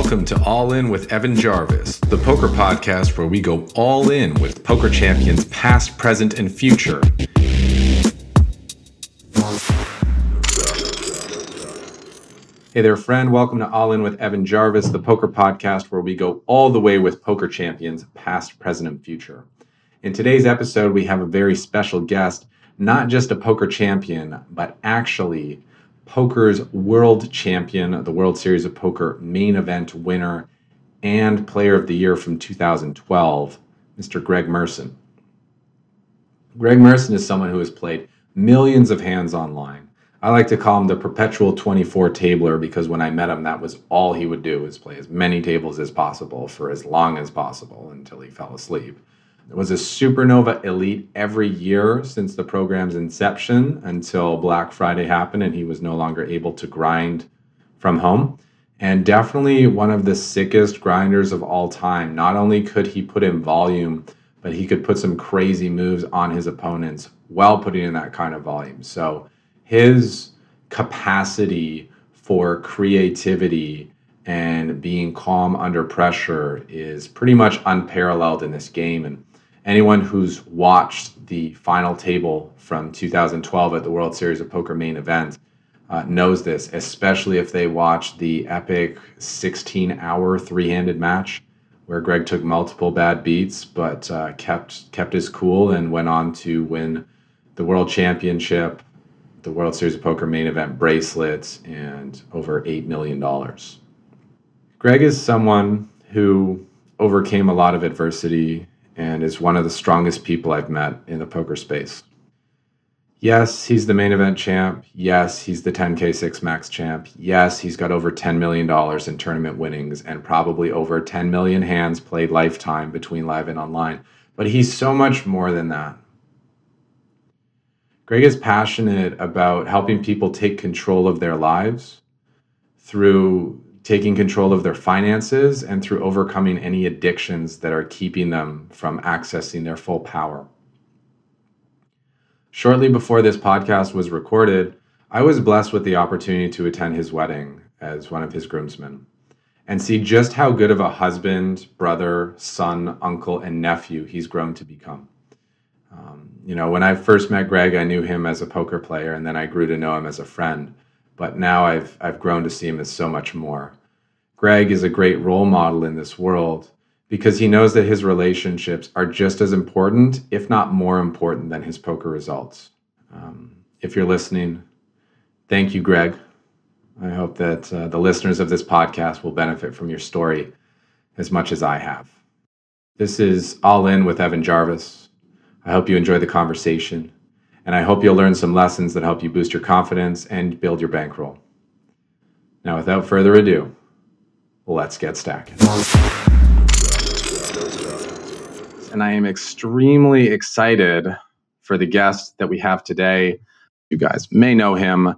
Welcome to All In with Evan Jarvis, the poker podcast where we go all in with poker champions past, present, and future. Hey there, friend. Welcome to All In with Evan Jarvis, the poker podcast where we go all the way with poker champions past, present, and future. In today's episode, we have a very special guest, not just a poker champion, but actually poker's world champion, the World Series of Poker main event winner, and player of the year from 2012, Mr. Greg Merson. Greg Merson is someone who has played millions of hands online. I like to call him the perpetual 24 tabler because when I met him, that was all he would do, was play as many tables as possible for as long as possible until he fell asleep. It was a supernova elite every year since the program's inception until Black Friday happened and he was no longer able to grind from home. And definitely one of the sickest grinders of all time. Not only could he put in volume, but he could put some crazy moves on his opponents while putting in that kind of volume. So his capacity for creativity and being calm under pressure is pretty much unparalleled in this game. And anyone who's watched the final table from 2012 at the World Series of Poker main event knows this, especially if they watched the epic 16-hour three-handed match where Greg took multiple bad beats but kept his cool and went on to win the World Championship, the World Series of Poker main event bracelets, and over $8 million. Greg is someone who overcame a lot of adversity and is one of the strongest people I've met in the poker space. Yes, he's the main event champ. Yes, he's the 10K 6 max champ. Yes, he's got over $10 million in tournament winnings and probably over 10 million hands played lifetime between live and online. But he's so much more than that. Greg is passionate about helping people take control of their lives through taking control of their finances and through overcoming any addictions that are keeping them from accessing their full power. Shortly before this podcast was recorded, I was blessed with the opportunity to attend his wedding as one of his groomsmen and see just how good of a husband, brother, son, uncle, and nephew he's grown to become. When I first met Greg, I knew him as a poker player, and then I grew to know him as a friend. But now I've grown to see him as so much more. Greg is a great role model in this world because he knows that his relationships are just as important, if not more important, than his poker results. If you're listening, thank you, Greg. I hope that the listeners of this podcast will benefit from your story as much as I have. This is All In with Evan Jarvis. I hope you enjoy the conversation. And I hope you'll learn some lessons that help you boost your confidence and build your bankroll. Now, without further ado, let's get stacking. And I am extremely excited for the guest that we have today. You guys may know him,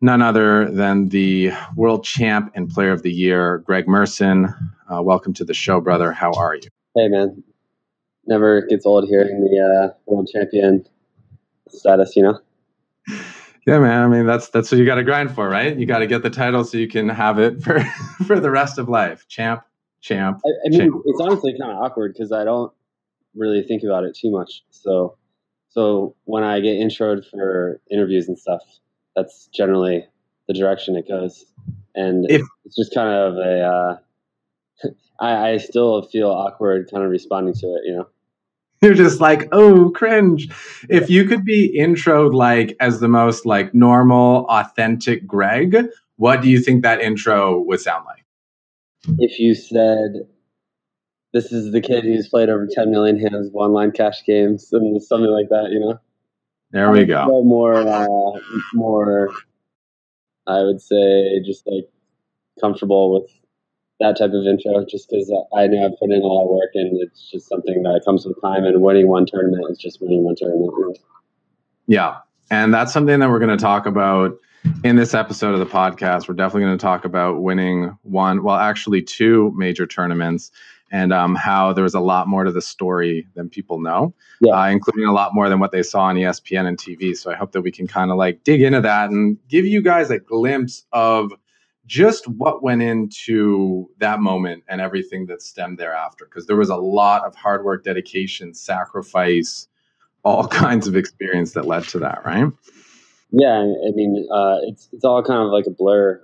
none other than the world champ and player of the year, Greg Merson. Welcome to the show, brother. How are you? Hey, man. Never gets old hearing the world champion status, Yeah, man. I mean, that's what you got to grind for, right? You got to get the title so you can have it for the rest of life. Champ. I mean, champ. It's honestly kind of awkward because I don't really think about it too much. So when I get introed for interviews and stuff, that's generally the direction it goes. And it's just kind of a, I still feel awkward kind of responding to it, You're just like, oh, cringe. If you could be introed like as the most like normal, authentic Greg, what do you think that intro would sound like? If you said, this is the kid who's played over 10 million hands of online cash games and something like that, There we go. More, I would say, just like comfortable with that type of intro, just because I know I've put in a lot of work and it's just something that comes with time, and winning one tournament is just winning one tournament. Yeah. And that's something that we're going to talk about in this episode of the podcast. We're definitely going to talk about winning two major tournaments and how there was a lot more to the story than people know, including a lot more than what they saw on ESPN and TV. So I hope that we can kind of like dig into that and give you guys a glimpse of just what went into that moment and everything that stemmed thereafter? Because there was a lot of hard work, dedication, sacrifice, all kinds of experience that led to that, right? Yeah, I mean, it's all kind of like a blur,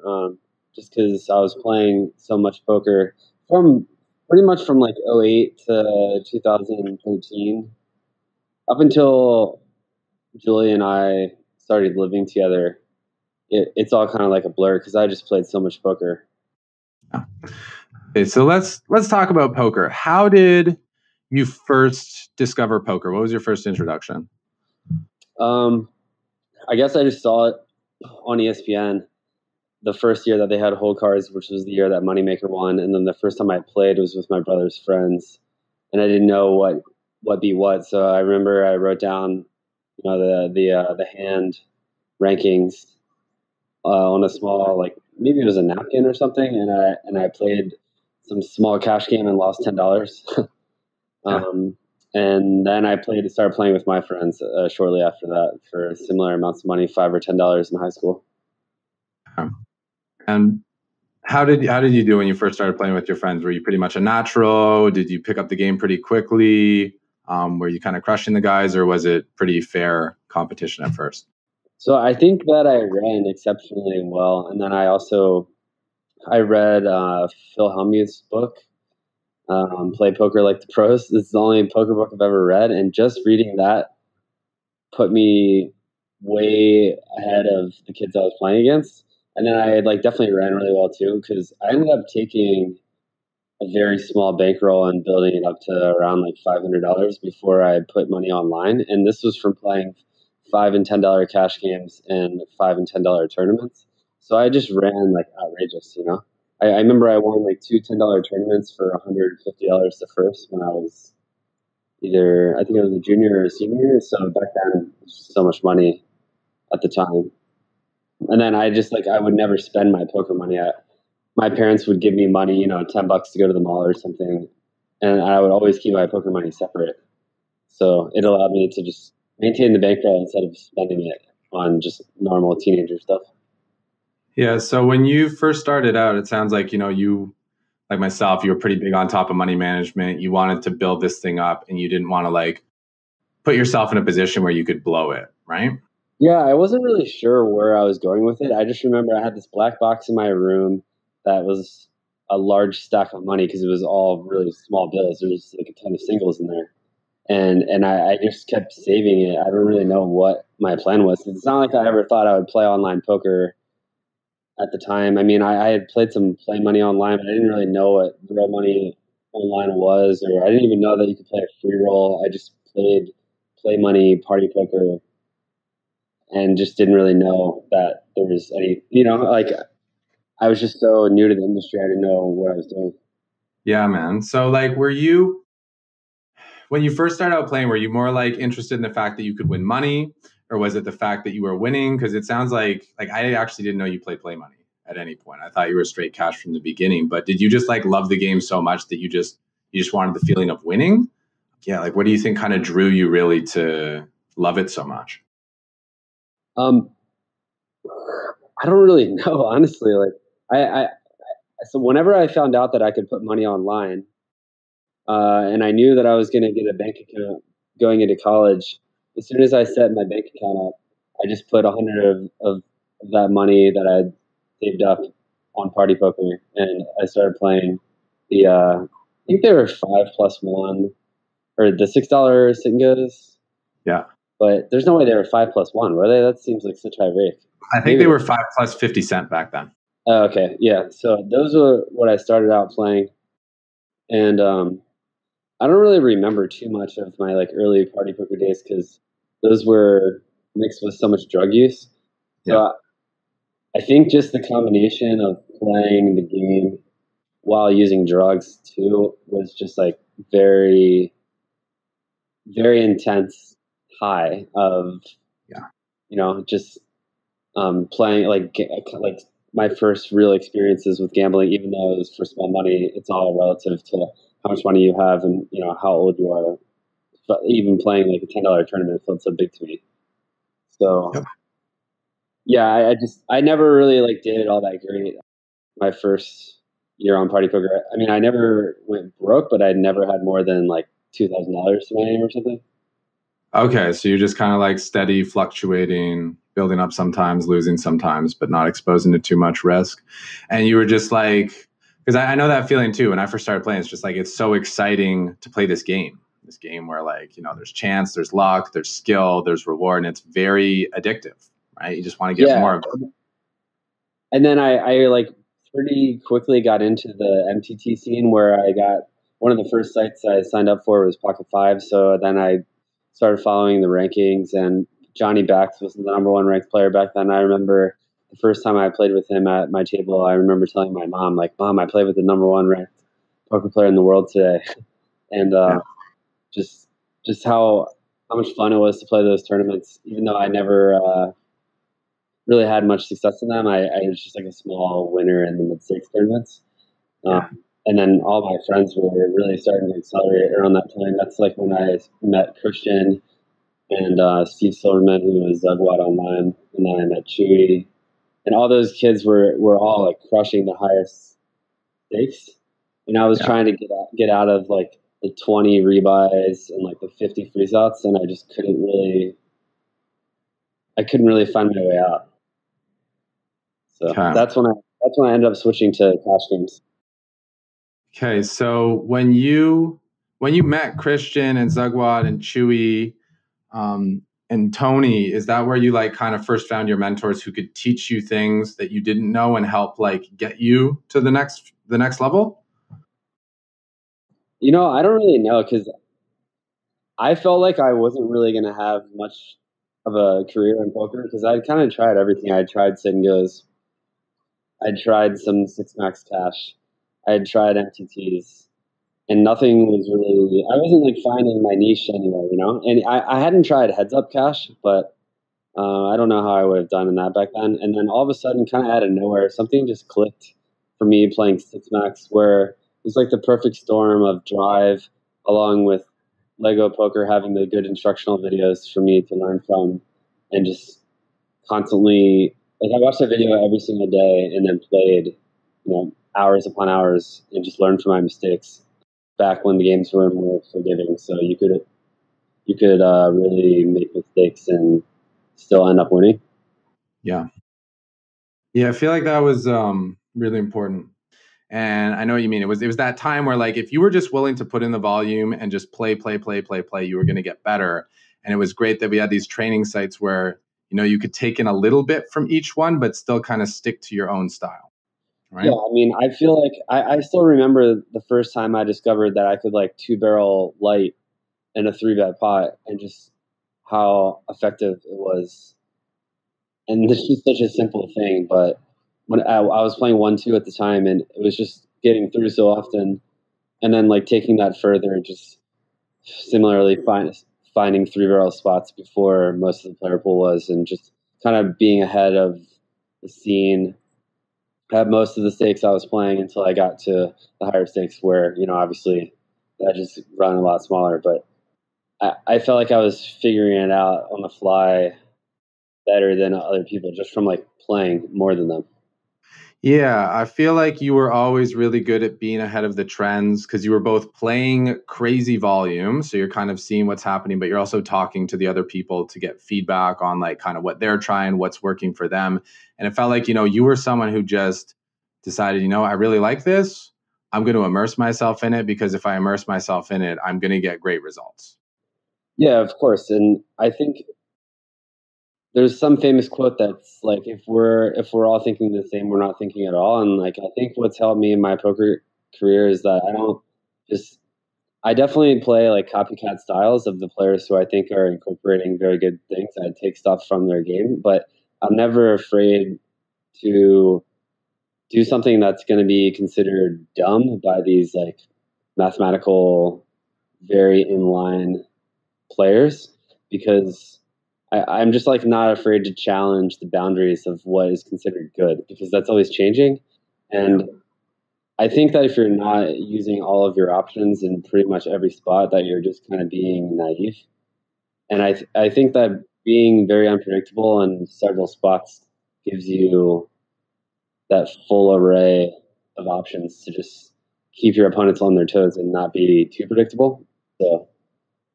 just because I was playing so much poker from pretty much from like '08 to 2013, up until Julie and I started living together. It's all kind of like a blur because I just played so much poker. Okay, so let's talk about poker. How did you first discover poker? What was your first introduction? I guess I just saw it on ESPN the first year that they had hole cards, which was the year that Moneymaker won, and then the first time I played was with my brother's friends, and I didn't know what beat what. So I remember I wrote down, the hand rankings on a small, like maybe it was a napkin or something, and I played some small cash game and lost $10. And then I started playing with my friends shortly after that for similar amounts of money, $5 or $10 in high school. And how did you do when you first started playing with your friends? Were you pretty much a natural? Did you pick up the game pretty quickly? Were you kind of crushing the guys, or was it pretty fair competition at first? So I think that I ran exceptionally well, and then I read Phil Helmuth's book, Play Poker Like the Pros. This is the only poker book I've ever read, and just reading that put me way ahead of the kids I was playing against. And then I definitely ran really well too, because I ended up taking a very small bankroll and building it up to around like $500 before I put money online. And this was from playing $5 and $10 cash games and $5 and $10 tournaments. So I just ran like outrageous, you know. I remember I won like two $10 tournaments for $150 the first when I was I think I was a junior or a senior. So back then, it was so much money at the time. And then I would never spend my poker money. My parents would give me money, $10 to go to the mall or something. And I would always keep my poker money separate. So it allowed me to just maintain the bankroll instead of spending it on just normal teenager stuff. Yeah. So when you first started out, it sounds like, you, like myself, you were pretty big on top of money management. You wanted to build this thing up and you didn't want to put yourself in a position where you could blow it, right? Yeah, I wasn't really sure where I was going with it. I just remember I had this black box in my room that was a large stack of money because it was all really small bills. There was like a ton of singles in there. And I just kept saving it. I don't really know what my plan was. It's not like I ever thought I would play online poker at the time. I mean, I had played some play money online, but I didn't really know what real money online was, or I didn't even know that you could play a free roll. I just played play money party poker and just didn't really know that there was any, I was just so new to the industry. I didn't know what I was doing. Yeah, man. So when you first started out playing, were you more interested in the fact that you could win money, or was it the fact that you were winning? Because it sounds like I actually didn't know you played play money at any point. I thought you were straight cash from the beginning. But did you just love the game so much that you just wanted the feeling of winning? Yeah, what do you think kind of drew you really to love it so much? I don't really know, honestly. So whenever I found out that I could put money online, and I knew that I was going to get a bank account going into college, as soon as I set my bank account up, I just put 100 of that money that I'd saved up on party poker, and I started playing I think they were 5+1, or the $6 singles. Yeah. But there's no way they were 5+1, were they? That seems like such high rake. I think they were 5 plus 50 cent back then. Oh, okay, yeah. So those were what I started out playing, and I don't really remember too much of my early party poker days because those were mixed with so much drug use. So Yeah. I think just the combination of playing the game while using drugs too was just very, very intense high of just playing like my first real experiences with gambling, even though it was for small money. It's all relative to how much money you have and how old you are. But even playing a $10 tournament felt so big to me. So Yep. yeah, I never really did it all that great. my first year on Party Poker. I mean, I never went broke, but I'd never had more than like $2,000 to my name or something. Okay, so you're just kind of like steady, fluctuating, building up sometimes, losing sometimes, but not exposing to too much risk. And you were just like, because I know that feeling too. When I first started playing, it's just like it's so exciting to play this game. This game where like, you know, there's chance, there's luck, there's skill, there's reward, and it's very addictive, right? You just want to get more of it. And then I like pretty quickly got into the MTT scene where I got one of the first sites I signed up for was Pocket Five. So then I started following the rankings, and Johnny Bax was the number one ranked player back then. I remember the first time I played with him at my table, I remember telling my mom, like, Mom, I played with the number one ranked poker player in the world today. And Yeah. just how much fun it was to play those tournaments, even though I never really had much success in them. I was just like a small winner in the mid-stakes tournaments. Yeah. And then all my friends were really starting to accelerate around that time. That's like when I met Christian and Steve Silverman, who was Zugwad online, and then I met Chewy. And all those kids were all like crushing the highest stakes. And I was Yeah. trying to get out of like the 20 rebuys and like the 50 freeze outs, and I just couldn't really find my way out. So Okay. that's when I ended up switching to cash games. Okay, so when you met Christian and Zugwad and Chewy and Tony, is that where you like kind of first found your mentors who could teach you things that you didn't know and help like get you to the next level? You know, I don't really know because I felt like I wasn't really going to have much of a career in poker because I'd kind of tried everything. I tried sit and goes. I tried some six max cash. I had tried MTTs, and nothing was really. I wasn't like finding my niche anywhere, you know. And I hadn't tried heads up cash, but I don't know how I would have done in that back then. And then all of a sudden, kind of out of nowhere, something just clicked for me playing six max, where it was like the perfect storm of drive, along with Lego poker having the good instructional videos for me to learn from, and just constantly like I watched a video every single day and then played, hours upon hours and just learned from my mistakes. Back when the games were more forgiving, so you could really make mistakes and still end up winning. Yeah. Yeah, I feel like that was really important. And I know what you mean. It was that time where like if you were just willing to put in the volume and just play, you were going to get better. And it was great that we had these training sites where, you know, you could take in a little bit from each one, but still kind of stick to your own style. Yeah, Right. I mean, I feel like I still remember the first time I discovered that I could like two barrel light in a three bet pot and just how effective it was. And this is such a simple thing, but when I was playing 1-2 at the time, and it was just getting through so often, and then like taking that further, just similarly finding three barrel spots before most of the player pool was, and just kind of being ahead of the scene at most of the stakes I was playing until I got to the higher stakes where, obviously I just run a lot smaller. But I felt like I was figuring it out on the fly better than other people just from like playing more than them. Yeah, I feel like you were always really good at being ahead of the trends because you were both playing crazy volume. So you're kind of seeing what's happening, but you're also talking to the other people to get feedback on like kind of what they're trying, what's working for them. And it felt like, you know, you were someone who just decided, you know, I really like this. I'm going to immerse myself in it because if I immerse myself in it, I'm going to get great results. Yeah, of course. And I think there's some famous quote that's like, if we're all thinking the same, we're not thinking at all. And like, I think what's helped me in my poker career is that I definitely play like copycat styles of the players who I think are incorporating very good things. I take stuff from their game, but I'm never afraid to do something that's going to be considered dumb by these like mathematical, very inline players because I'm just like not afraid to challenge the boundaries of what is considered good because that's always changing. Yeah. And I think that if you're not using all of your options in pretty much every spot, that you're just kind of being naive. And I think that being very unpredictable in several spots gives you that full array of options to just keep your opponents on their toes and not be too predictable. So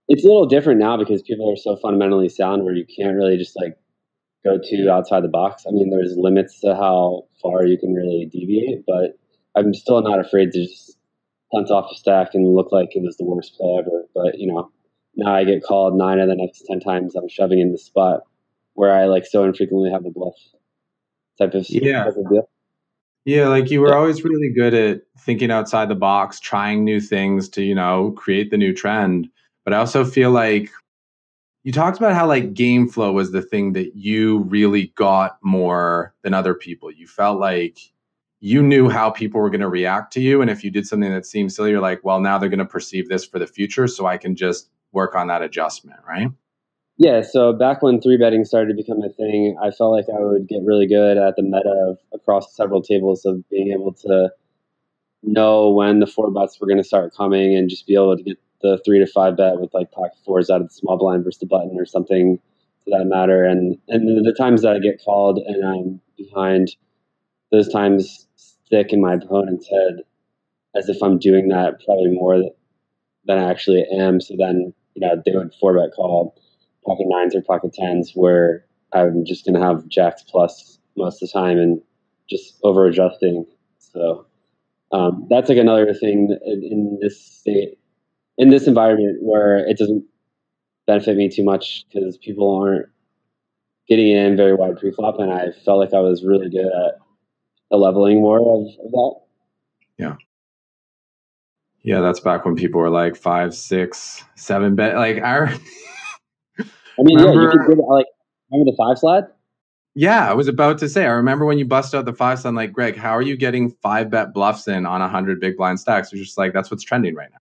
it's a little different now because people are so fundamentally sound where you can't really just like go too outside the box. I mean, there's limits to how far you can really deviate, but I'm still not afraid to just punt off a stack and look like it was the worst play ever. But, you know, now I get called 9 of the next 10 times I'm shoving in the spot where I like so infrequently have a bluff type of deal. Yeah, like you were always really good at thinking outside the box, trying new things to, you know, create the new trend. But I also feel like you talked about how like Gameflow was the thing that you really got more than other people. You felt like you knew how people were going to react to you. And if you did something that seemed silly, you're like, well, now they're going to perceive this for the future. So I can just work on that adjustment, right? Yeah, so back when 3-betting started to become a thing, I felt like I would get really good at the meta of across several tables of being able to know when the 4-bets were going to start coming and just be able to get the 3 to 5-bet with like pocket fours out of the small blind versus the button or something to that matter. And the times that I get called and I'm behind, those times stick in my opponent's head as if I'm doing that probably more than I actually am. So then, you know, they would 4-bet call pocket 9s or pocket 10s where I'm just going to have jacks plus most of the time and just over adjusting. So that's like another thing in this state, in this environment where it doesn't benefit me too much because people aren't getting in very wide pre-flop, and I felt like I was really good at the leveling more of that. Yeah. Yeah, that's back when people were like 5, 6, 7-bet. Like I mean, remember, yeah, you could get like remember the 5 slide? Yeah, I was about to say. I remember when you bust out the 5 slide. Like, Greg, how are you getting 5-bet bluffs in on 100 big blind stacks? You're just like, that's what's trending right now.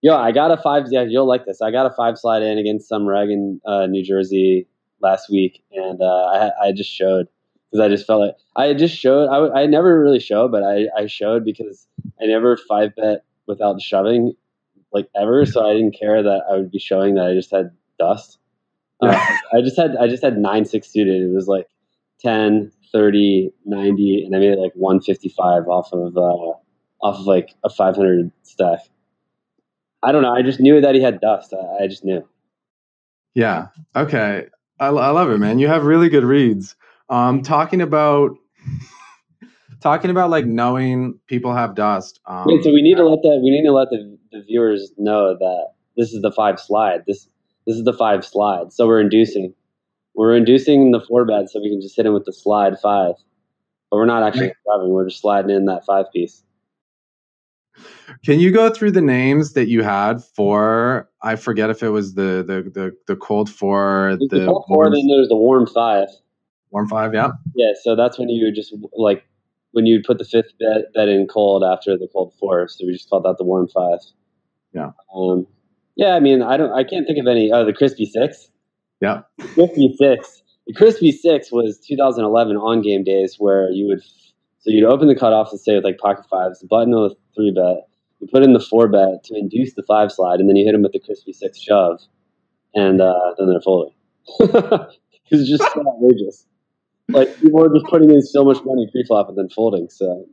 Yo, I got a 5. Yeah, you'll like this. I got a 5 slide in against some reg in New Jersey last week, and I just showed because I just felt like I just showed. I never really showed, but I showed because I never 5-bet without shoving like ever, so I didn't care that I would be showing that I just had dust. I just had 9-6 suited. It was like 10, 30, 90, and I made it like 155 off of like a 500 stack. I don't know. I just knew that he had dust. I just knew. Yeah. Okay. I love it, man. You have really good reads. Talking about like knowing people have dust. Wait, so we need to let the viewers know that this is the 5 slide. This is the 5 slide. So we're inducing the 4-bet so we can just hit him with the slide 5. But we're not actually shoving. We're just sliding in that 5 piece. Can you go through the names that you had for? I forget if it was the cold 4, the cold 4. Then there's the warm 5. Warm 5, yeah. Yeah, so that's when you would just like when you put the 5th bet in cold after the cold 4. So we just called that the warm 5. Yeah. Yeah, I mean, I can't think of any. Oh, the crispy 6. Yeah. Crispy 6. The crispy 6 was 2011 on game days where you'd open the cutoff and say with like pocket 5s, the button on the 3-bet. You put in the 4-bet to induce the 5 slide, and then you hit them with the crispy 6 shove, and then they're folding. It's just so outrageous. Like people were just putting in so much money pre-flop and then folding. So,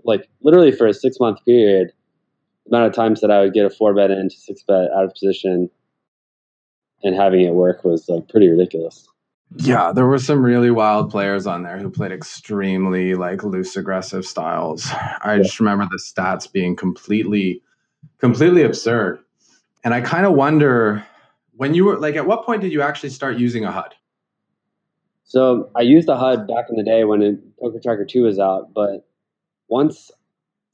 like literally for a 6-month period, the amount of times that I would get a 4-bet into 6-bet out of position and having it work was like pretty ridiculous. Yeah, there were some really wild players on there who played extremely like loose, aggressive styles. I just remember the stats being completely absurd. And I kind of wonder, when you were like, at what point did you actually start using a HUD? So I used a HUD back in the day when Poker Tracker 2 was out, but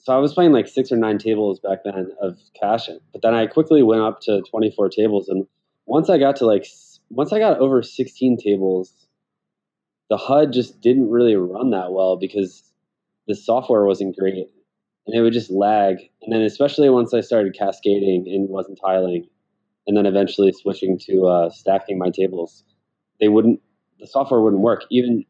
so I was playing like 6 or 9 tables back then of cash, but then I quickly went up to 24 tables, and once I got over 16 tables, the HUD just didn't really run that well because the software wasn't great, and it would just lag. And then especially once I started cascading and wasn't tiling, and then eventually switching to stacking my tables, the software wouldn't work. Even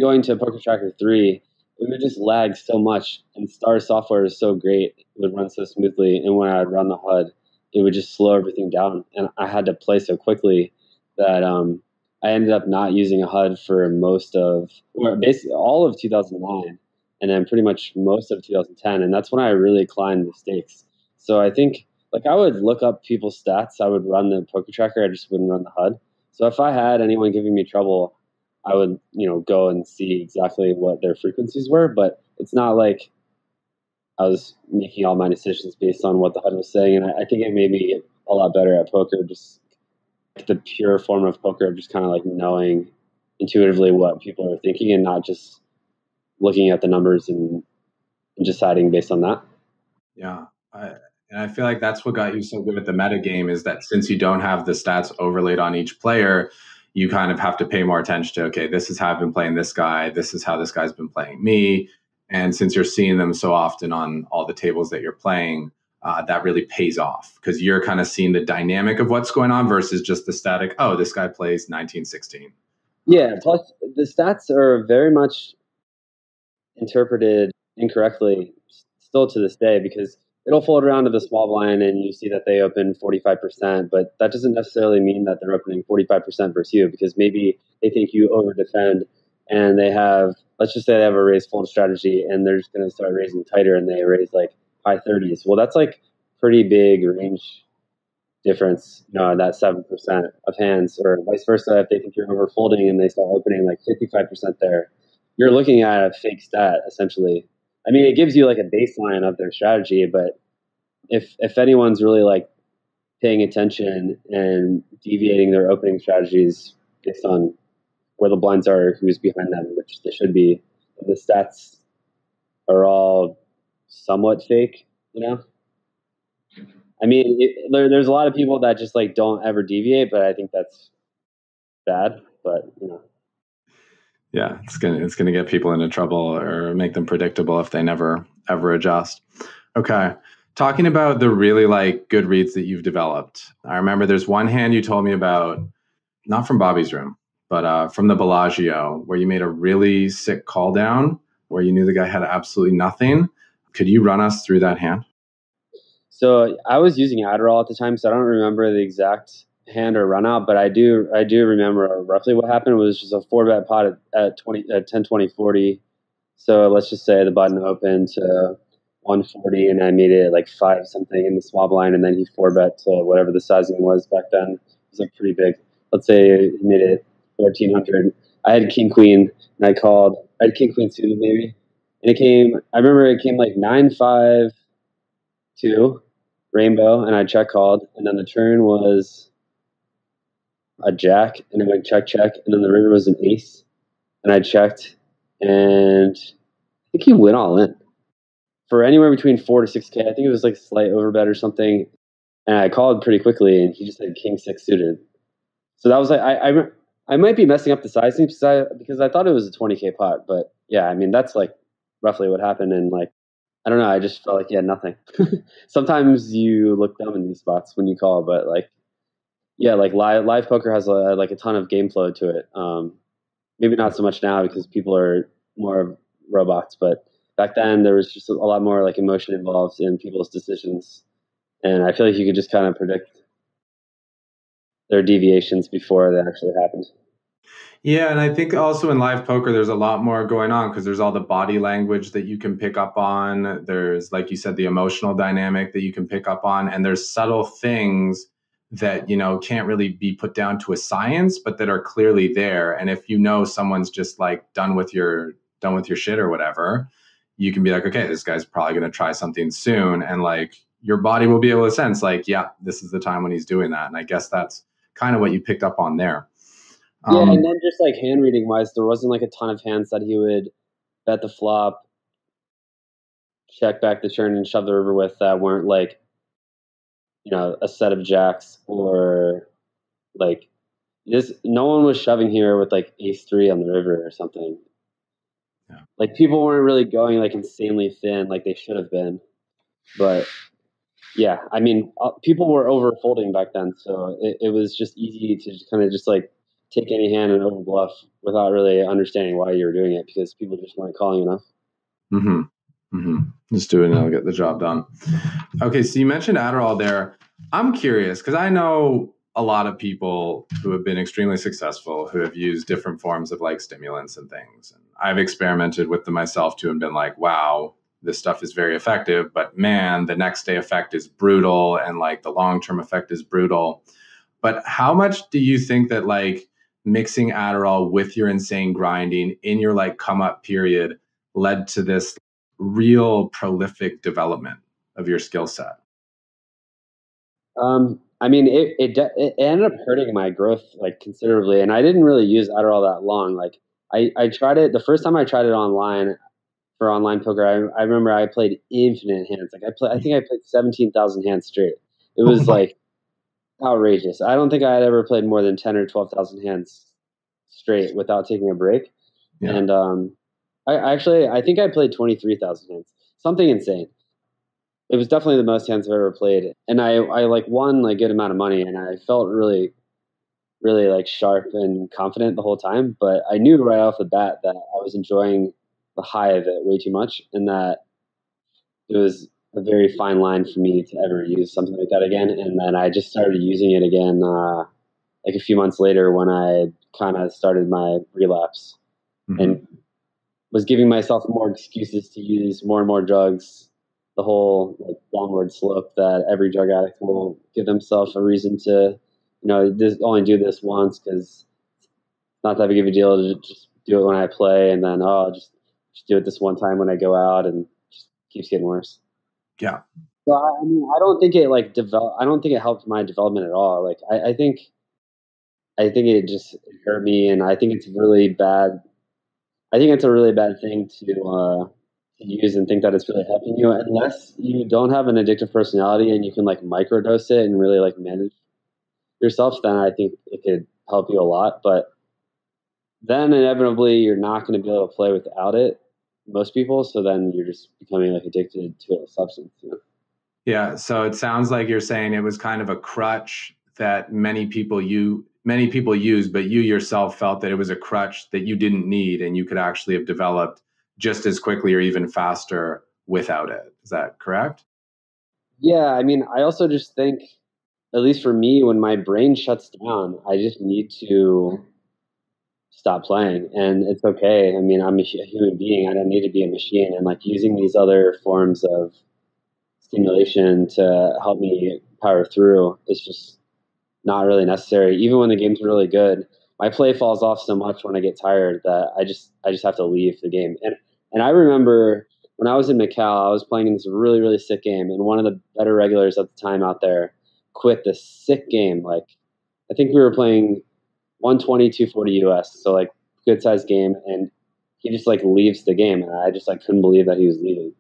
going to Poker Tracker 3, it would just lag so much, and Star software is so great. It would run so smoothly, and when I would run the HUD, it would just slow everything down. And I had to play so quickly that I ended up not using a HUD for basically all of 2009, and then pretty much most of 2010, and that's when I really climbed the stakes. So I think like I would look up people's stats. I would run the poker tracker. I just wouldn't run the HUD. So if I had anyone giving me trouble, I would, go and see exactly what their frequencies were. But it's not like I was making all my decisions based on what the HUD was saying. And I think it made me a lot better at poker, just the pure form of poker of just kind of like knowing intuitively what people are thinking and not just looking at the numbers and deciding based on that. Yeah. And I feel like that's what got you so good at the meta game is that since you don't have the stats overlaid on each player, you kind of have to pay more attention to, okay, this is how I've been playing this guy. This is how this guy's been playing me. And since you're seeing them so often on all the tables that you're playing, that really pays off because you're kind of seeing the dynamic of what's going on versus just the static, oh, this guy plays 1916. Yeah, plus the stats are very much interpreted incorrectly still to this day because it'll fold around to the small blind and you see that they open 45%, but that doesn't necessarily mean that they're opening 45% versus you because maybe they think you over defend and they have, let's just say they have a raise fold strategy and they're just going to start raising tighter and they raise like high 30s. Well, that's like pretty big range difference, in that 7% of hands, or vice versa. If they think you're over folding and they start opening like 55% there, you're looking at a fake stat essentially. I mean, it gives you like a baseline of their strategy, but if anyone's really like paying attention and deviating their opening strategies based on where the blinds are, who's behind them, which they should be, the stats are all somewhat fake, I mean, there's a lot of people that just like don't ever deviate, but I think that's bad. But yeah, it's gonna get people into trouble or make them predictable if they never ever adjust. Okay, talking about the really like good reads that you've developed. I remember there's one hand you told me about, not from Bobby's room, but from the Bellagio, where you made a really sick call down where you knew the guy had absolutely nothing. Could you run us through that hand? So I was using Adderall at the time, so I don't remember the exact hand or run out, but I do remember roughly what happened. It was just a 4-bet pot at 10, 20, 40. So let's just say the button opened to 140 and I made it like 5 something in the small blind, and then he 4-bet to whatever the sizing was back then. It was like pretty big. Let's say he made it 1400. I had king queen and I had king queen suited maybe. And I remember it came like 9-5-2 rainbow, and I check called, and then the turn was a jack, and it went check, check, and then the river was an ace, and I checked, and I think he went all in for anywhere between 4 to 6K. I think it was like a slight overbet or something, and I called pretty quickly, and he just had king 6 suited. So that was like I might be messing up the sizing because I thought it was a 20K pot, but yeah, I mean that's like roughly what happened, and like I don't know, I just felt like he had nothing. Sometimes you look dumb in these spots when you call, but like, yeah, like live poker has like a ton of game flow to it. Maybe not so much now because people are more robots, but back then there was just a lot more like emotion involved in people's decisions, and I feel like you could just kind of predict their deviations before they actually happened. Yeah, and I think also in live poker, there's a lot more going on because there's all the body language that you can pick up on. There's, like you said, the emotional dynamic that you can pick up on, and there's subtle things that can't really be put down to a science, but that are clearly there. And if someone's just like done with your shit or whatever, you can be like, okay, this guy's probably going to try something soon, and like your body will be able to sense, like, yeah, this is the time when he's doing that. And I guess that's kind of what you picked up on there. Yeah, and then just like hand reading wise, there wasn't like a ton of hands that he would bet the flop, check back the turn, and shove the river with that weren't like, a set of jacks or like this. No one was shoving here with like ace 3 on the river or something. Yeah. Like people weren't really going like insanely thin like they should have been. But yeah, I mean, people were over folding back then, so it was just easy to just kind of just like take any hand and over bluff without really understanding why you were doing it because people just weren't calling enough. Mm-hmm. Mm-hmm. Just do it and it'll get the job done. Okay, so you mentioned Adderall there. I'm curious because I know a lot of people who have been extremely successful who have used different forms of like stimulants and things. And I've experimented with them myself too and been like, wow, this stuff is very effective, but man, the next day effect is brutal and like the long-term effect is brutal. But how much do you think that like mixing Adderall with your insane grinding in your like come up period led to this real prolific development of your skill set? I mean, it ended up hurting my growth like considerably, and I didn't really use Adderall that long. Like I tried it the first time I tried it online for online poker. I remember I played infinite hands. Like I think I played 17,000 hands straight. It was like outrageous. I don't think I had ever played more than 10 or 12,000 hands straight without taking a break. Yeah. And I think I played 23,000 hands, something insane. It was definitely the most hands I've ever played, and I like won like good amount of money, and I felt really like sharp and confident the whole time. But I knew right off the bat that I was enjoying the high of it way too much, and that it was a very fine line for me to ever use something like that again. And then I just started using it again like a few months later when I kind of started my relapse, and was giving myself more excuses to use more and more drugs. The whole like downward slope that every drug addict will give themselves a reason to, only do this once because it's not that big of a deal to just do it when I play, and then just do it this one time when I go out, and just keeps getting worse. Yeah. So I mean, I don't think it like I don't think it helped my development at all. Like I think it just hurt me, and I think it's really bad. I think it's a really bad thing to use and think that it's really helping you, unless you don't have an addictive personality and you can like microdose it and really like manage yourself. Then I think it could help you a lot. But then inevitably you're not going to be able to play without it, most people. So then you're just becoming like addicted to a substance. Yeah. So it sounds like you're saying it was kind of a crutch that many people use, but you yourself felt that it was a crutch that you didn't need and you could actually have developed just as quickly or even faster without it. Is that correct? Yeah. I mean, I also just think, at least for me, when my brain shuts down, I just need to stop playing, and it's okay. I mean, I'm a human being. I don't need to be a machine. And like using these other forms of stimulation to help me power through is just not really necessary. Even when the game's really good, my play falls off so much when I get tired that I just have to leave the game. And I remember when I was in Macau, I was playing in this really, really sick game, and one of the better regulars at the time out there quit this sick game. Like I think we were playing 120, 240 US, so like good sized game, and he just like leaves the game, and I just like couldn't believe that he was leaving.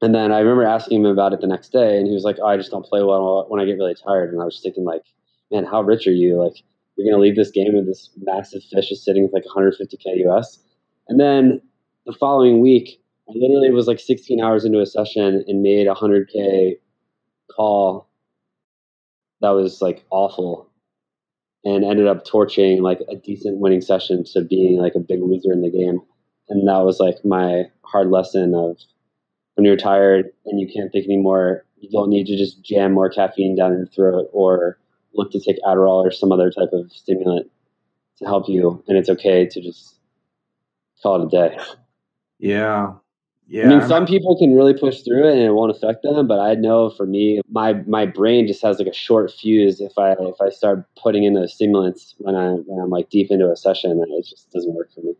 And then I remember asking him about it the next day, and he was like, "Oh, I just don't play well when I get really tired." And I was thinking, like, man, how rich are you? Like, you're gonna leave this game and this massive fish is sitting with like 150K US. And then the following week, I literally was like 16 hours into a session and made a 100K call that was like awful, and ended up torching like a decent winning session to being like a big loser in the game. And that was like my hard lesson of, when you're tired and you can't think anymore, you don't need to just jam more caffeine down your throat or look to take Adderall or some other type of stimulant to help you. And it's okay to just call it a day. Yeah. Yeah. I mean, some people can really push through it and it won't affect them, but I know for me, my brain just has like a short fuse if I start putting in those stimulants when I'm like deep into a session, and it just doesn't work for me.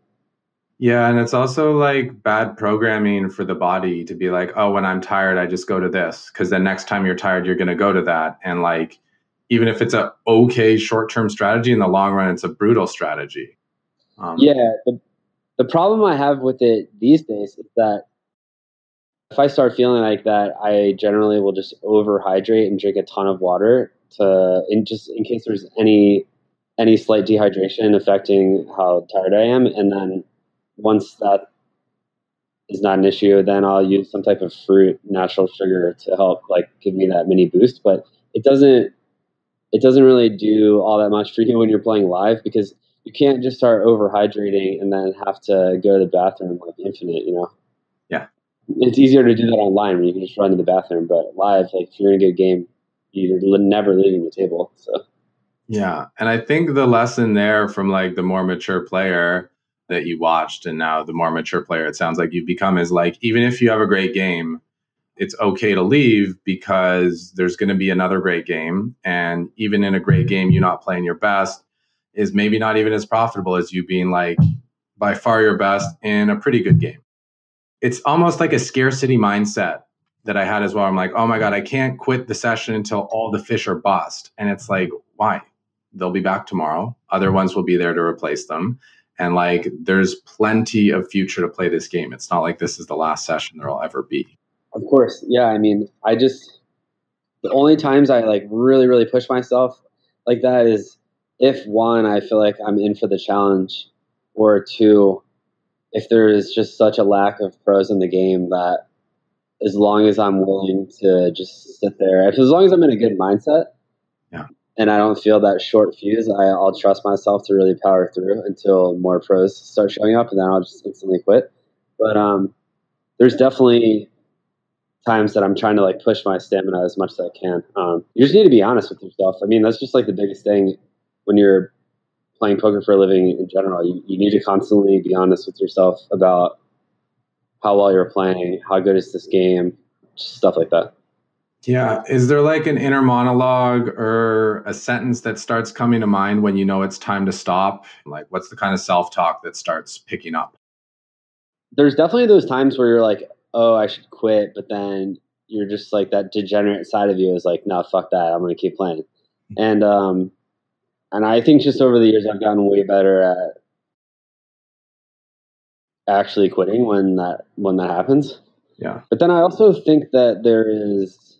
Yeah, and it's also like bad programming for the body to be like, oh, when I'm tired, I just go to this. Because then next time you're tired, you're going to go to that. And like, even if it's a okay short-term strategy, in the long run, it's a brutal strategy. Yeah, the problem I have with it these days is that if I start feeling like that, I generally will just overhydrate and drink a ton of water in case there's any slight dehydration affecting how tired I am. And then once that is not an issue, then I'll use some type of fruit, natural sugar to help like give me that mini boost. But it doesn't really do all that much for you when you're playing live, because you can't just start overhydrating and then have to go to the bathroom like infinite, Yeah. It's easier to do that online when you can just run to the bathroom, but live, like if you're in a good game, you're never leaving the table. So Yeah. And I think the lesson there from like the more mature player that you watched and now the more mature player it sounds like you've become is like, even if you have a great game, it's okay to leave because there's going to be another great game. And even in a great game, you not playing your best is maybe not even as profitable as you being like by far your best in a pretty good game. It's almost like a scarcity mindset that I had as well. I'm like, oh my God, I can't quit the session until all the fish are bust. And it's like, why? They'll be back tomorrow. Other ones will be there to replace them. And like, there's plenty of future to play this game. It's not like this is the last session there'll ever be. Of course. Yeah. I mean, the only times I like really, really push myself like that is if one, I feel like I'm in for the challenge, or two, if there is just such a lack of pros in the game that as long as I'm willing to just sit there, as long as I'm in a good mindset, Yeah. and I don't feel that short fuse, I'll trust myself to really power through until more pros start showing up, and then I'll just instantly quit. But there's definitely times that I'm trying to like push my stamina as much as I can. You just need to be honest with yourself. I mean, that's just like the biggest thing when you're playing poker for a living in general. You need to constantly be honest with yourself about how well you're playing, how good is this game, just stuff like that. Yeah. Is there like an inner monologue or a sentence that starts coming to mind when you know it's time to stop? Like, what's the kind of self-talk that starts picking up? There's definitely those times where you're like, oh, I should quit, but then you're just like that degenerate side of you is like, no, fuck that, I'm going to keep playing. And I think just over the years I've gotten way better at actually quitting when that happens. Yeah. But then I also think that there is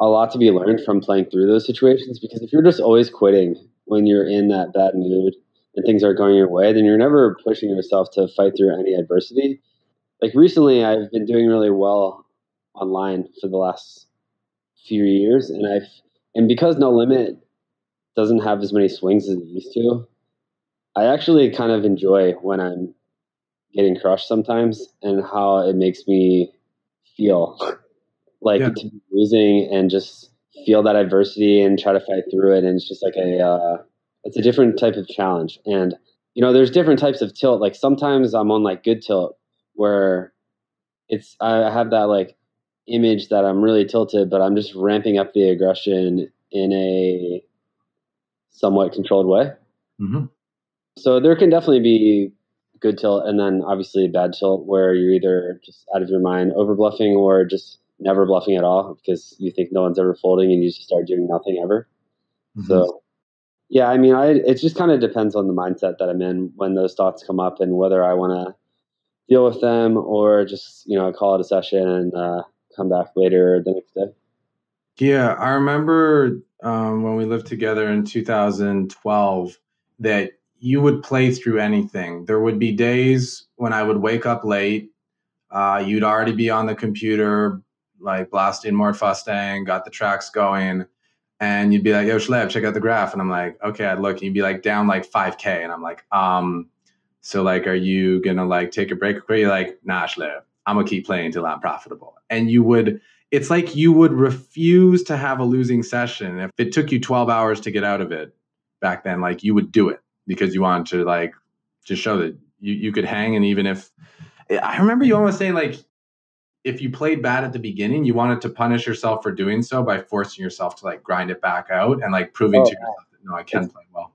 a lot to be learned from playing through those situations, because if you're just always quitting when you're in that bad mood and things aren't going your way, then you're never pushing yourself to fight through any adversity. Like recently, I've been doing really well online for the last few years, and because No Limit doesn't have as many swings as it used to, I actually kind of enjoy when I'm getting crushed sometimes and how it makes me feel like Yeah. to be losing and just feel that adversity and try to fight through it. And it's just like it's a different type of challenge. And, there's different types of tilt. Like sometimes I'm on like good tilt where I have that like image that I'm really tilted, but I'm just ramping up the aggression in a somewhat controlled way. Mm-hmm. So there can definitely be good tilt and then obviously bad tilt where you're either just out of your mind over bluffing or just never bluffing at all because you think no one's ever folding and you just start doing nothing ever. Mm-hmm. So yeah, I mean, it just kind of depends on the mindset that I'm in when those thoughts come up and whether I want to deal with them or just, call it a session and come back later the next day. Yeah, I remember when we lived together in 2012 that you would play through anything. There would be days when I would wake up late. You'd already be on the computer, like blasting more Mustang, got the tracks going, and you'd be like, "Yo, Schlev, check out the graph." And I'm like, "Okay." I'd look, and you'd be like down like 5K, and I'm like, so like, are you gonna like take a break or quit? You're like, "Nah, Schlev, I'm gonna keep playing until I'm profitable." And you would. It's like you would refuse to have a losing session. If it took you 12 hours to get out of it back then, like you would do it because you wanted to like just show that you could hang. And even if I remember you almost saying like if you played bad at the beginning, you wanted to punish yourself for doing so by forcing yourself to like grind it back out and like proving to yourself that no, I can play well.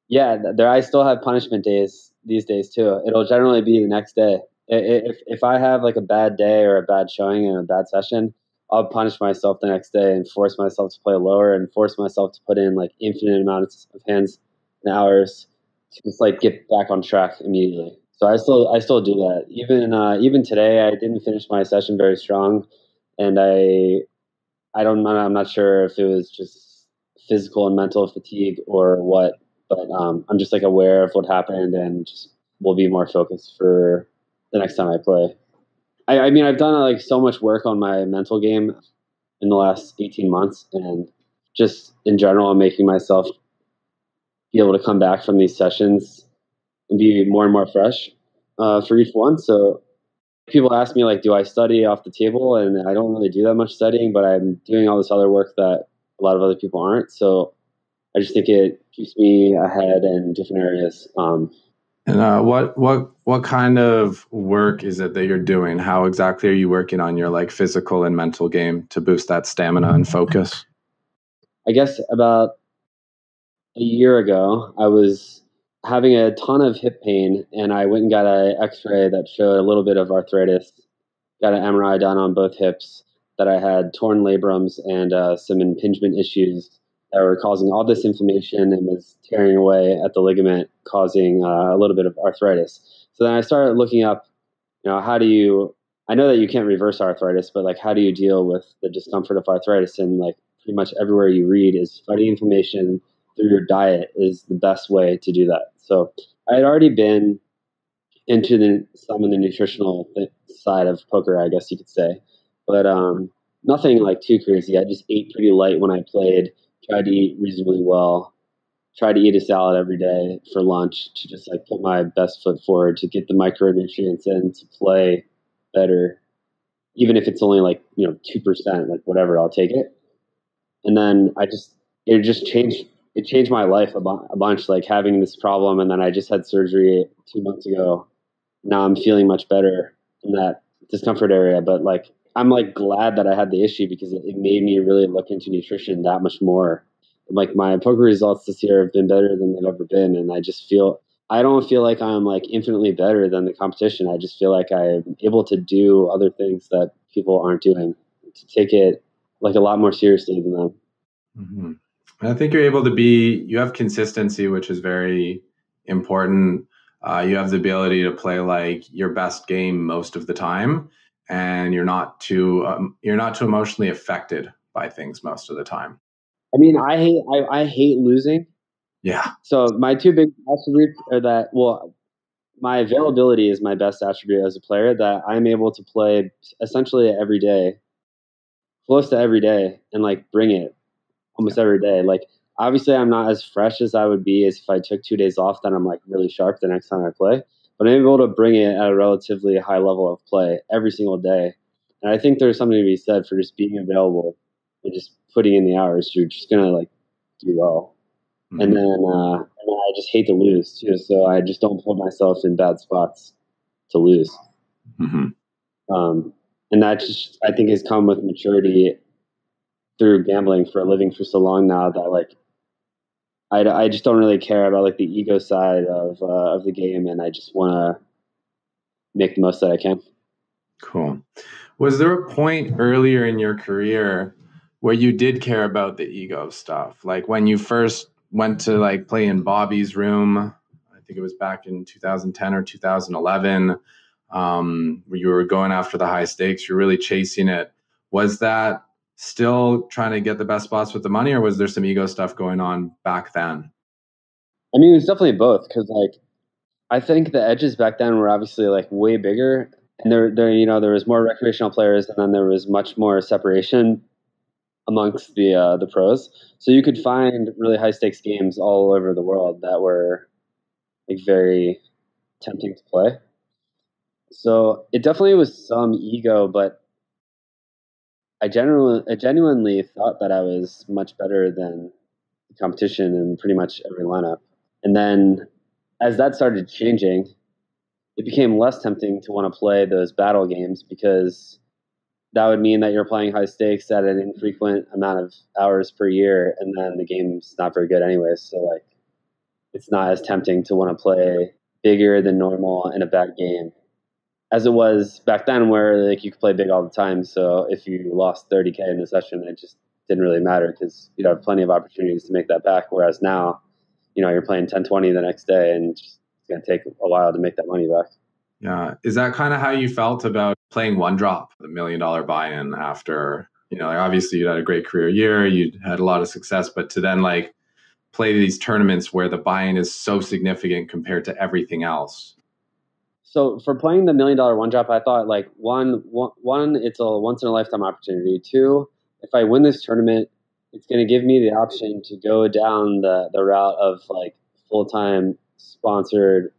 Yeah, I still have punishment days these days too. It'll generally be the next day. If I have like a bad day or a bad showing and a bad session, I'll punish myself the next day and force myself to play lower and force myself to put in like infinite amounts of hands and hours to just like get back on track immediately. So I still do that. Even today, I didn't finish my session very strong, and I'm not sure if it was just physical and mental fatigue or what, but I'm just like aware of what happened and just will be more focused for the next time I play. I mean, I've done like so much work on my mental game in the last 18 months, and just in general, I'm making myself be able to come back from these sessions and be more and more fresh for each one. So people ask me like, do I study off the table? And I don't really do that much studying, but I'm doing all this other work that a lot of other people aren't. So I just think it keeps me ahead in different areas. And what kind of work is it that you're doing? How exactly are you working on your like physical and mental game to boost that stamina and focus? I guess about a year ago, I was having a ton of hip pain, and I went and got an X-ray that showed a little bit of arthritis. Got an MRI done on both hips, that I had torn labrums and some impingement issues that were causing all this inflammation and was tearing away at the ligament, causing a little bit of arthritis. So then I started looking up, how do you? I know that you can't reverse arthritis, but like, how do you deal with the discomfort of arthritis? And like, pretty much everywhere you read is fighting inflammation through your diet is the best way to do that. So I had already been into some of the nutritional side of poker, I guess you could say, but nothing like too crazy. I just ate pretty light when I played, tried to eat reasonably well, tried to eat a salad every day for lunch to just like put my best foot forward to get the micronutrients in to play better, even if it's only like 2%, like whatever, I'll take it. And then it just changed. It changed my life a bunch, like having this problem. And then I just had surgery 2 months ago. Now I'm feeling much better in that discomfort area. But like, I'm like glad that I had the issue because it made me really look into nutrition that much more. Like my poker results this year have been better than they've ever been. And I don't feel like I'm like infinitely better than the competition. I just feel like I'm able to do other things that people aren't doing, to take it like a lot more seriously than them. Mm-hmm. And I think you have consistency, which is very important. You have the ability to play like your best game most of the time, and you're not too emotionally affected by things most of the time. I mean, I hate losing. Yeah. So my two big attributes are that, well, my availability is my best attribute as a player, that I'm able to play essentially every day, close to every day, and like bring it almost every day. Like obviously I'm not as fresh as I would be as if I took 2 days off, then I'm like really sharp the next time I play. But I'm able to bring it at a relatively high level of play every single day. And I think there's something to be said for just being available and just putting in the hours. You're just gonna like do well. Mm-hmm. And then I just hate to lose too, so I just don't put myself in bad spots to lose. Mm-hmm. And that just, I think, has come with maturity through gambling for a living for so long now, that like I just don't really care about like the ego side of the game, and I just want to make the most that I can. Cool. Was there a point earlier in your career where you did care about the ego stuff? Like when you first went to like play in Bobby's room, I think it was back in 2010 or 2011, where you were going after the high stakes, you're really chasing it. Was that still trying to get the best spots with the money, or was there some ego stuff going on back then? I mean, it was definitely both, because like I think the edges back then were obviously like way bigger, and there was more recreational players, and then there was much more separation amongst the pros. So you could find really high stakes games all over the world that were like very tempting to play. So it definitely was some ego, but I genuinely thought that I was much better than the competition in pretty much every lineup. And then as that started changing, it became less tempting to want to play those battle games, because that would mean that you're playing high stakes at an infrequent amount of hours per year, and then the game's not very good anyways. So like, it's not as tempting to want to play bigger than normal in a bad game as it was back then, where like you could play big all the time. So if you lost 30K in the session, it just didn't really matter, because you'd have plenty of opportunities to make that back. Whereas now, you're playing 10-20 the next day, and it's going to take a while to make that money back. Yeah. Is that kind of how you felt about playing one drop, the $1 million buy-in after, like obviously you had a great career year, you had a lot of success, but to then like play these tournaments where the buy-in is so significant compared to everything else? So for playing the $1 million one drop, I thought like one, it's a once in a lifetime opportunity. Two, if I win this tournament, it's going to give me the option to go down the route of like full-time sponsored,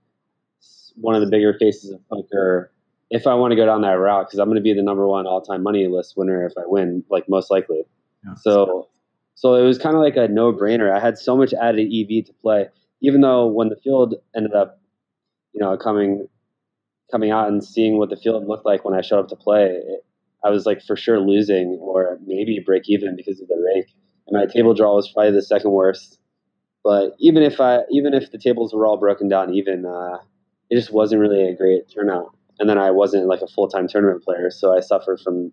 one of the bigger faces of poker, if I want to go down that route, because I'm going to be the number one all-time money list winner if I win, like most likely. Yeah. So So it was kind of like a no-brainer. I had so much added EV to play, even though when the field ended up, coming out and seeing what the field looked like when I showed up to play, I was like for sure losing or maybe break even because of the rake. And my table draw was probably the second worst. But even if the tables were all broken down even, it just wasn't really a great turnout. And then I wasn't like a full-time tournament player, so I suffered from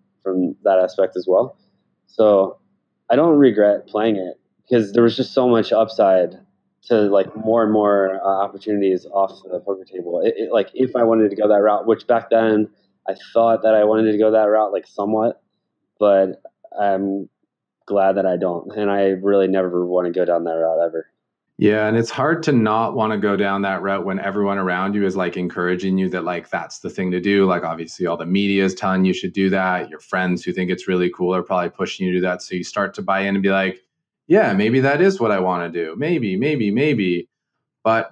that aspect as well. So I don't regret playing it because there was just so much upside to like more and more opportunities off the poker table. Like if I wanted to go that route, which back then I thought that I wanted to go that route like somewhat, but I'm glad that I don't. And I really never want to go down that route ever. Yeah, and it's hard to not want to go down that route when everyone around you is like encouraging you that like that's the thing to do. Like obviously all the media is telling you should do that. Your friends who think it's really cool are probably pushing you to do that. So you start to buy in and be like, yeah, maybe that is what I want to do. Maybe. But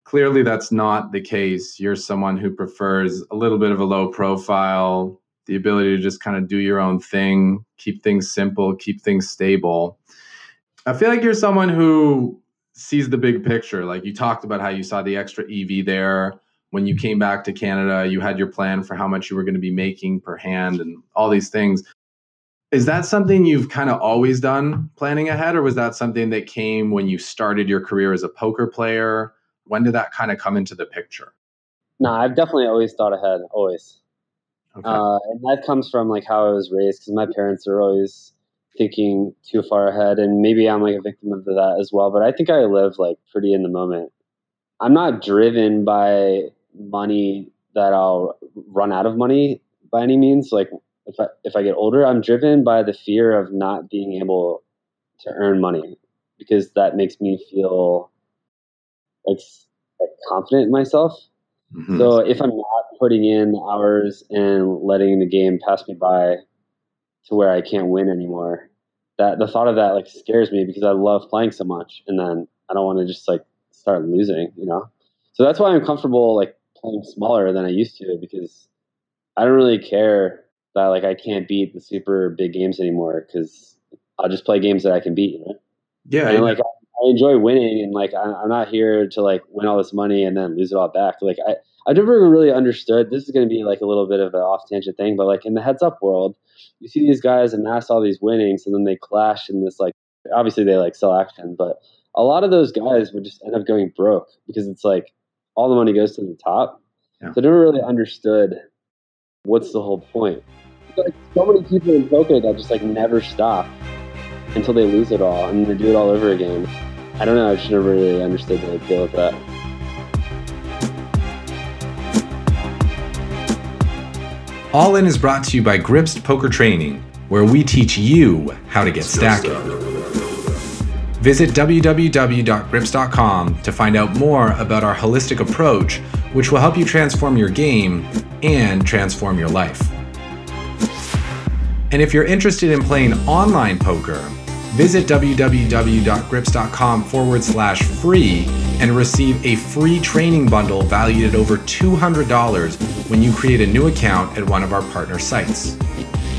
clearly that's not the case. You're someone who prefers a little bit of a low profile, the ability to just kind of do your own thing, keep things simple, keep things stable. I feel like you're someone who sees the big picture. Like you talked about how you saw the extra EV there. When you came back to Canada, you had your plan for how much you were going to be making per hand and all these things. Is that something you've kind of always done, planning ahead, or was that something that came when you started your career as a poker player? When did that kind of come into the picture? No, I've definitely always thought ahead, always. Okay. And that comes from like how I was raised because my parents are always thinking too far ahead, and maybe I'm like a victim of that as well. But I think I live like pretty in the moment. I'm not driven by money that I'll run out of money by any means. Like if I get older, I'm driven by the fear of not being able to earn money because that makes me feel like, like confident in myself. Mm-hmm. So if I'm not putting in hours and letting the game pass me by to where I can't win anymore, that the thought of that like scares me because I love playing so much, and then I don't want to just like start losing, So that's why I'm comfortable like playing smaller than I used to because I don't really care that like I can't beat the super big games anymore because I'll just play games that I can beat. Yeah. And like I enjoy winning, and like I'm not here to like win all this money and then lose it all back. Like I never really understood. This is going to be like a little bit of an off tangent thing, but like in the heads up world, you see these guys amass all these winnings, and then they clash in this like obviously they like sell action, but a lot of those guys would just end up going broke because it's like all the money goes to the top. Yeah. So I never really understood what's the whole point. There's like so many people in poker that just like never stop until they lose it all and they do it all over again. I don't know. I just never really understood the deal with that. All In is brought to you by Gripsed Poker Training, where we teach you how to get stacking. Visit www.grips.com to find out more about our holistic approach, which will help you transform your game and transform your life. And if you're interested in playing online poker, visit www.grips.com/free and receive a free training bundle valued at over $200 when you create a new account at one of our partner sites.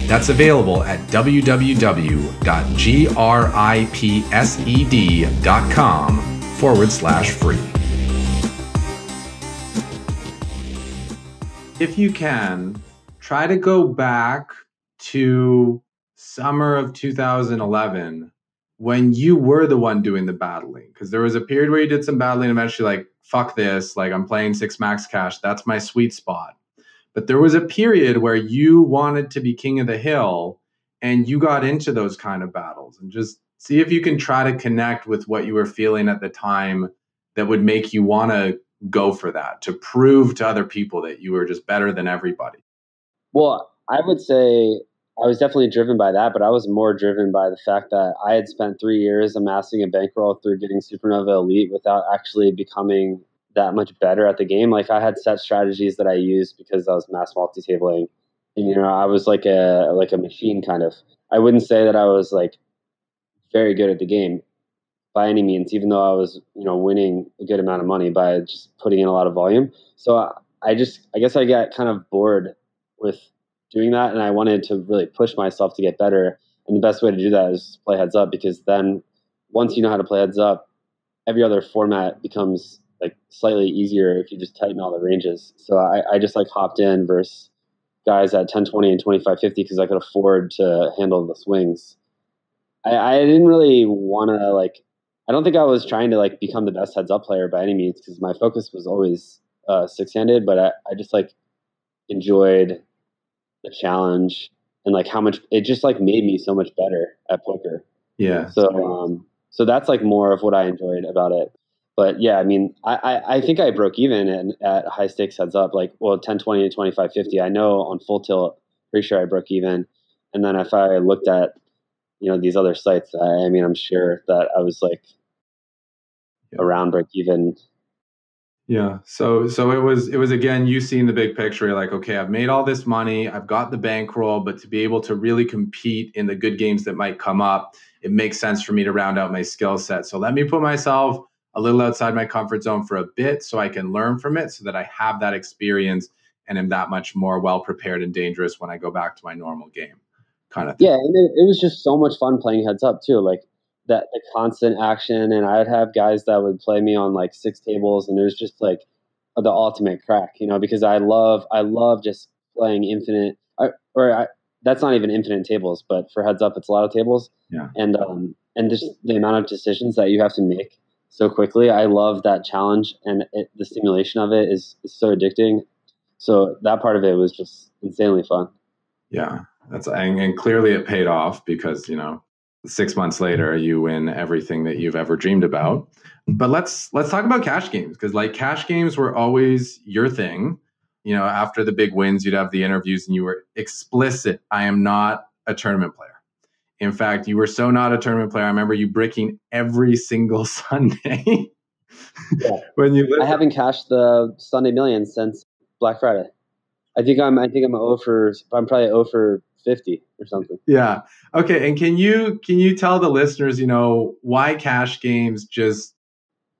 That's available at www.gripsed.com/free. If you can, try to go back to summer of 2011 when you were the one doing the battling, because there was a period where you did some battling and eventually like, fuck this, like I'm playing 6 max cash, that's my sweet spot. But there was a period where you wanted to be king of the hill and you got into those kind of battles, and just see if you can try to connect with what you were feeling at the time that would make you want to go for that, to prove to other people that you were just better than everybody. Well, I would say I was definitely driven by that, but I was more driven by the fact that I had spent 3 years amassing a bankroll through getting Supernova Elite without actually becoming that much better at the game. Like I had set strategies that I used because I was mass multi-tabling, and I was like a machine kind of. I wouldn't say that I was like very good at the game by any means, even though I was winning a good amount of money by just putting in a lot of volume. So I guess I got kind of bored with doing that, and I wanted to really push myself to get better. And the best way to do that is play heads up, because then once you know how to play heads up, every other format becomes like slightly easier if you just tighten all the ranges. So I just like hopped in versus guys at 10-20 and 25-50 because I could afford to handle the swings. I didn't really want to like, I don't think I was trying to like become the best heads up player by any means, because my focus was always six-handed, but I just like enjoyed the challenge and like how much it just like made me so much better at poker. Yeah. So that's like more of what I enjoyed about it. But yeah, I mean, I think I broke even at high stakes heads up, like, well, 10-20 and 25-50. I know on full tilt, pretty sure I broke even. And then if I looked at, these other sites, I mean, I'm sure that I was like around break even. Yeah. So it was again, you seeing the big picture. You're like, okay, I've made all this money, I've got the bankroll, but to be able to really compete in the good games that might come up, it makes sense for me to round out my skill set. So let me put myself a little outside my comfort zone for a bit so I can learn from it, so that I have that experience and am that much more well prepared and dangerous when I go back to my normal game, kind of thing. Yeah, and it was just so much fun playing heads up too. Like that, the constant action, and I'd have guys that would play me on like 6 tables, and it was just like the ultimate crack, because I love just playing infinite, that's not even infinite tables, but for heads up, it's a lot of tables. Yeah. And just the amount of decisions that you have to make so quickly. I love that challenge, and the stimulation of it is so addicting. So that part of it was just insanely fun. Yeah, and clearly it paid off, because 6 months later you win everything that you've ever dreamed about. But let's talk about cash games, because like cash games were always your thing. After the big wins, you'd have the interviews, and you were explicit. I am not a tournament player. In fact, you were so not a tournament player. I remember you bricking every single Sunday. Yeah. I haven't cashed the Sunday Million since Black Friday. I'm probably 0 for 50 or something. Yeah. Okay. And can you tell the listeners, why cash games just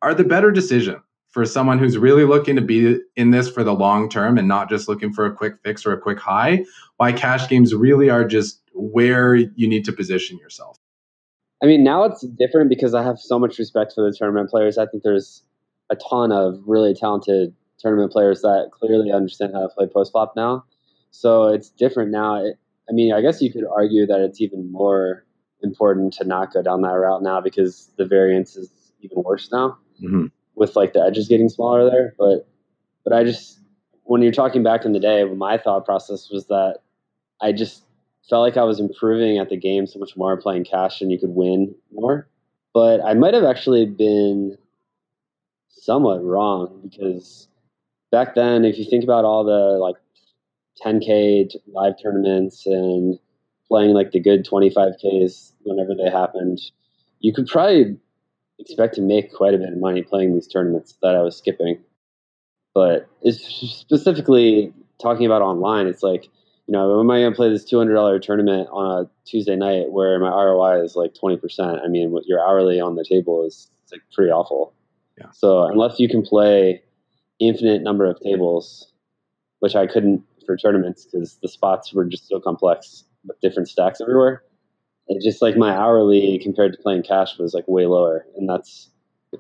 are the better decision for someone who's really looking to be in this for the long term and not just looking for a quick fix or a quick high? Why cash games really are just where you need to position yourself? I mean, now it's different because I have so much respect for the tournament players. I think there's a ton of really talented tournament players that clearly understand how to play post flop now. So it's different now. I guess you could argue that it's even more important to not go down that route now, because the variance is even worse now, with like the edges getting smaller there. But I just, when you're talking back in the day, my thought process was that I just felt like I was improving at the game so much more playing cash, and you could win more. But I might have actually been somewhat wrong, because back then, if you think about all the like 10K live tournaments and playing like the good 25Ks whenever they happened, you could probably expect to make quite a bit of money playing these tournaments that I was skipping. But it's specifically talking about online, it's like, when am I going to play this $200 tournament on a Tuesday night where my ROI is like 20%? I mean, what your hourly on the table is like pretty awful. Yeah. So unless you can play infinite number of tables, which I couldn't for tournaments because the spots were just so complex with different stacks everywhere, it's just like my hourly compared to playing cash was like way lower. And that's,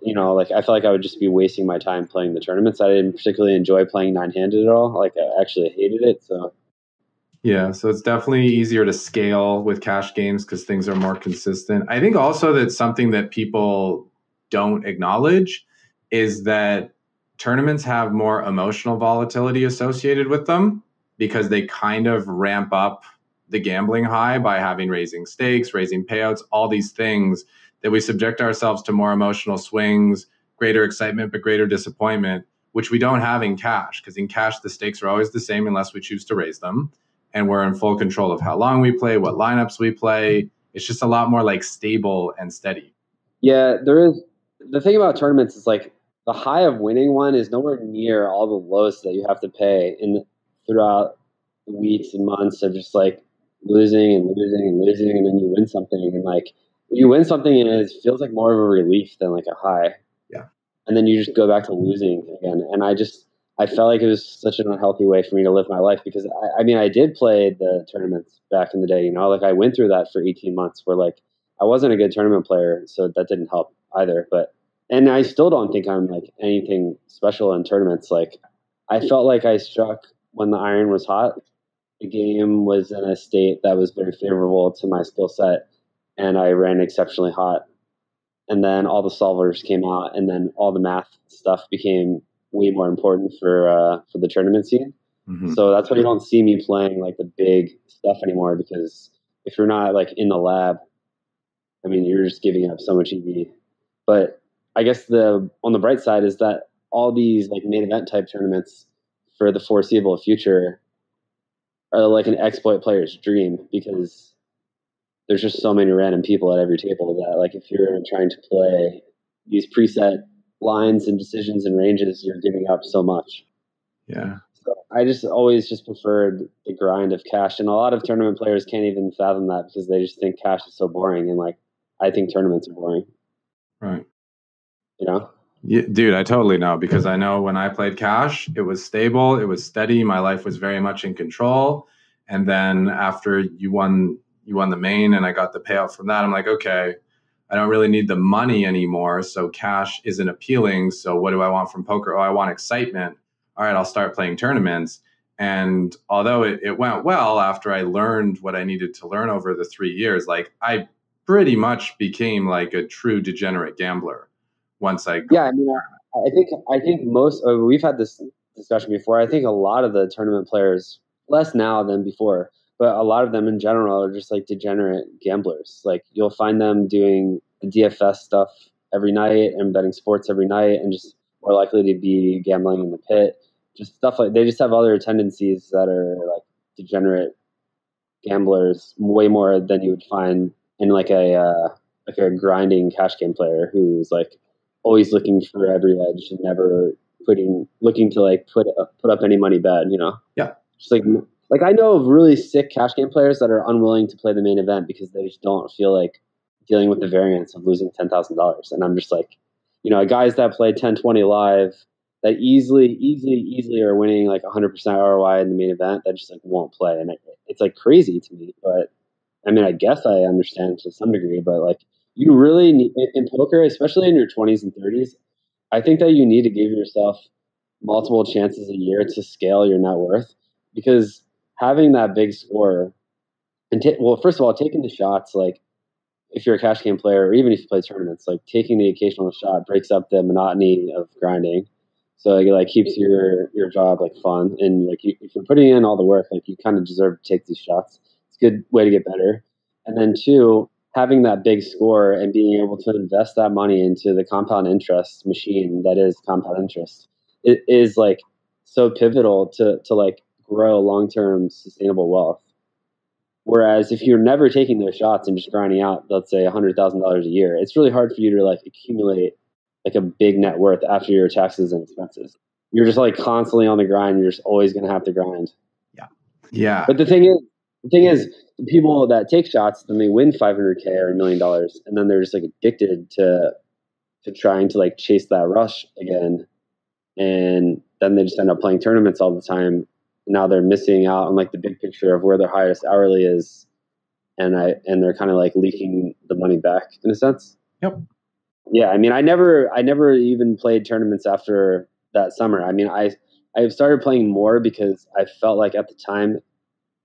like I felt like I would just be wasting my time playing the tournaments. I didn't particularly enjoy playing 9-handed at all. Like I actually hated it. So yeah, so it's definitely easier to scale with cash games because things are more consistent. I think also that something that people don't acknowledge is that tournaments have more emotional volatility associated with them, because they kind of ramp up the gambling high by having raising stakes, raising payouts, all these things that we subject ourselves to more emotional swings, greater excitement, but greater disappointment, which we don't have in cash, because in cash, the stakes are always the same unless we choose to raise them. And we're in full control of how long we play, what lineups we play. It's just a lot more like stable and steady. Yeah, there is. The thing about tournaments is like the high of winning one is nowhere near all the lows that you have to pay throughout weeks and months of just like losing and losing and losing, and then you win something, and like you win something and it feels like more of a relief than like a high. Yeah. And then you just go back to losing again. And I I felt like it was such an unhealthy way for me to live my life because I mean, I did play the tournaments back in the day, like I went through that for 18 months where like I wasn't a good tournament player. So that didn't help either. And I still don't think I'm like anything special in tournaments. Like I felt like I struck when the iron was hot. The game was in a state that was very favorable to my skill set and I ran exceptionally hot. And then all the solvers came out and then all the math stuff became way more important for the tournament scene. Mm-hmm. So that's why you don't see me playing like the big stuff anymore, because if you're not like in the lab, I mean, you're just giving up so much EV. But I guess on the bright side is that all these like main event type tournaments for the foreseeable future are like an exploit player's dream, because there's just so many random people at every table that like if you're trying to play these preset lines and decisions and ranges, you're giving up so much. Yeah. So I just always just preferred the grind of cash, and a lot of tournament players can't even fathom that because they just think cash is so boring, and like I think tournaments are boring. Right. You know? Yeah, dude, I totally know, because I know when I played cash, it was stable, it was steady, my life was very much in control. And then after you won the main and I got the payout from that, I'm like, okay, I don't really need the money anymore, so cash isn't appealing. So what do I want from poker? Oh, I want excitement. All right, I'll start playing tournaments. And although it went well after I learned what I needed to learn over the 3 years, like I pretty much became like a true degenerate gambler once I got. Yeah, I mean, I think most we've had this discussion before. I think a lot of the tournament players, less now than before, but a lot of them in general are just like degenerate gamblers. Like you'll find them doing the DFS stuff every night and betting sports every night, and just more likely to be gambling in the pit. Just stuff like they just have other tendencies that are like degenerate gamblers way more than you would find in like a grinding cash game player who's like always looking for every edge and never looking to like put up any money bad, Yeah. Just like I know of really sick cash game players that are unwilling to play the main event because they just don't feel like dealing with the variance of losing $10,000. And I'm just like, guys that play 10-20 live that easily are winning like 100% ROI in the main event that just like won't play. And it's like crazy to me, but I mean, I guess I understand to some degree, but like you really need in poker, especially in your 20s and 30s, I think that you need to give yourself multiple chances a year to scale your net worth, because having that big score and first of all, taking the shots, like if you're a cash game player or even if you play tournaments, like taking the occasional shot breaks up the monotony of grinding. So it like keeps your job like fun, and like if you're putting in all the work, like you kind of deserve to take these shots. It's a good way to get better. And then two, having that big score and being able to invest that money into the compound interest machine that is compound interest, it is like so pivotal to like grow long-term sustainable wealth. Whereas if you're never taking those shots and just grinding out, let's say $100,000 a year, it's really hard for you to like accumulate like a big net worth after your taxes and expenses. You're just like constantly on the grind. You're just always going to have to grind. Yeah. Yeah. But the thing is, the people that take shots, then they win $500K or $1 million, and then they're just like addicted to trying to like chase that rush again, and then they just end up playing tournaments all the time. Now they're missing out on like the big picture of where their highest hourly is, and they're kind of like leaking the money back in a sense. Yep. Yeah, I mean, I never even played tournaments after that summer. I mean, I started playing more because I felt like at the time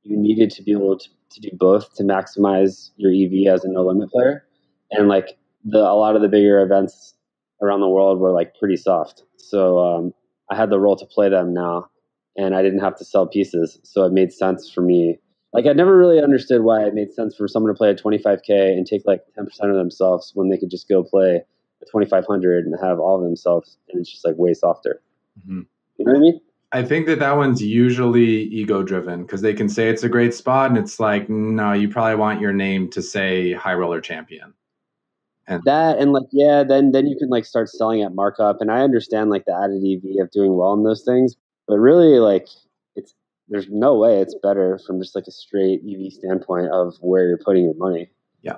you needed to be able to do both to maximize your EV as a no limit player, and like a lot of the bigger events around the world were like pretty soft. So I had the role to play them now, and I didn't have to sell pieces, so it made sense for me. Like I never really understood why it made sense for someone to play a 25K and take like 10% of themselves when they could just go play a 2,500 and have all of themselves, and it's just like way softer. Mm-hmm. You know what I mean? I think that one's usually ego driven, because they can say it's a great spot and it's like, no, you probably want your name to say high roller champion. And like, yeah, then you can like start selling at markup. And I understand like the added EV of doing well in those things, but really like there's no way it's better from just like a straight EV standpoint of where you're putting your money. Yeah.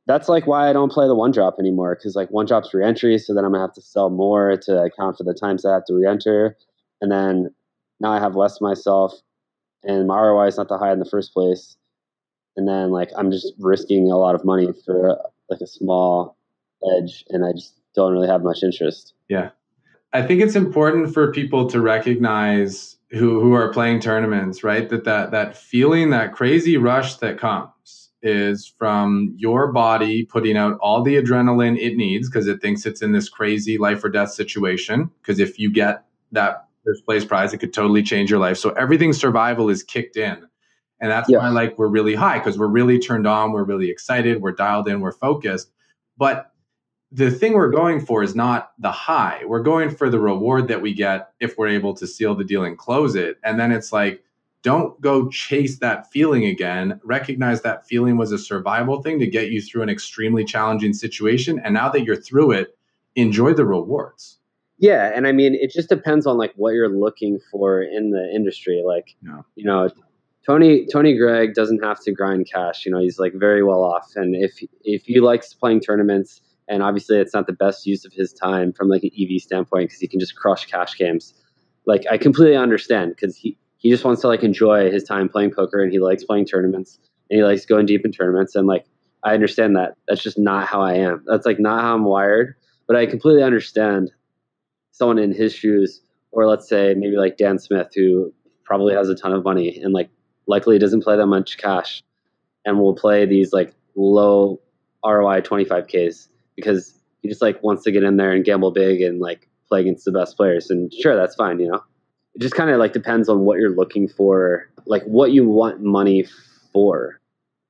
That's like why I don't play the one drop anymore, because like one drop's re-entry, so then I'm gonna have to sell more to account for the times I have to re-enter. And then now I have less of myself, and my ROI is not that high in the first place. And then like I'm just risking a lot of money for like a small edge, and I just don't really have much interest. Yeah. I think it's important for people to recognize who are playing tournaments, right? That feeling, that crazy rush that comes is from your body putting out all the adrenaline it needs because it thinks it's in this crazy life or death situation. Because if you get that first place prize, it could totally change your life. So everything's survival is kicked in. And that's why like we're really high, because we're really turned on, we're really excited, we're dialed in, we're focused. But the thing we're going for is not the high. We're going for the reward that we get if we're able to seal the deal and close it. And then it's like, don't go chase that feeling again. Recognize that feeling was a survival thing to get you through an extremely challenging situation. And now that you're through it, enjoy the rewards. Yeah. And I mean, it just depends on like what you're looking for in the industry. Like, you know, Tony Gregg doesn't have to grind cash. You know, he's like very well off. And if he likes playing tournaments, and obviously it's not the best use of his time from like an EV standpoint because he can just crush cash games. Like I completely understand because he just wants to like enjoy his time playing poker, and he likes playing tournaments, and he likes going deep in tournaments. And like I understand that. That's just not how I am. That's like not how I'm wired. But I completely understand someone in his shoes, or let's say maybe like Dan Smith, who probably has a ton of money and like likely doesn't play that much cash and will play these like low ROI 25Ks because he just like wants to get in there and gamble big and like play against the best players. And sure, that's fine, you know. It just kind of like depends on what you're looking for, like what you want money for,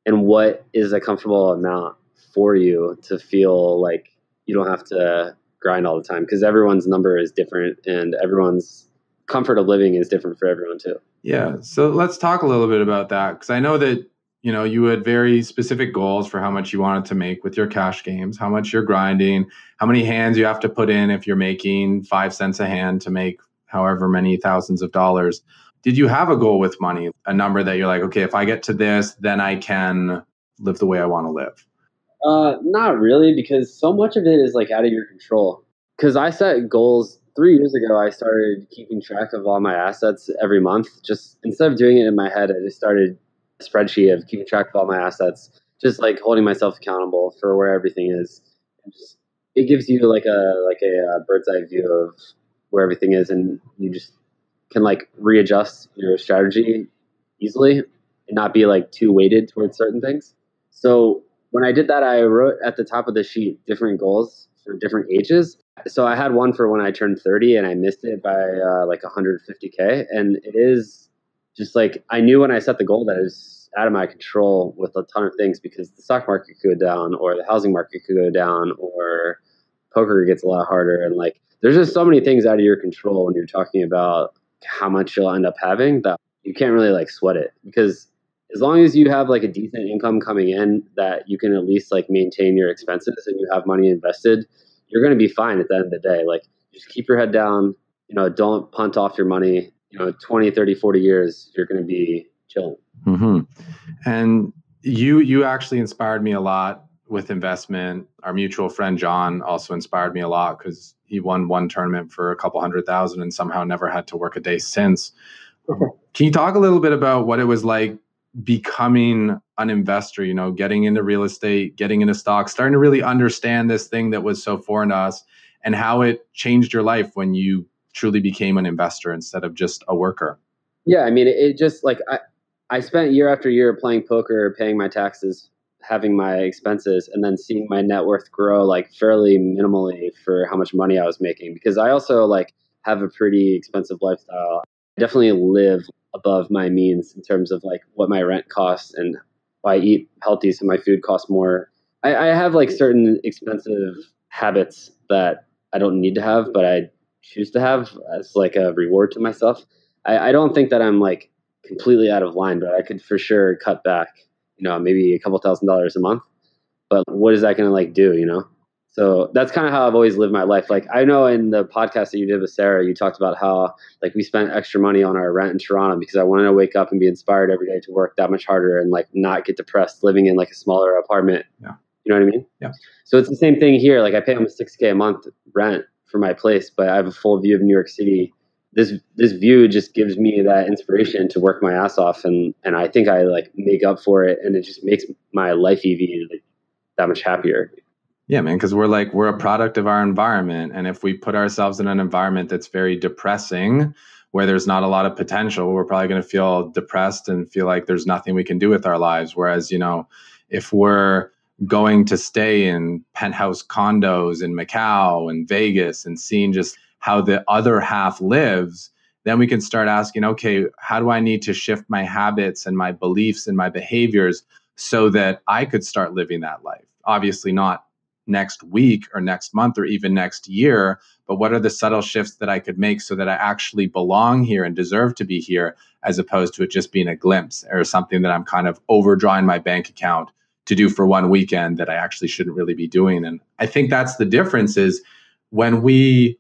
and what is a comfortable amount for you to feel like you don't have to grind all the time, because everyone's number is different and everyone's comfort of living is different for everyone too. Yeah. So let's talk a little bit about that, because I know that you had very specific goals for how much you wanted to make with your cash games, how much you're grinding, how many hands you have to put in if you're making 5 cents a hand to make however many thousands of dollars. Did you have a goal with money, a number that you're like, okay, if I get to this, then I can live the way I want to live? Not really, because so much of it is like out of your control. Because I set goals 3 years ago. I started keeping track of all my assets every month. Just instead of doing it in my head, I just started a spreadsheet of keeping track of all my assets, just like holding myself accountable for where everything is. And just, it gives you like a bird's eye view of where everything is, and you just can like readjust your strategy easily and not be like too weighted towards certain things. So when I did that, I wrote at the top of the sheet different goals for different ages. So I had one for when I turned 30 and I missed it by like 150K. And it is just like, I knew when I set the goal that it was out of my control with a ton of things, because the stock market could go down, or the housing market could go down, or poker gets a lot harder. And like, there's just so many things out of your control when you're talking about how much you'll end up having, that you can't really like sweat it, because as long as you have like a decent income coming in that you can at least like maintain your expenses and you have money invested, you're going to be fine at the end of the day. Like just keep your head down, don't punt off your money, 20, 30, 40 years, you're going to be chilling. Mm-hmm. And you actually inspired me a lot with investment. Our mutual friend, John, also inspired me a lot because he won one tournament for a couple 100,000 and somehow never had to work a day since. Can you talk a little bit about what it was like becoming an investor, getting into real estate, getting into stocks, starting to really understand this thing that was so foreign to us, and how it changed your life when you truly became an investor instead of just a worker? Yeah, I mean, it just like I spent year after year playing poker, paying my taxes, having my expenses, and then seeing my net worth grow like fairly minimally for how much money I was making, because I also like have a pretty expensive lifestyle. I definitely live above my means in terms of like what my rent costs, and I eat healthy, so my food costs more. I have like certain expensive habits that I don't need to have, but I choose to have as like a reward to myself. I don't think that I'm like completely out of line, but I could for sure cut back, maybe a couple $1,000s a month. But what is that going to like do, So that's kind of how I've always lived my life. Like I know in the podcast that you did with Sarah, you talked about how like we spent extra money on our rent in Toronto because I wanted to wake up and be inspired every day to work that much harder and like not get depressed living in like a smaller apartment. Yeah. You know what I mean? Yeah. So it's the same thing here. Like I pay almost $6K a month rent for my place, but I have a full view of New York City this view just gives me that inspiration to work my ass off, and I think I like make up for it, and it just makes my life even like that much happier. Yeah, man, because we're a product of our environment. And if we put ourselves in an environment that's very depressing, where there's not a lot of potential, we're probably going to feel depressed and feel like there's nothing we can do with our lives. Whereas, if we're going to stay in penthouse condos in Macau and Vegas and seeing just how the other half lives, then we can start asking, okay, how do I need to shift my habits and my beliefs and my behaviors so that I could start living that life? Obviously not next week or next month or even next year, but what are the subtle shifts that I could make so that I actually belong here and deserve to be here, as opposed to it just being a glimpse or something that I'm kind of overdrawing my bank account to do for one weekend that I actually shouldn't really be doing. And I think that's the difference, is when we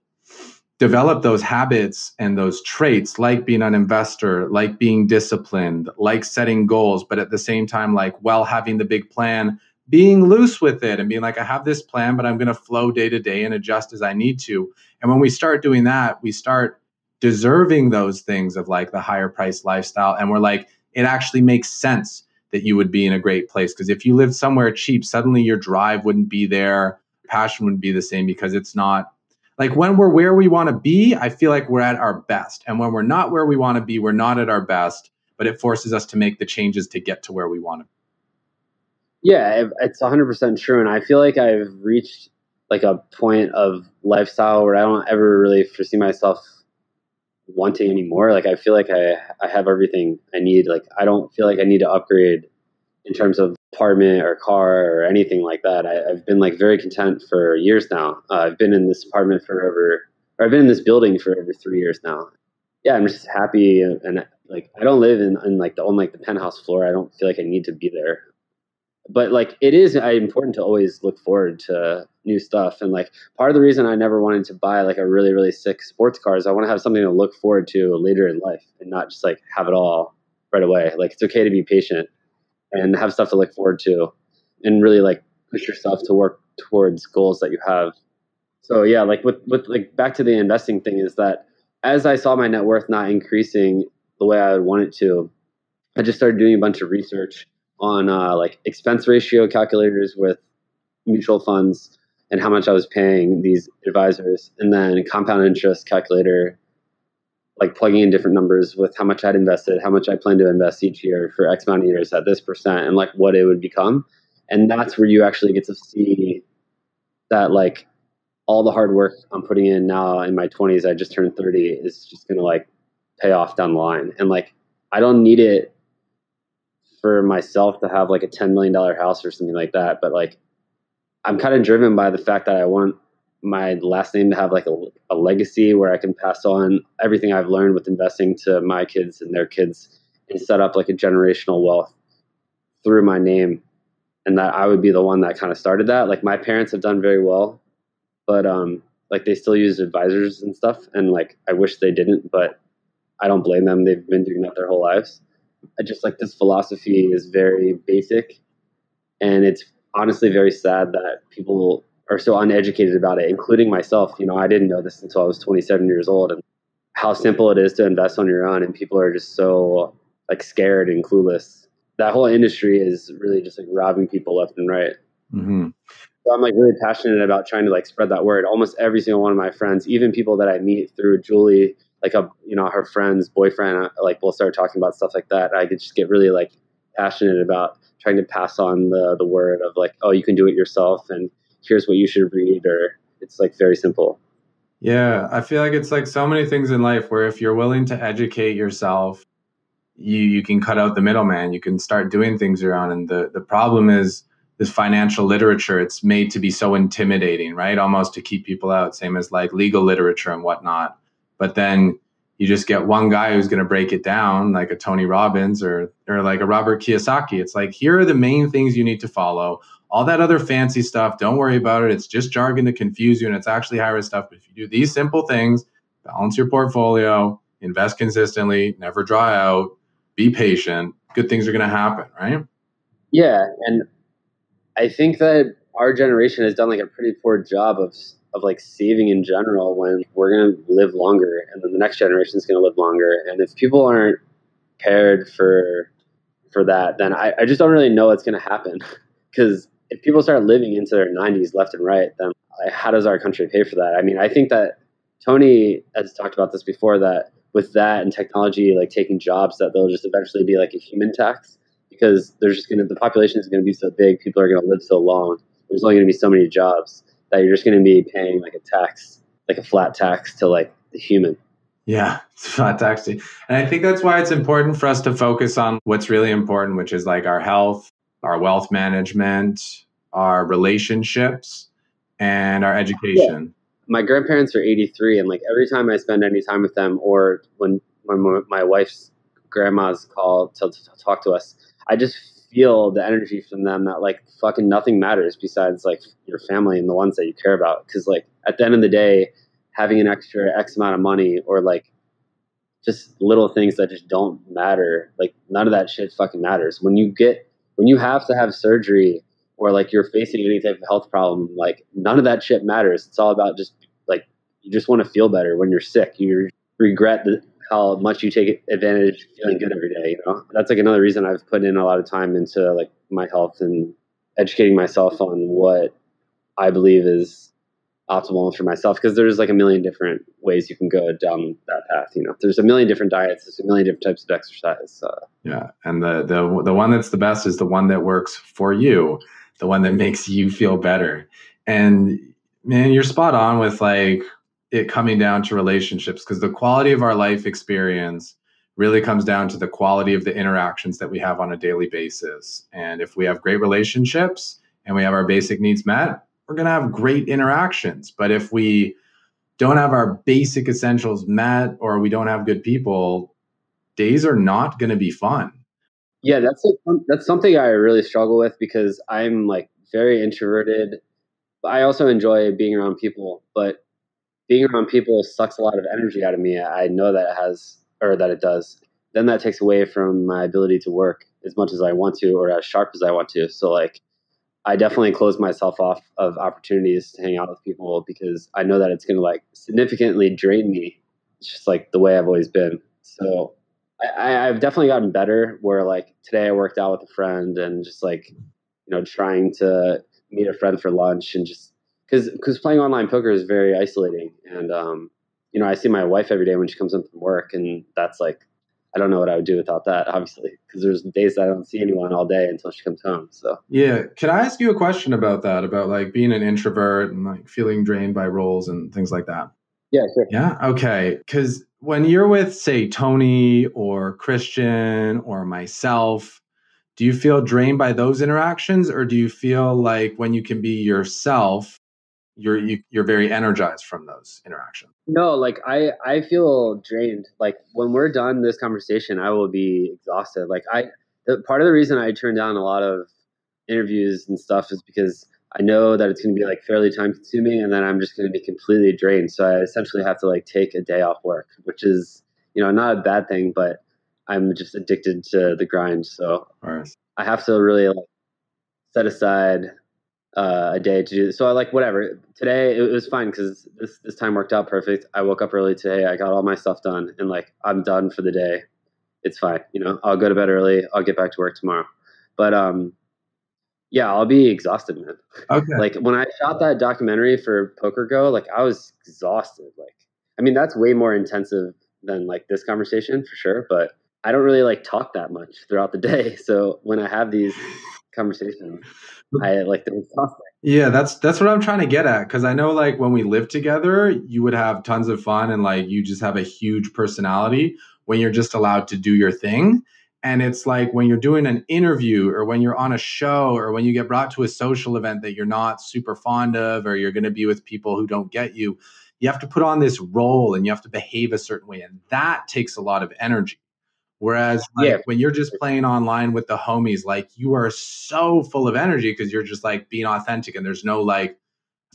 develop those habits and those traits, like being an investor, like being disciplined, like setting goals, but at the same time, like, well, having the big plan, being loose with it and being like, I have this plan, but I'm going to flow day to day and adjust as I need to. And when we start doing that, we start deserving those things of like the higher price lifestyle. And we're like, it actually makes sense that you would be in a great place. Because if you lived somewhere cheap, suddenly your drive wouldn't be there, passion wouldn't be the same, because it's not like when we're where we want to be, I feel like we're at our best. And when we're not where we want to be, we're not at our best, but it forces us to make the changes to get to where we want to be. Yeah, it's 100% true. And I feel like I've reached like a point of lifestyle where I don't ever really foresee myself wanting anymore. Like I feel like I have everything I need. Like I don't feel like I need to upgrade in terms of apartment or car or anything like that. I've been like very content for years now. I've been in this apartment I've been in this building for over 3 years now. Yeah, I'm just happy. And like, I don't live in like the penthouse floor. I don't feel like I need to be there. But like, it is important to always look forward to new stuff. And like, part of the reason I never wanted to buy like a really, really sick sports car is I want to have something to look forward to later in life and not just like have it all right away. Like, it's okay to be patient and have stuff to look forward to and really like push yourself to work towards goals that you have. So yeah, like with like back to the investing thing, is that as I saw my net worth not increasing the way I would want it to, I just started doing a bunch of research on like expense ratio calculators with mutual funds and how much I was paying these advisors, and then compound interest calculator, like plugging in different numbers with how much I'd invested, how much I plan to invest each year for X amount of years at this percent, and like what it would become. And that's where you actually get to see that like all the hard work I'm putting in now in my 20s, I just turned 30, is just going to like pay off down the line. And like, I don't need it for myself to have like a $10 million house or something like that. But like, I'm kind of driven by the fact that I want my last name to have like a legacy where I can pass on everything I've learned with investing to my kids and their kids and set up like a generational wealth through my name. And that I would be the one that kind of started that. Like my parents have done very well, but like they still use advisors and stuff. And like, I wish they didn't, but I don't blame them. They've been doing that their whole lives. I just like this philosophy is very basic, and it's honestly very sad that people are so uneducated about it, including myself. You know, I didn't know this until I was 27 years old, and how simple it is to invest on your own, and people are just so like scared and clueless. That whole industry is really just like robbing people left and right. Mm-hmm. So I'm like really passionate about trying to like spread that word. Almost every single one of my friends, even people that I meet through Julie, like her friend's boyfriend, like we'll start talking about stuff like that. I could just get really like passionate about trying to pass on the word of like, oh, you can do it yourself, and here's what you should read, or it's like very simple. Yeah, I feel like it's like so many things in life where if you're willing to educate yourself, you can cut out the middleman. You can start doing things your own. And the problem is this financial literature. It's made to be so intimidating, right? Almost to keep people out, same as like legal literature and whatnot. But then you just get one guy who's going to break it down, like a Tony Robbins or like a Robert Kiyosaki. It's like, here are the main things you need to follow. All that other fancy stuff, don't worry about it. It's just jargon to confuse you, and it's actually high risk stuff. But if you do these simple things, balance your portfolio, invest consistently, never dry out, be patient, good things are going to happen, right? Yeah, and I think that our generation has done like a pretty poor job of of like saving in general when we're going to live longer and then the next generation is going to live longer. And if people aren't prepared for that, then I just don't really know what's going to happen. Because if people start living into their 90s left and right, then how does our country pay for that? I mean, I think that Tony has talked about this before, that with that and technology like taking jobs, that there'll just eventually be like a human tax, because there's just the population is going to be so big, people are going to live so long. There's only going to be so many jobs that you're just going to be paying like a tax, like a flat tax to like the human. Yeah, it's flat taxing. And I think that's why it's important for us to focus on what's really important, which is like our health, our wealth management, our relationships, and our education. Yeah. My grandparents are 83, and like every time I spend any time with them, or when my wife's grandmas call to talk to us, I just feel the energy from them that like fucking nothing matters besides like your family and the ones that you care about. Because like at the end of the day, having an extra X amount of money, or like just little things that just don't matter, like none of that shit fucking matters. When you have to have surgery, or like you're facing any type of health problem, like none of that shit matters. It's all about just like, you just want to feel better when you're sick. You regret how much you take advantage of feeling good every day. That's like another reason I've put in a lot of time into like my health and educating myself on what I believe is optimal for myself, because there's like a million different ways you can go down that path. There's a million different diets, there's a million different types of exercise. Yeah, and the one that's the best is the one that works for you, the one that makes you feel better. And man, you're spot on with like it coming down to relationships, because the quality of our life experience really comes down to the quality of the interactions that we have on a daily basis. And if we have great relationships and we have our basic needs met, we're going to have great interactions. But if we don't have our basic essentials met, or we don't have good people, days are not going to be fun. Yeah, that's something I really struggle with, because I'm like very introverted. I also enjoy being around people, but being around people sucks a lot of energy out of me. I know that it has, or that it does. Then that takes away from my ability to work as much as I want to, or as sharp as I want to. So like, I definitely close myself off of opportunities to hang out with people, because I know that it's going to like significantly drain me. It's just like the way I've always been. So I've definitely gotten better, where like today I worked out with a friend, and just like, trying to meet a friend for lunch, and just because playing online poker is very isolating. And, I see my wife every day when she comes in from work, and that's like, I don't know what I would do without that, obviously, because there's days that I don't see anyone all day until she comes home. So yeah, can I ask you a question about that, about like being an introvert and like feeling drained by roles and things like that? yeah, sure. Yeah, okay. Because when you're with, say, Tony or Christian or myself, do you feel drained by those interactions, or do you feel like when you can be yourself, you're very energized from those interactions? No, like I feel drained. Like when we're done this conversation, I will be exhausted. Like part of the reason I turn down a lot of interviews and stuff is because I know that it's going to be like fairly time consuming, and then I'm just going to be completely drained. So I essentially have to like take a day off work, which is, not a bad thing, but I'm just addicted to the grind. So I have to really like set aside a day to do this. So I like, whatever. Today it was fine, because this time worked out perfect. I woke up early today. I got all my stuff done, and like I'm done for the day. It's fine. I'll go to bed early. I'll get back to work tomorrow. But yeah, I'll be exhausted, man. Okay. Like when I shot that documentary for Poker Go, like I was exhausted. Like, I mean, that's way more intensive than like this conversation for sure. But I don't really like talk that much throughout the day. So when I have these conversations, I like them exhausting. Yeah, that's what I'm trying to get at, because I know like when we live together, you would have tons of fun and like you just have a huge personality when you're just allowed to do your thing. And it's like when you're doing an interview, or when you're on a show, or when you get brought to a social event that you're not super fond of, or you're going to be with people who don't get you, you have to put on this role and you have to behave a certain way. And that takes a lot of energy. Whereas like Yeah. when you're just playing online with the homies, like you are so full of energy because you're just like being authentic, and there's no like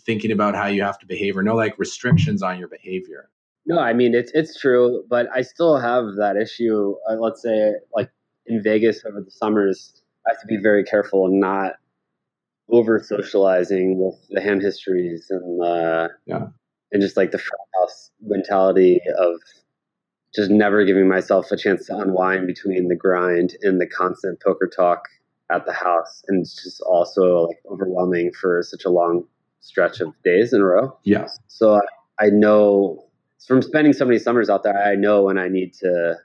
thinking about how you have to behave, or no like restrictions on your behavior. No, I mean it's true, but I still have that issue. Let's say like in Vegas over the summers, I have to be very careful and not over socializing with the hand histories and just like the front house mentality of just never giving myself a chance to unwind between the grind and the constant poker talk at the house. And it's just also like overwhelming for such a long stretch of days in a row. Yeah. So I know from spending so many summers out there, I know when I need to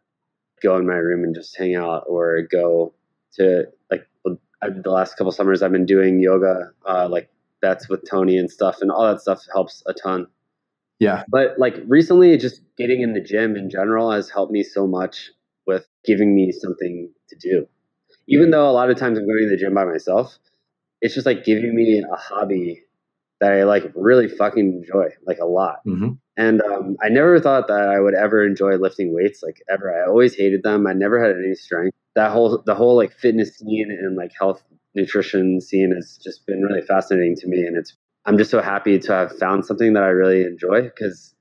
go in my room and just hang out, or go to like the last couple summers I've been doing yoga, like bets with Tony and stuff, and all that stuff helps a ton. Yeah. But like recently, just getting in the gym in general has helped me so much with giving me something to do. Even though a lot of times I'm going to the gym by myself, it's just like giving me a hobby that I like really fucking enjoy, like a lot. Mm-hmm. And I never thought that I would ever enjoy lifting weights, like ever. I always hated them. I never had any strength. The whole like fitness scene and like health nutrition scene has just been really fascinating to me. And I'm just so happy to have found something that I really enjoy, because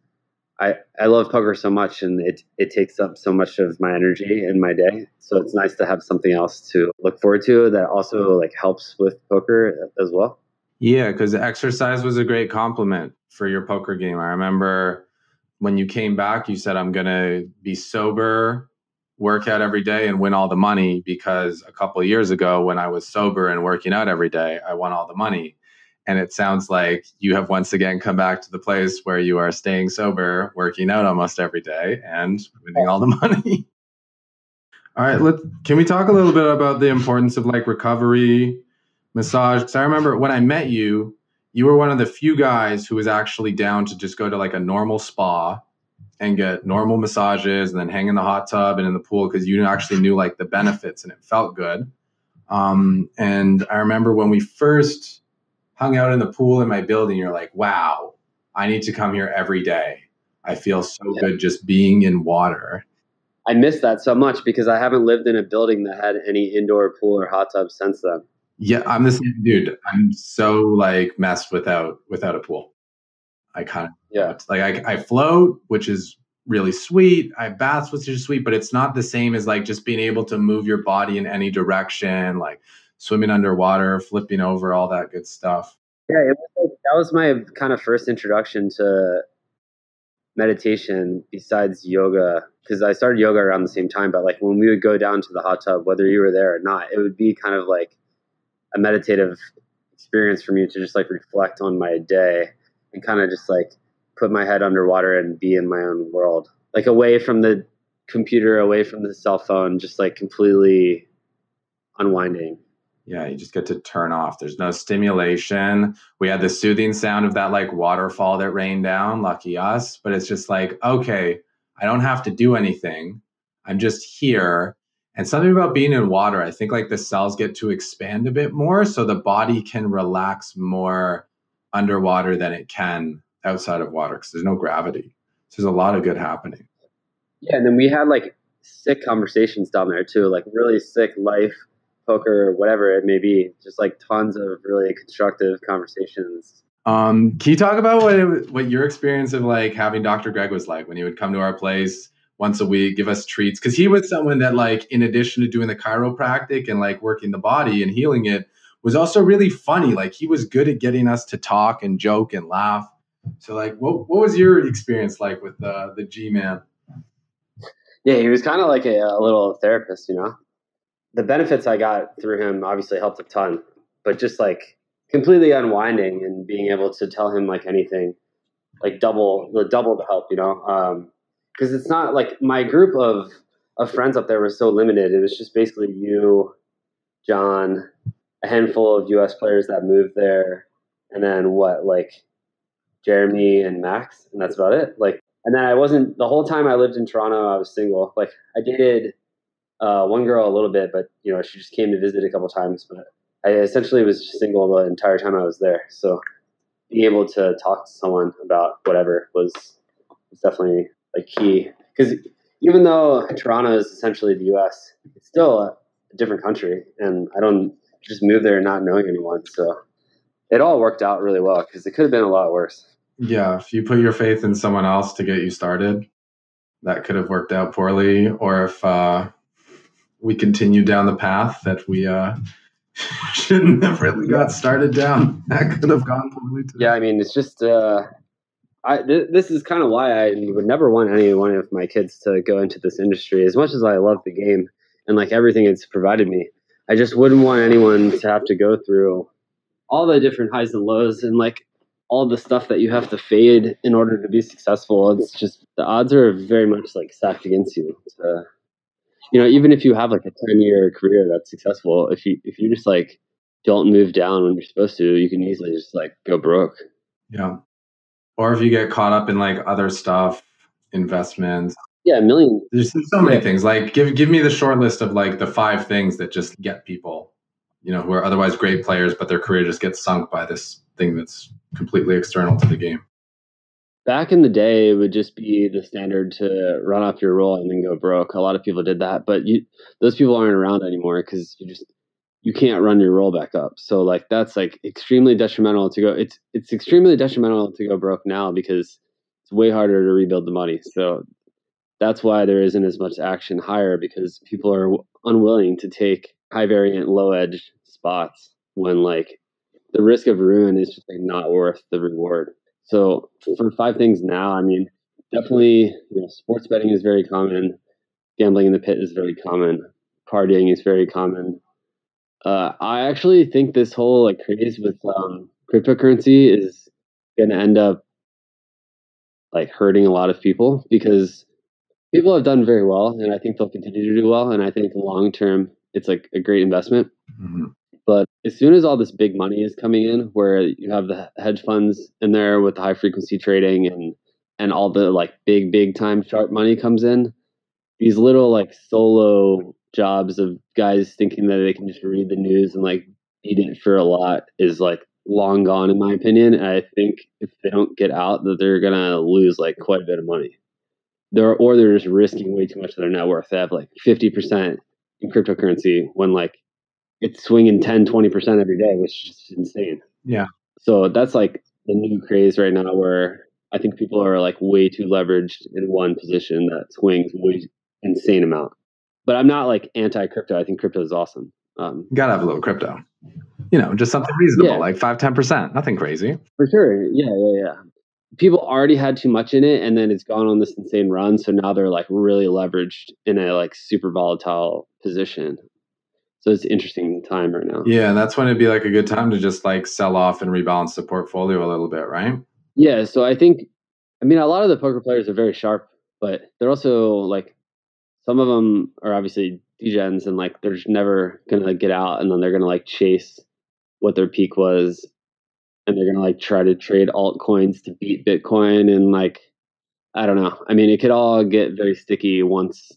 I love poker so much, and it takes up so much of my energy in my day. So it's nice to have something else to look forward to that also like helps with poker as well. Yeah, because exercise was a great compliment for your poker game. I remember when you came back, you said, I'm going to be sober, work out every day, and win all the money, because a couple of years ago when I was sober and working out every day, I won all the money. And it sounds like you have once again come back to the place where you are staying sober, working out almost every day, and winning all the money. All right, can we talk a little bit about the importance of like recovery, massage? Because I remember when I met you, you were one of the few guys who was actually down to just go to like a normal spa and get normal massages and then hang in the hot tub and in the pool, because you actually knew like the benefits and it felt good. And I remember when we first hung out in the pool in my building, you're like, wow, I need to come here every day. I feel so good just being in water. I miss that so much because I haven't lived in a building that had any indoor pool or hot tub since then. Yeah, I'm the same dude. I'm so like messed without a pool. I kind of like I float, which is really sweet. I bath, which is sweet, but it's not the same as like just being able to move your body in any direction, like swimming underwater, flipping over, all that good stuff. Yeah, that was my kind of first introduction to meditation besides yoga, because I started yoga around the same time. But like when we would go down to the hot tub, whether you were there or not, it would be kind of like a meditative experience for me to just like reflect on my day and kind of just like put my head underwater and be in my own world, like away from the computer, away from the cell phone, just like completely unwinding. Yeah, you just get to turn off. There's no stimulation. We had the soothing sound of that like waterfall that rained down, lucky us. But it's just like, okay, I don't have to do anything. I'm just here. And something about being in water, I think like the cells get to expand a bit more, so the body can relax more underwater than it can outside of water, because there's no gravity. So there's a lot of good happening. Yeah, and then we had like sick conversations down there too, like really sick life, poker, whatever it may be, just like tons of really constructive conversations. Can you talk about what your experience of like having Dr. Gregg was like when he would come to our place once a week, give us treats? Because he was someone that like, in addition to doing the chiropractic and like working the body and healing it, was also really funny. Like he was good at getting us to talk and joke and laugh. So like, what was your experience like with the G-Man? Yeah, he was kind of like a little therapist, you know. The benefits I got through him obviously helped a ton, but just like completely unwinding and being able to tell him like anything, like double the help, you know. Because it's not like my group of friends up there was so limited. It was just basically you, John, a handful of U.S. players that moved there, and then like Jeremy and Max, and that's about it. Like, and then I wasn't the whole time I lived in Toronto. I was single. Like, I dated one girl a little bit, but you know, she just came to visit a couple times. But I essentially was just single the entire time I was there. So being able to talk to someone about whatever was definitely like key. Because even though Toronto is essentially the U.S., it's still a different country, and I don't just move there not knowing anyone. So it all worked out really well, because it could have been a lot worse. Yeah, if you put your faith in someone else to get you started, that could have worked out poorly. Or if we continue down the path that we Shouldn't have really got started down. That could have gone poorly too. Yeah, I mean, it's just this is kind of why I would never want any one of my kids to go into this industry. As much as I love the game and like everything it's provided me, I just wouldn't want anyone to have to go through all the different highs and lows and like all the stuff that you have to fade in order to be successful. It's just the odds are very much like stacked against you. Even if you have like a 10-year career that's successful, if you just like don't move down when you're supposed to, you can easily just like go broke. Yeah. Or if you get caught up in like other stuff, investments. Yeah, a million. There's so many things. Like give me the short list of like the 5 things that just get people, who are otherwise great players, but their career just gets sunk by this thing that's completely external to the game. Back in the day, it would just be the standard to run off your roll and then go broke. A lot of people did that, but those people aren't around anymore because you can't run your roll back up. So like that's like extremely detrimental to go. It's extremely detrimental to go broke now because it's way harder to rebuild the money. So that's why there isn't as much action higher because people are unwilling to take high variant, low edge spots when like the risk of ruin is just like not worth the reward. So for 5 things now, I mean, definitely, sports betting is very common. Gambling in the pit is very common. Partying is very common. I actually think this whole like craze with cryptocurrency is going to end up like hurting a lot of people because people have done very well, and I think they'll continue to do well. And I think long term, it's like a great investment. Mm-hmm. But as soon as all this big money is coming in, where you have the hedge funds in there with the high frequency trading and all the like big time sharp money comes in, these little like solo jobs of guys thinking that they can just read the news and like beat it for a lot is like long gone in my opinion. And I think if they don't get out, that they're gonna lose like quite a bit of money. They're just risking way too much of their net worth. They have like 50% in cryptocurrency when like it's swinging 10-20% every day, which is just insane. Yeah. So that's like the new craze right now where I think people are like way too leveraged in one position that swings way insane amount. But I'm not like anti-crypto. I think crypto is awesome. You gotta have a little crypto. Just something reasonable, like 5-10%. Nothing crazy. For sure. Yeah. People already had too much in it and then it's gone on this insane run. So now they're like really leveraged in a like super volatile position. So it's an interesting time right now. Yeah, and that's when it'd be like a good time to just like sell off and rebalance the portfolio a little bit, right? Yeah, so I mean, a lot of the poker players are very sharp, but they're also like, some of them are obviously degens and like they're just never going to get out and then they're going to like chase what their peak was and they're going to like try to trade altcoins to beat Bitcoin and like, I don't know. I mean, it could all get very sticky once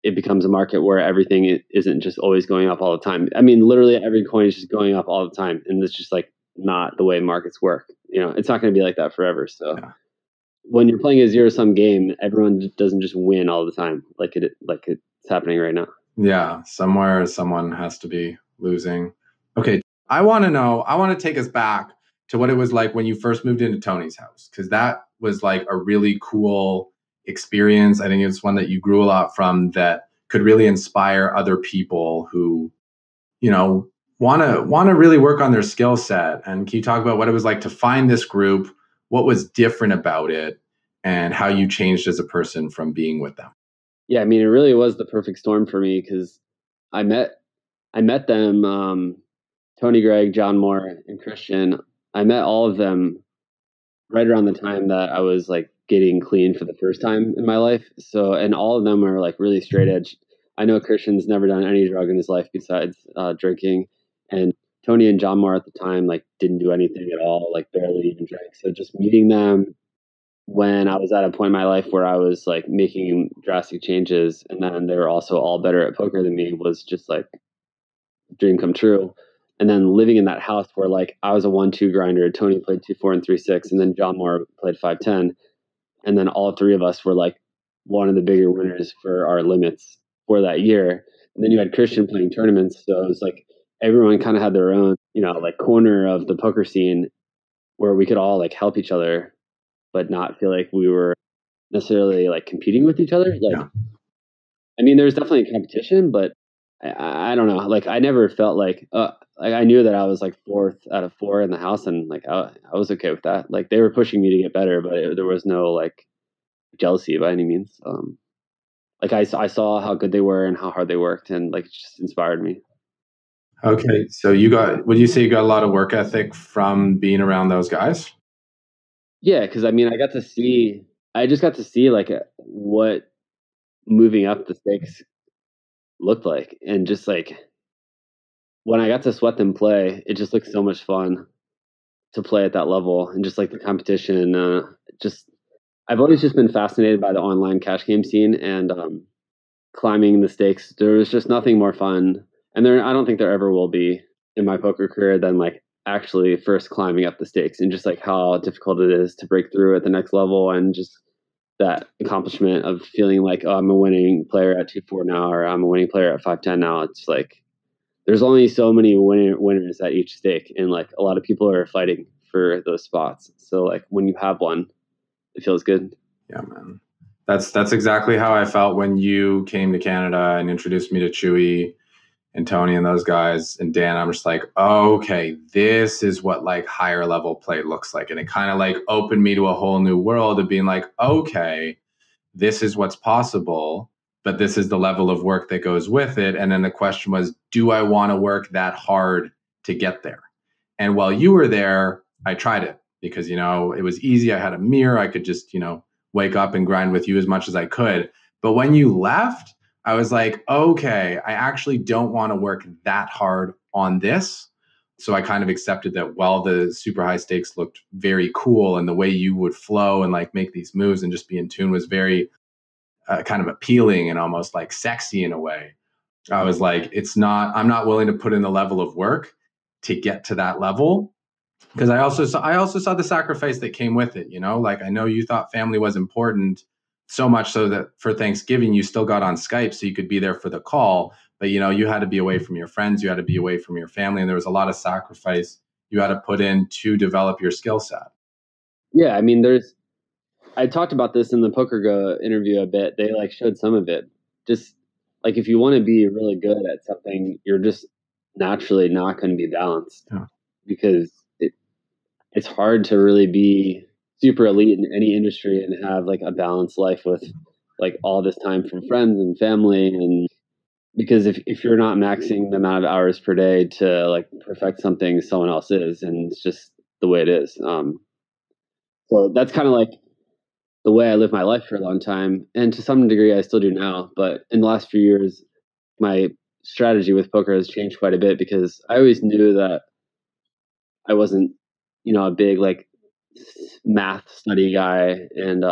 it becomes a market where everything isn't just always going up all the time. I mean, literally every coin is just going up all the time, and it's just like not the way markets work. It's not going to be like that forever. So when you're playing a zero-sum game, everyone doesn't just win all the time like it's happening right now. Yeah, somewhere someone has to be losing. Okay, I want to take us back to what it was like when you first moved into Tony's house, because that was like a really cool experience. I think it's one that you grew a lot from, that could really inspire other people who, want to really work on their skill set. And can you talk about what it was like to find this group, what was different about it, and how you changed as a person from being with them? Yeah, I mean, it really was the perfect storm for me because I met them, Tony Gregg, John Moore, and Christian. I met all of them right around the time that I was like getting clean for the first time in my life. So, and all of them are like really straight edge. I know Christian's never done any drug in his life besides drinking, and Tony and John Moore at the time like didn't do anything at all, like barely even drank. So just meeting them when I was at a point in my life where I was like making drastic changes, and then they were also all better at poker than me, was just like dream come true. And then living in that house where like I was a 1-2 grinder, Tony played 2-4 and 3-6, and then John Moore played 5-10, and then all 3 of us were like one of the bigger winners for our limits for that year. And then you had Christian playing tournaments, so it was like everyone kind of had their own, like corner of the poker scene where we could all like help each other, but not feel like we were necessarily like competing with each other. Like, yeah. I mean, there's definitely a competition, but I don't know. Like, I never felt like like I knew that I was like 4th out of 4 in the house, and like I was okay with that. Like they were pushing me to get better, but there was no like jealousy by any means. Like I saw how good they were and how hard they worked, and like it just inspired me. Okay, so would you say you got a lot of work ethic from being around those guys? Yeah, because I mean, I just got to see like what moving up the stakes looked like, and just like when I got to sweat them play, it just looked so much fun to play at that level, and just like the competition. Just I've always just been fascinated by the online cash game scene, and climbing the stakes. There was just nothing more fun, and I don't think there ever will be in my poker career than like actually first climbing up the stakes, and just like how difficult it is to break through at the next level, and just that accomplishment of feeling like, oh, I'm a winning player at 2-4 now, or I'm a winning player at 5-10 now. It's like there's only so many winners at each stake, and like a lot of people are fighting for those spots. So like when you have one, it feels good. Yeah, man. That's exactly how I felt when you came to Canada and introduced me to Chewy and Tony and those guys and Dan. I'm just like, oh, okay, this is what like higher level play looks like. And it kind of like opened me to a whole new world of being like, okay, this is what's possible, but this is the level of work that goes with it. And then the question was, do I want to work that hard to get there? And while you were there, I tried it because, it was easy. I had a mirror. I could just, wake up and grind with you as much as I could. But when you left, I was like, okay, I actually don't want to work that hard on this. So I kind of accepted that while the super high stakes looked very cool and the way you would flow and like make these moves and just be in tune was very kind of appealing and almost like sexy in a way. I was like, I'm not willing to put in the level of work to get to that level. Because I also saw the sacrifice that came with it, like I know you thought family was important so much so that for Thanksgiving you still got on Skype so you could be there for the call, but you had to be away from your friends, you had to be away from your family, and there was a lot of sacrifice you had to put in to develop your skill set. Yeah, I mean, I talked about this in the Poker Go interview a bit. They like showed some of it. Just like if you want to be really good at something, you're just naturally not going to be balanced. Yeah. Because it's hard to really be super elite in any industry and have like a balanced life with like all this time from friends and family. And because if you're not maxing the amount of hours per day to like perfect something, someone else is, and it's just the way it is. So that's kind of like the way I lived my life for a long time, and to some degree I still do now. But in the last few years, my strategy with poker has changed quite a bit, because I always knew that I wasn't, a big like math study guy, and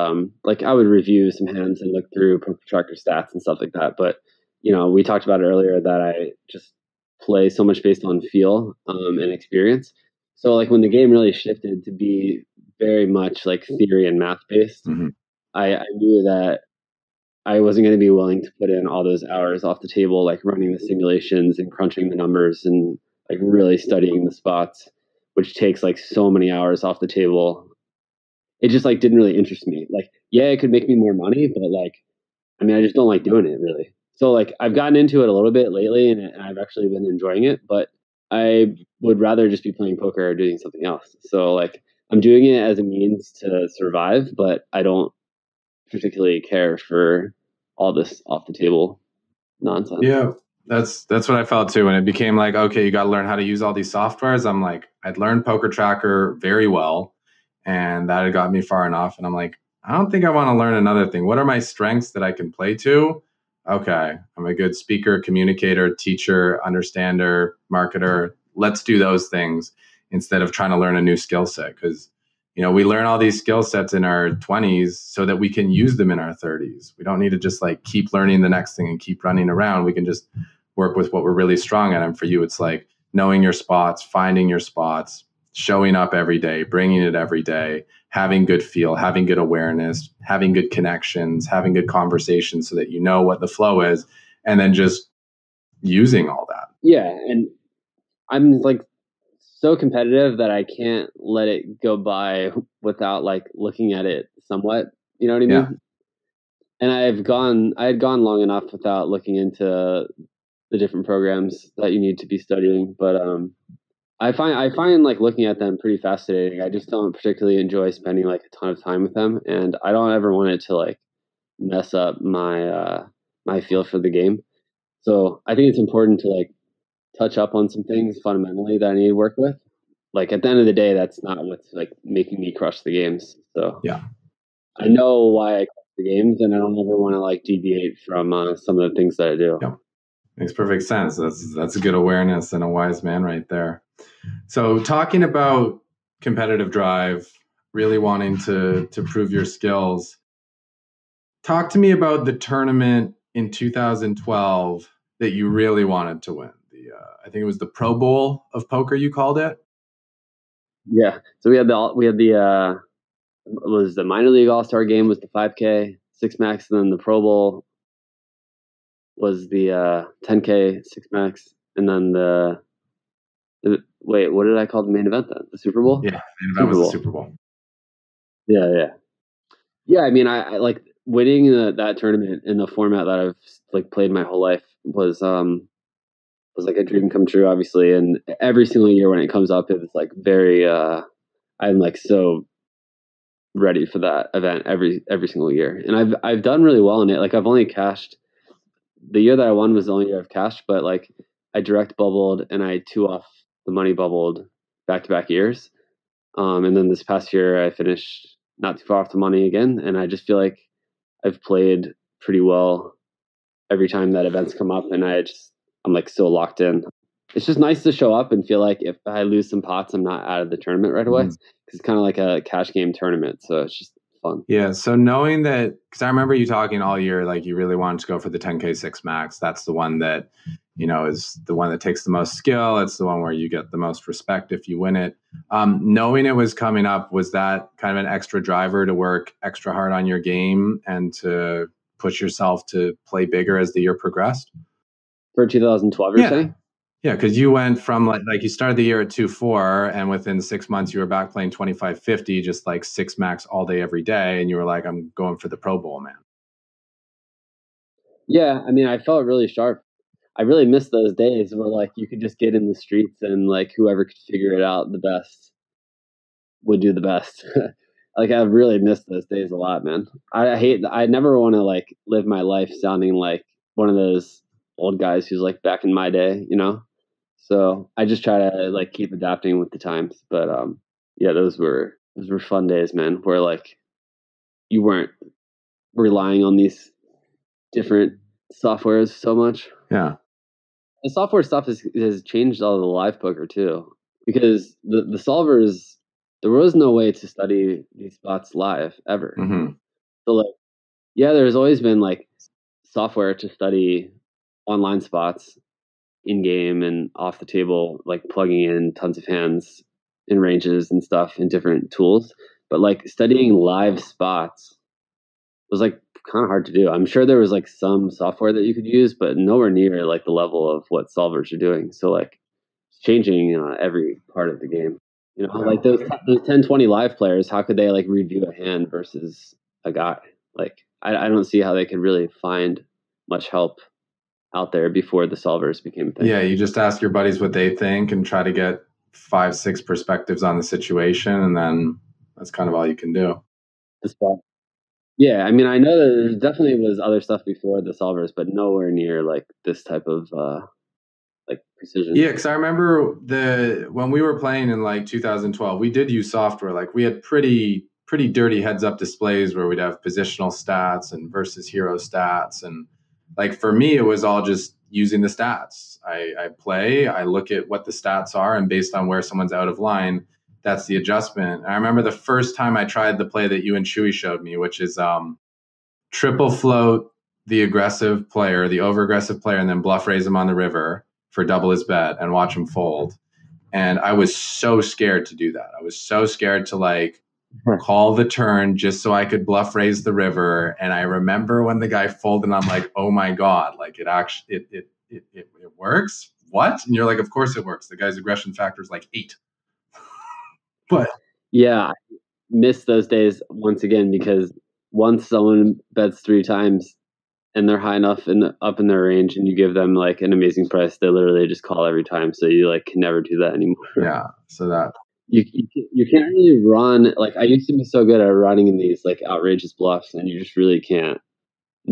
like I would review some hands and look through poker tracker stats and stuff like that. But we talked about it earlier that I just play so much based on feel and experience. So like when the game really shifted to be very much like theory and math based, mm-hmm. I knew that I wasn't going to be willing to put in all those hours off the table, like running the simulations and crunching the numbers and like really studying the spots, which takes like so many hours off the table. It just like didn't really interest me. Like, yeah, it could make me more money, but like, I mean, I just don't like doing it really. So like I've gotten into it a little bit lately, and I've actually been enjoying it, but I would rather just be playing poker or doing something else. So like I'm doing it as a means to survive, but I don't particularly care for all this off the table nonsense. Yeah, that's what I felt too. And it became like, okay, you got to learn how to use all these softwares. I'm like, I'd learned Poker Tracker very well, and that had got me far enough. And I'm like, I don't think I want to learn another thing. What are my strengths that I can play to? Okay, I'm a good speaker, communicator, teacher, understander, marketer. Let's do those things instead of trying to learn a new skill set, because we learn all these skill sets in our 20s so that we can use them in our 30s. We don't need to just like keep learning the next thing and keep running around. We can just work with what we're really strong at. And for you, it's like knowing your spots, finding your spots, showing up every day, bringing it every day, having good feel, having good awareness, having good connections, having good conversations so that you know what the flow is, and then just using all that. Yeah. And I'm like so competitive that I can't let it go by without like looking at it somewhat. You know what I mean? Yeah. And I had gone long enough without looking into the different programs that you need to be studying. But I find like looking at them pretty fascinating. I just don't particularly enjoy spending like a ton of time with them, and I don't ever want it to like mess up my my feel for the game. So I think it's important to like touch up on some things fundamentally that I need to work with. Like at the end of the day, that's not what's like making me crush the games. So Yeah. I know why I crush the games, and I don't ever want to like deviate from some of the things that I do. Yep. Makes perfect sense. That's a good awareness and a wise man right there. So talking about competitive drive, really wanting to prove your skills. Talk to me about the tournament in 2012 that you really wanted to win. I think it was the Pro Bowl of poker, you called it. Yeah. So we had the was the minor league all-star game was the 5K 6 max, and then the Pro Bowl was the 10K 6 max, and then the wait, what did I call the main event then? The Super Bowl? Yeah, main event was the Super Bowl. Yeah. I mean, I like winning that tournament in the format that I've like played my whole life was like a dream come true, obviously. And every single year when it comes up, it's like very I'm like so ready for that event every single year. And I've done really well in it. Like I've only cashed the year that I won was the only year I've cashed, but like I direct bubbled and I 2-off the money bubbled back to back years. And then this past year I finished not too far off the money again. And I just feel like I've played pretty well every time that events come up, and I'm like so locked in. It's just nice to show up and feel like if I lose some pots, I'm not out of the tournament right away. Because it's kind of like a cash game tournament, so it's just fun. Yeah. So knowing that, because I remember you talking all year, like you really wanted to go for the 10K 6 max. That's the one that, is the one that takes the most skill. It's the one where you get the most respect if you win it. Knowing it was coming up, was that kind of an extra driver to work extra hard on your game and to push yourself to play bigger as the year progressed? For 2012, you're saying? Yeah, because you went from like you started the year at 2.4, and within 6 months you were back playing 25.50, just like 6 max all day every day, and you were like, I'm going for the Pro Bowl, man. Yeah, I mean, I felt really sharp. I really missed those days where like you could just get in the streets and like whoever could figure it out the best would do the best. Like I've really missed those days a lot, man. I never want to like live my life sounding like one of those old guys who's like back in my day, So I just try to like keep adapting with the times. But yeah, those were fun days, man, where like you weren't relying on these different softwares so much. Yeah. The software stuff has changed all the live poker too, because the solvers, there was no way to study these spots live ever. Mm-hmm. So like, yeah, there's always been like software to study online spots in game and off the table, like plugging in tons of hands and ranges and stuff in different tools. But like studying live spots was like kind of hard to do. I'm sure there was like some software that you could use, but nowhere near like the level of what solvers are doing. So like it's changing every part of the game. Like those 10, 20 live players, how could they like review a hand versus a guy? Like I don't see how they could really find much help out there before the solvers became a thing. Yeah, you just ask your buddies what they think and try to get 5, 6 perspectives on the situation, and then that's kind of all you can do. The spot. Yeah, I mean, I know that there definitely was other stuff before the solvers, but nowhere near like this type of like precision. Yeah, because I remember when we were playing in like 2012, we did use software. Like we had pretty dirty heads-up displays where we'd have positional stats and versus hero stats, and like for me, it was all just using the stats. I play, I look at what the stats are, and based on where someone's out of line, that's the adjustment. And I remember the first time I tried the play that you and Chewy showed me, which is triple float the aggressive player, the over-aggressive player, and then bluff raise him on the river for double his bet and watch him fold. And I was so scared to do that. I was so scared to like call the turn just so I could bluff raise the river. And I remember when the guy folded, and I'm like, oh my God, like it actually, it works? What? And you're like, of course it works. The guy's aggression factor is like 8. But yeah, I miss those days once again, because once someone bets 3 times and they're high enough up in their range, and you give them like an amazing price, they literally just call every time. So you like can never do that anymore. Yeah. So that you can't really run. Like I used to be so good at running in these like outrageous bluffs, and you just really can't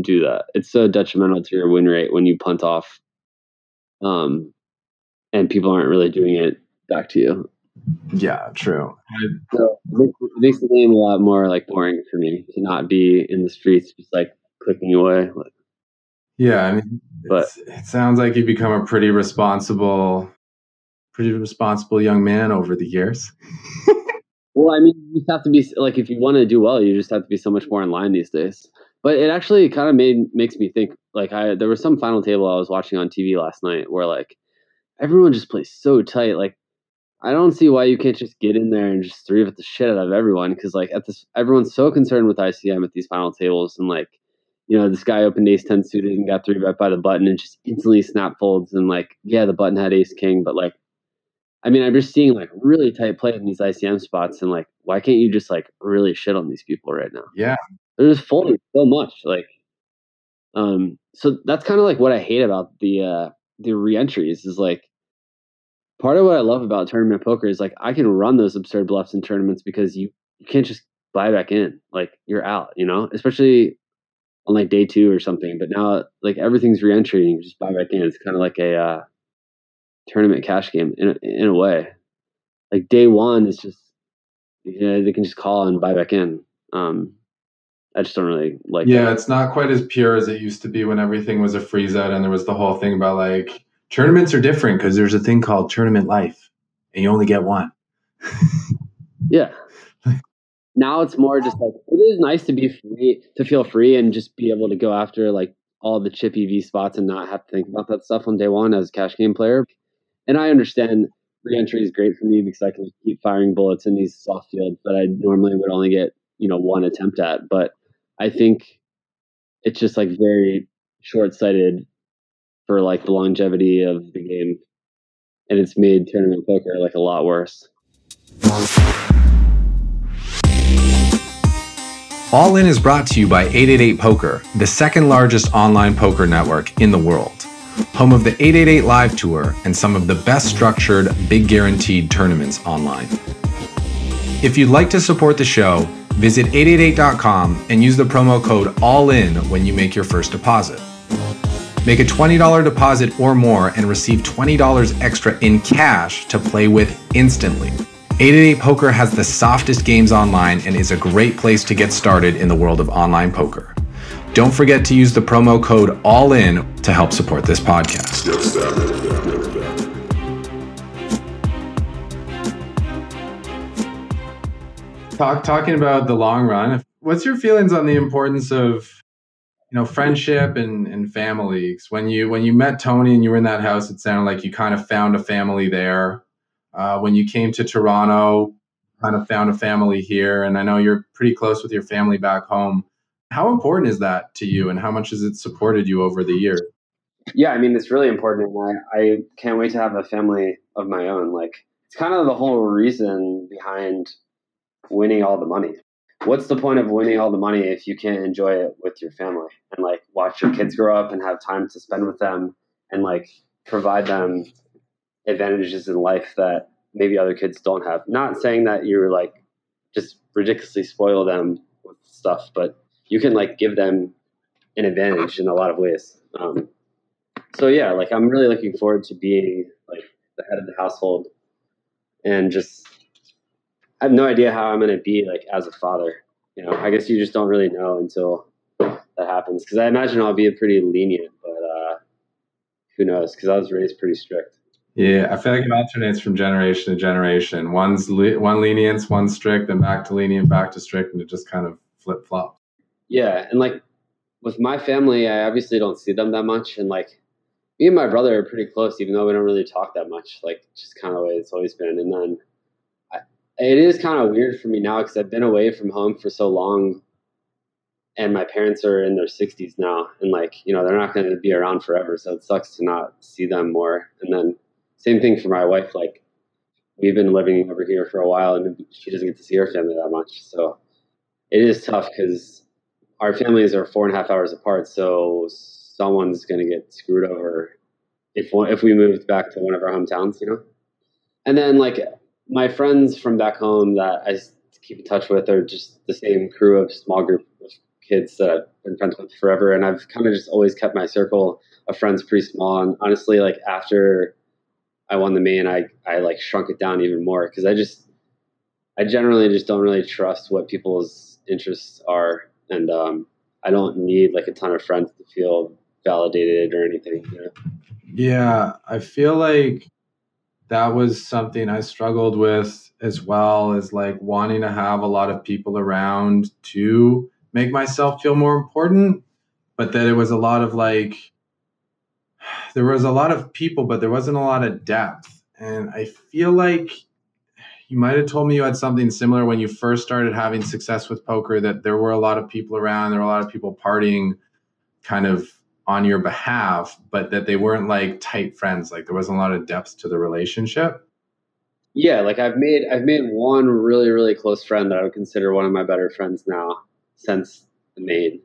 do that. It's so detrimental to your win rate when you punt off, and people aren't really doing it back to you. Yeah, true. So it makes the game a lot more like boring for me to not be in the streets just like clicking away. Yeah, I mean, it sounds like you become a pretty responsible young man over the years. Well, I mean, you just have to be like, if you want to do well, you just have to be so much more in line these days. But it actually kind of makes me think. Like, there was some final table I was watching on TV last night where like everyone just plays so tight. Like, I don't see why you can't just get in there and just three of the shit out of everyone, because like everyone's so concerned with ICM at these final tables, and like, you know, this guy opened ace 10 suited and got three bet by the button and just instantly snap folds, and like, yeah, the button had ace king, but like, I mean, I'm just seeing like really tight play in these ICM spots, and like, why can't you just like really shit on these people right now? Yeah, they're just folding so much, like, so that's kind of like what I hate about the reentries is like, part of what I love about tournament poker is like I can run those absurd bluffs in tournaments because you can't just buy back in, like you're out, you know, especially on like day 2 or something. But now like everything's reentry and you can just buy back in. It's kind of like a tournament cash game in a way. Like day 1 is just, you know, they can just call and buy back in. I just don't really like that. that. It's not quite as pure as it used to be when everything was a freeze out and there was the whole thing about like tournaments are different because there's a thing called tournament life and you only get one. Yeah. Now it's more just like, it is nice to be free, to feel free and just be able to go after like all the chip EV spots and not have to think about that stuff on day 1 as a cash game player. And I understand re-entry is great for me because I can keep firing bullets in these soft fields that I normally would only get, you know, 1 attempt at. But I think it's just like very short-sighted for like the longevity of the game. And it's made tournament poker like a lot worse. All In is brought to you by 888 Poker, the second largest online poker network in the world. Home of the 888 Live Tour and some of the best structured, big guaranteed tournaments online. If you'd like to support the show, visit 888.com and use the promo code ALLIN when you make your first deposit. Make a $20 deposit or more and receive $20 extra in cash to play with instantly. 888 Poker has the softest games online and is a great place to get started in the world of online poker. Don't forget to use the promo code ALLIN to help support this podcast. Talking about the long run, what's your feelings on the importance of, you know, friendship and family? When you met Tony and you were in that house, it sounded like you kind of found a family there. When you came to Toronto, kind of found a family here, and I know you're pretty close with your family back home. How important is that to you, and how much has it supported you over the years? Yeah, I mean, it's really important, and I can't wait to have a family of my own. Like, it's kind of the whole reason behind winning all the money. What's the point of winning all the money if you can't enjoy it with your family and like watch your kids grow up and have time to spend with them and like provide them advantages in life that maybe other kids don't have? Not saying that you're like just ridiculously spoil them with stuff, but you can like give them an advantage in a lot of ways. So yeah, like I'm really looking forward to being like the head of the household, and just I have no idea how I'm going to be like as a father. You know, I guess you just don't really know until that happens. Because I imagine I'll be a pretty lenient, but who knows? Because I was raised pretty strict. Yeah, I feel like it alternates from generation to generation. One lenience, one strict, then back to lenient, back to strict, and it just kind of flip flops. Yeah, and like with my family, I obviously don't see them that much, and like me and my brother are pretty close, even though we don't really talk that much. Like just kind of the way it's always been. And then it is kind of weird for me now because I've been away from home for so long, and my parents are in their 60s now, and like, you know, they're not going to be around forever, so it sucks to not see them more. And then same thing for my wife. Like, we've been living over here for a while, and she doesn't get to see her family that much, so it is tough because our families are 4.5 hours apart, so someone's going to get screwed over if we moved back to one of our hometowns, you know? And then like my friends from back home that I keep in touch with are just the same crew of small group of kids that I've been friends with forever. And I've kind of just always kept my circle of friends pretty small. And honestly, like after I won the main, I like shrunk it down even more because I generally just don't really trust what people's interests are. And I don't need like a ton of friends to feel validated or anything, you know? Yeah, I feel like that was something I struggled with as well, as like wanting to have a lot of people around to make myself feel more important. But that it was a lot of like, there was a lot of people, but there wasn't a lot of depth. And I feel like you might have told me you had something similar when you first started having success with poker, that there were a lot of people around, there were a lot of people partying kind of on your behalf, but that they weren't like tight friends. Like there wasn't a lot of depth to the relationship. Yeah, like I've made one really really close friend that I would consider one of my better friends now since the main.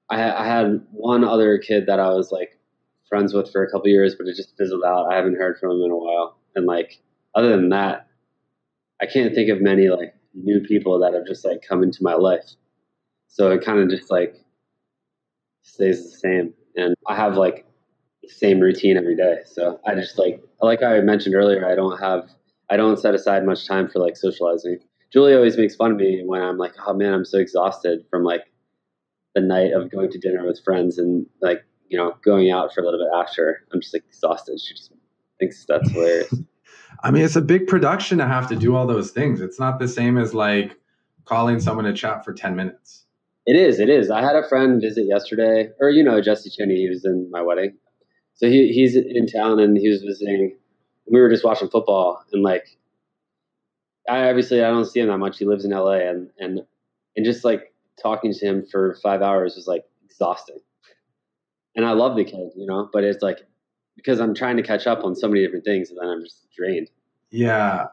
I had one other kid that I was like friends with for a couple years, but it just fizzled out. I haven't heard from him in a while, and like other than that, I can't think of many like new people that have just like come into my life. So it kind of just like stays the same, and I have like the same routine every day. So I just like I mentioned earlier, I don't set aside much time for like socializing. Julie always makes fun of me when I'm like, oh man, I'm so exhausted from like the night of going to dinner with friends and like, you know, going out for a little bit after. I'm just like exhausted. She just thinks that's hilarious. I mean, it's a big production to have to do all those things. It's not the same as like calling someone to chat for 10 minutes. It is. It is. I had a friend visit yesterday, or you know, Jesse Cheney. He was in my wedding, so he's in town and he was visiting. We were just watching football, and like I don't see him that much. He lives in LA, and just like talking to him for 5 hours was like exhausting. And I love the kid, you know, but it's like because I'm trying to catch up on so many different things, and then I'm just drained. Yeah.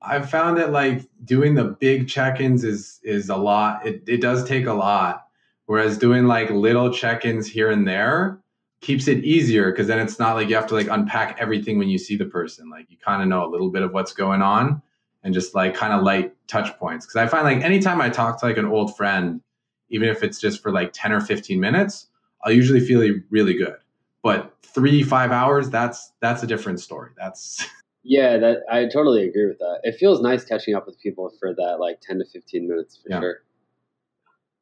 I've found that like doing the big check-ins is a lot. It does take a lot. Whereas doing like little check-ins here and there keeps it easier because then it's not like you have to like unpack everything when you see the person. Like you kind of know a little bit of what's going on and just like kind of light touch points. Because I find like anytime I talk to like an old friend, even if it's just for like 10 or 15 minutes, I'll usually feel really good. But 3, 5 hours, that's a different story. That's Yeah, that I totally agree with that. It feels nice catching up with people for that like 10 to 15 minutes for yeah. sure.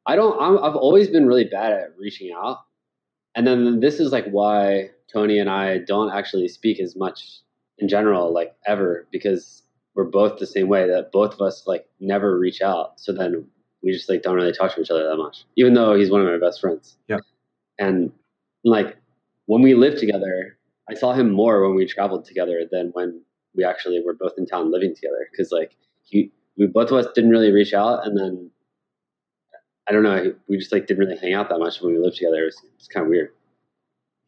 I've always been really bad at reaching out. And then this is like why Tony and I don't actually speak as much in general, like ever, because we're both the same way that both of us like never reach out. So then we just like don't really talk to each other that much, even though he's one of my best friends. Yeah. And like when we lived together, I saw him more when we traveled together than when we actually were both in town living together. Cause like we both of us didn't really reach out. And then I don't know, we just like didn't really hang out that much when we lived together. It's kind of weird.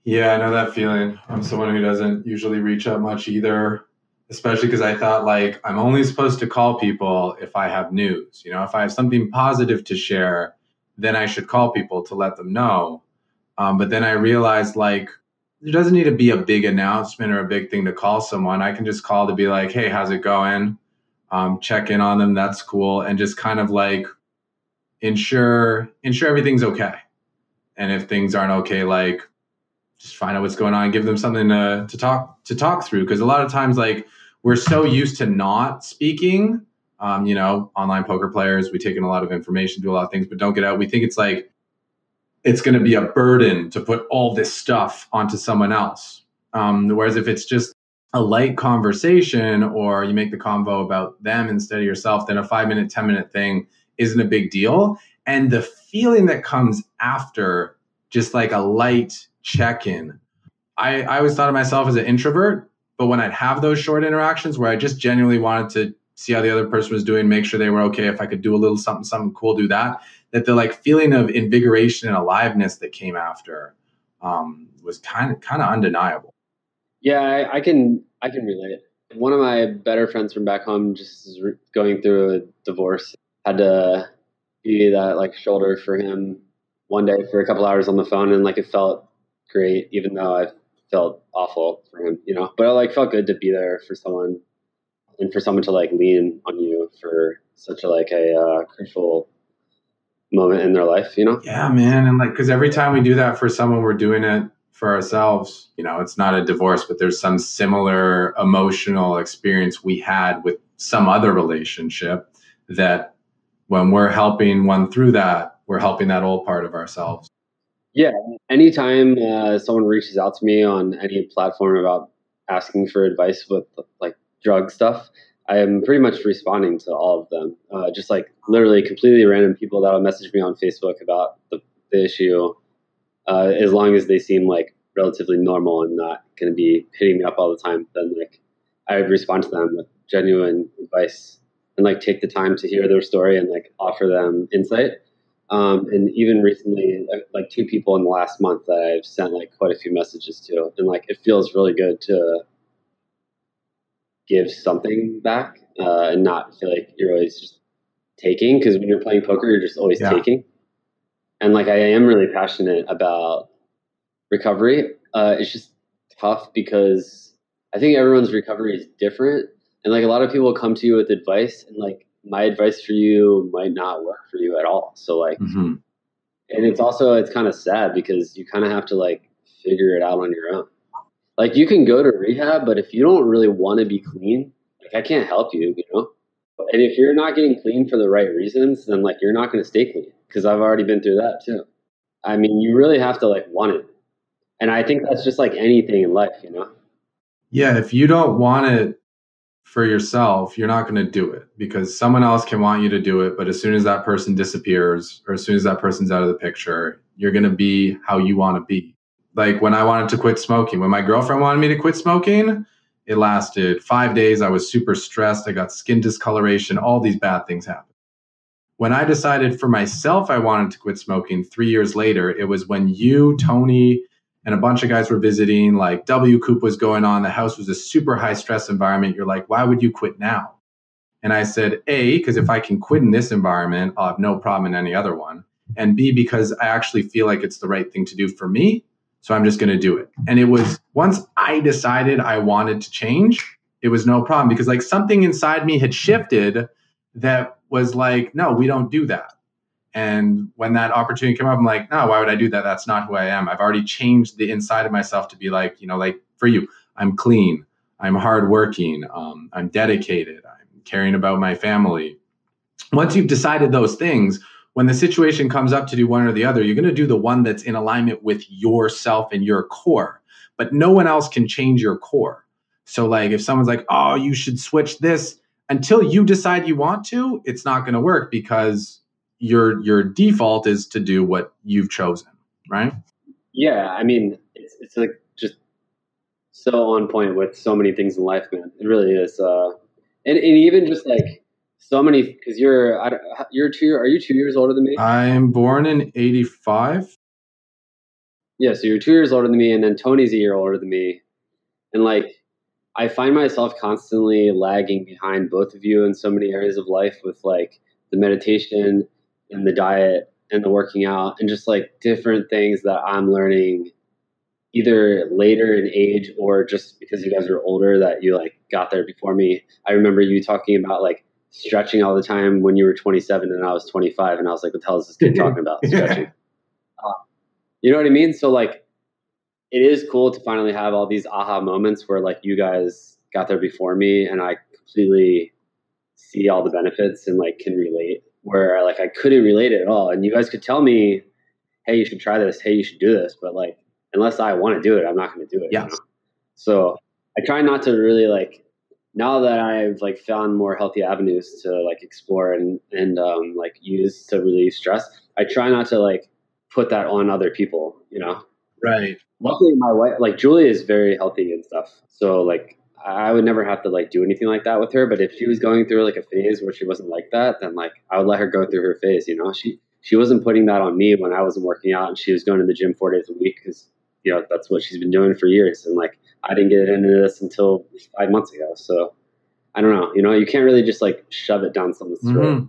Yeah, I know that feeling. I'm someone who doesn't usually reach out much either, especially because I thought like I'm only supposed to call people if I have news. You know, if I have something positive to share, then I should call people to let them know. But then I realized like there doesn't need to be a big announcement or a big thing to call someone. I can just call to be like, hey, how's it going? Check in on them. That's cool. And just kind of like ensure everything's okay. And if things aren't okay, like just find out what's going on, give them something to talk through. Because a lot of times, like we're so used to not speaking. You know, online poker players, we take in a lot of information, do a lot of things, but don't get out. We think it's like it's going to be a burden to put all this stuff onto someone else. Whereas if it's just a light conversation or you make the convo about them instead of yourself, then a 5 minute, 10 minute thing isn't a big deal. And the feeling that comes after just like a light check-in, I always thought of myself as an introvert, but when I'd have those short interactions where I just genuinely wanted to see how the other person was doing, make sure they were okay, if I could do a little something cool, do that, that the like feeling of invigoration and aliveness that came after was kind of undeniable. Yeah, I can relate. One of my better friends from back home just is going through a divorce. Had to be that like shoulder for him one day for a couple hours on the phone, and like it felt great, even though I felt awful for him, you know. But it like felt good to be there for someone, and for someone to like lean on you for such a crucial moment in their life, you know. Yeah, man. And like, because every time we do that for someone, we're doing it for ourselves. You know, it's not a divorce, but there's some similar emotional experience we had with some other relationship that when we're helping one through that, we're helping that old part of ourselves. Yeah. Anytime someone reaches out to me on any platform about asking for advice with like drug stuff, I am pretty much responding to all of them. Just like literally completely random people that'll message me on Facebook about the issue, as long as they seem like relatively normal and not going to be hitting me up all the time, then like I would respond to them with genuine advice and like take the time to hear their story and like offer them insight. And even recently, like 2 people in the last month that I've sent like quite a few messages to, and like it feels really good to give something back and not feel like you're always just taking, because when you're playing poker, you're just always taking. And like I am really passionate about recovery. It's just tough because I think everyone's recovery is different, and like a lot of people come to you with advice, and like my advice for you might not work for you at all. So like, and it's kind of sad because you kind of have to like figure it out on your own. Like you can go to rehab, but if you don't really want to be clean, like I can't help you, you know? And if you're not getting clean for the right reasons, then like you're not going to stay clean, because I've already been through that too. I mean, you really have to like want it. And I think that's just like anything in life, you know? Yeah, if you don't want it for yourself, you're not going to do it, because someone else can want you to do it. But as soon as that person disappears, or as soon as that person's out of the picture, you're going to be how you want to be. Like when I wanted to quit smoking, when my girlfriend wanted me to quit smoking, it lasted 5 days. I was super stressed. I got skin discoloration. All these bad things happened. When I decided for myself I wanted to quit smoking 3 years later, it was when you, Tony, and a bunch of guys were visiting, like WCOOP was going on. The house was a super high stress environment. You're like, why would you quit now? And I said, A, because if I can quit in this environment, I'll have no problem in any other one. And B, because I actually feel like it's the right thing to do for me. So I'm just going to do it. And it was, once I decided I wanted to change, it was no problem, because like something inside me had shifted that was like, no, we don't do that. And when that opportunity came up, I'm like, no, why would I do that? That's not who I am. I've already changed the inside of myself to be like, you know, like for you, I'm clean, I'm hardworking, I'm dedicated, I'm caring about my family. Once you've decided those things, when the situation comes up to do one or the other, you're going to do the one that's in alignment with yourself and your core. But no one else can change your core. So like if someone's like, oh, you should switch this, until you decide you want to, it's not going to work, because your default is to do what you've chosen, right? Yeah, I mean, it's like just so on point with so many things in life, man. It really is. And even just like so many, because are you 2 years older than me? I'm born in 85. Yeah, so you're 2 years older than me, and then Tony's a year older than me. And like, I find myself constantly lagging behind both of you in so many areas of life, with like the meditation and the diet and the working out and just like different things that I'm learning either later in age or just because you guys are older that you like got there before me. I remember you talking about like stretching all the time when you were 27 and I was 25, and I was like, what the hell is this kid talking about, stretching? You know what I mean? So like, it is cool to finally have all these aha moments where like you guys got there before me, and I completely see all the benefits and like can relate, where like I couldn't relate it at all. And you guys could tell me, hey, you should try this. Hey, you should do this. But like, unless I want to do it, I'm not going to do it. Yes. You know? So I try not to really like, now that I've like found more healthy avenues to like explore and like use to relieve stress, I try not to like put that on other people, you know? Right. Luckily, my wife, like Julie, is very healthy and stuff. So like, I would never have to like do anything like that with her. But if she was going through like a phase where she wasn't like that, then like I would let her go through her phase. You know, she wasn't putting that on me when I wasn't working out, and she was going to the gym 4 days a week because, you know, that's what she's been doing for years. And like, I didn't get into this until 5 months ago. So I don't know. You know, you can't really just like shove it down someone's throat.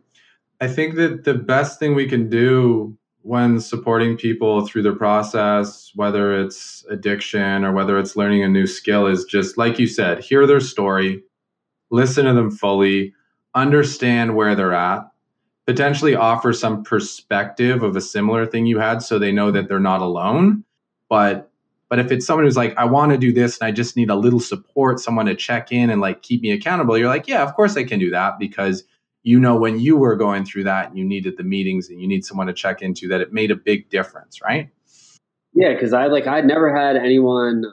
I think that the best thing we can do when supporting people through their process, whether it's addiction or whether it's learning a new skill, is just, like you said, hear their story, listen to them fully, understand where they're at, potentially offer some perspective of a similar thing you had so they know that they're not alone. But if it's someone who's like, I want to do this and I just need a little support, someone to check in and like keep me accountable, you're like, yeah, of course I can do that, because you know when you were going through that and you needed the meetings and you need someone to check into, that it made a big difference, right? Yeah, because I'd never had anyone,